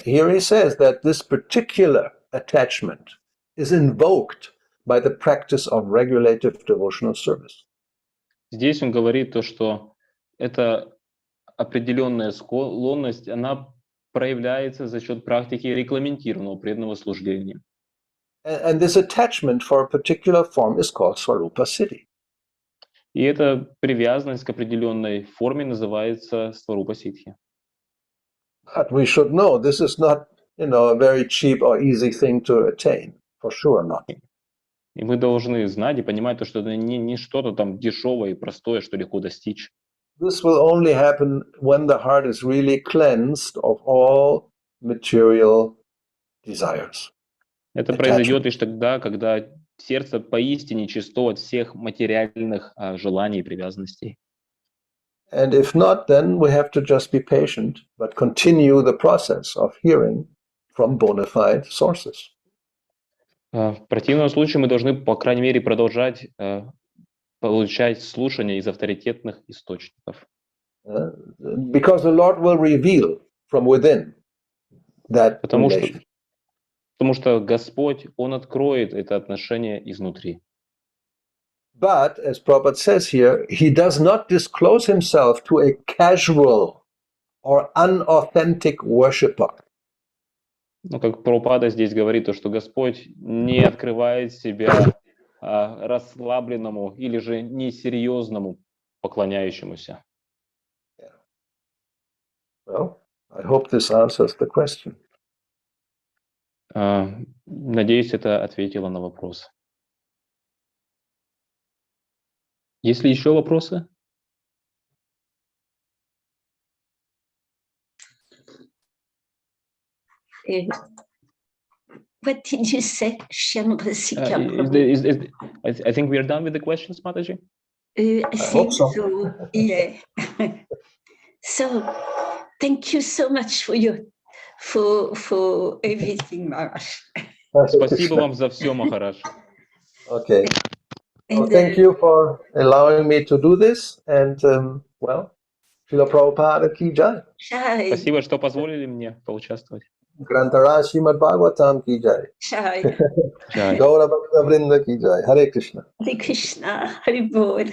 Here he says that this particular attachment is invoked by the practice of regulative devotional service. Здесь он говорит то, что эта определенная склонность, она проявляется за счет практики регламентированного преданного служения. And this attachment for a particular form is called Swarupa Siddhi. И эта привязанность к определенной форме называется Сварупа Сидхи. But we should know this is not, a very cheap or easy thing to attain. For sure not. И мы должны знать и понимать, то, что это не что-то там дешевое и простое, что легко достичь. This will only happen when the heart is really cleansed of all material desires. Это произойдет лишь тогда, когда сердце поистине чисто от всех материальных желаний и привязанностей. And if not, then we have to just be patient, but continue the process of hearing from bona fide sources. В противном случае мы должны, по крайней мере, продолжать получать слушание из авторитетных источников. Because the Lord will reveal from within that relation. Потому что Господь, Он откроет это отношение изнутри. But, as Prabhupada says here, He does not disclose Himself to a casual or unauthentic worshipper. Как Прабхупада здесь говорит, то, что Господь не открывает себя расслабленному или же несерьезному поклоняющемуся. Well, I hope this answers the question. Надеюсь, это ответило на вопрос. Есть ли еще вопросы? What did you say, Shyamrasika? I think we are done with the questions, Mataji. I hope think so. so. Yeah. So, thank you so much for everything, Maharaj. Спасибо вам за все, Махараш. Okay. Well, thank you for allowing me to do this. And, Srila Prabhupada ki jai. Спасибо, что позволили мне поучаствовать. Grantara Shrimad-Bhagavatam ki jai. Jai. Jai. Gauravani Vrinda ki jai. Hare Krishna. Hare Krishna. Hare Bol.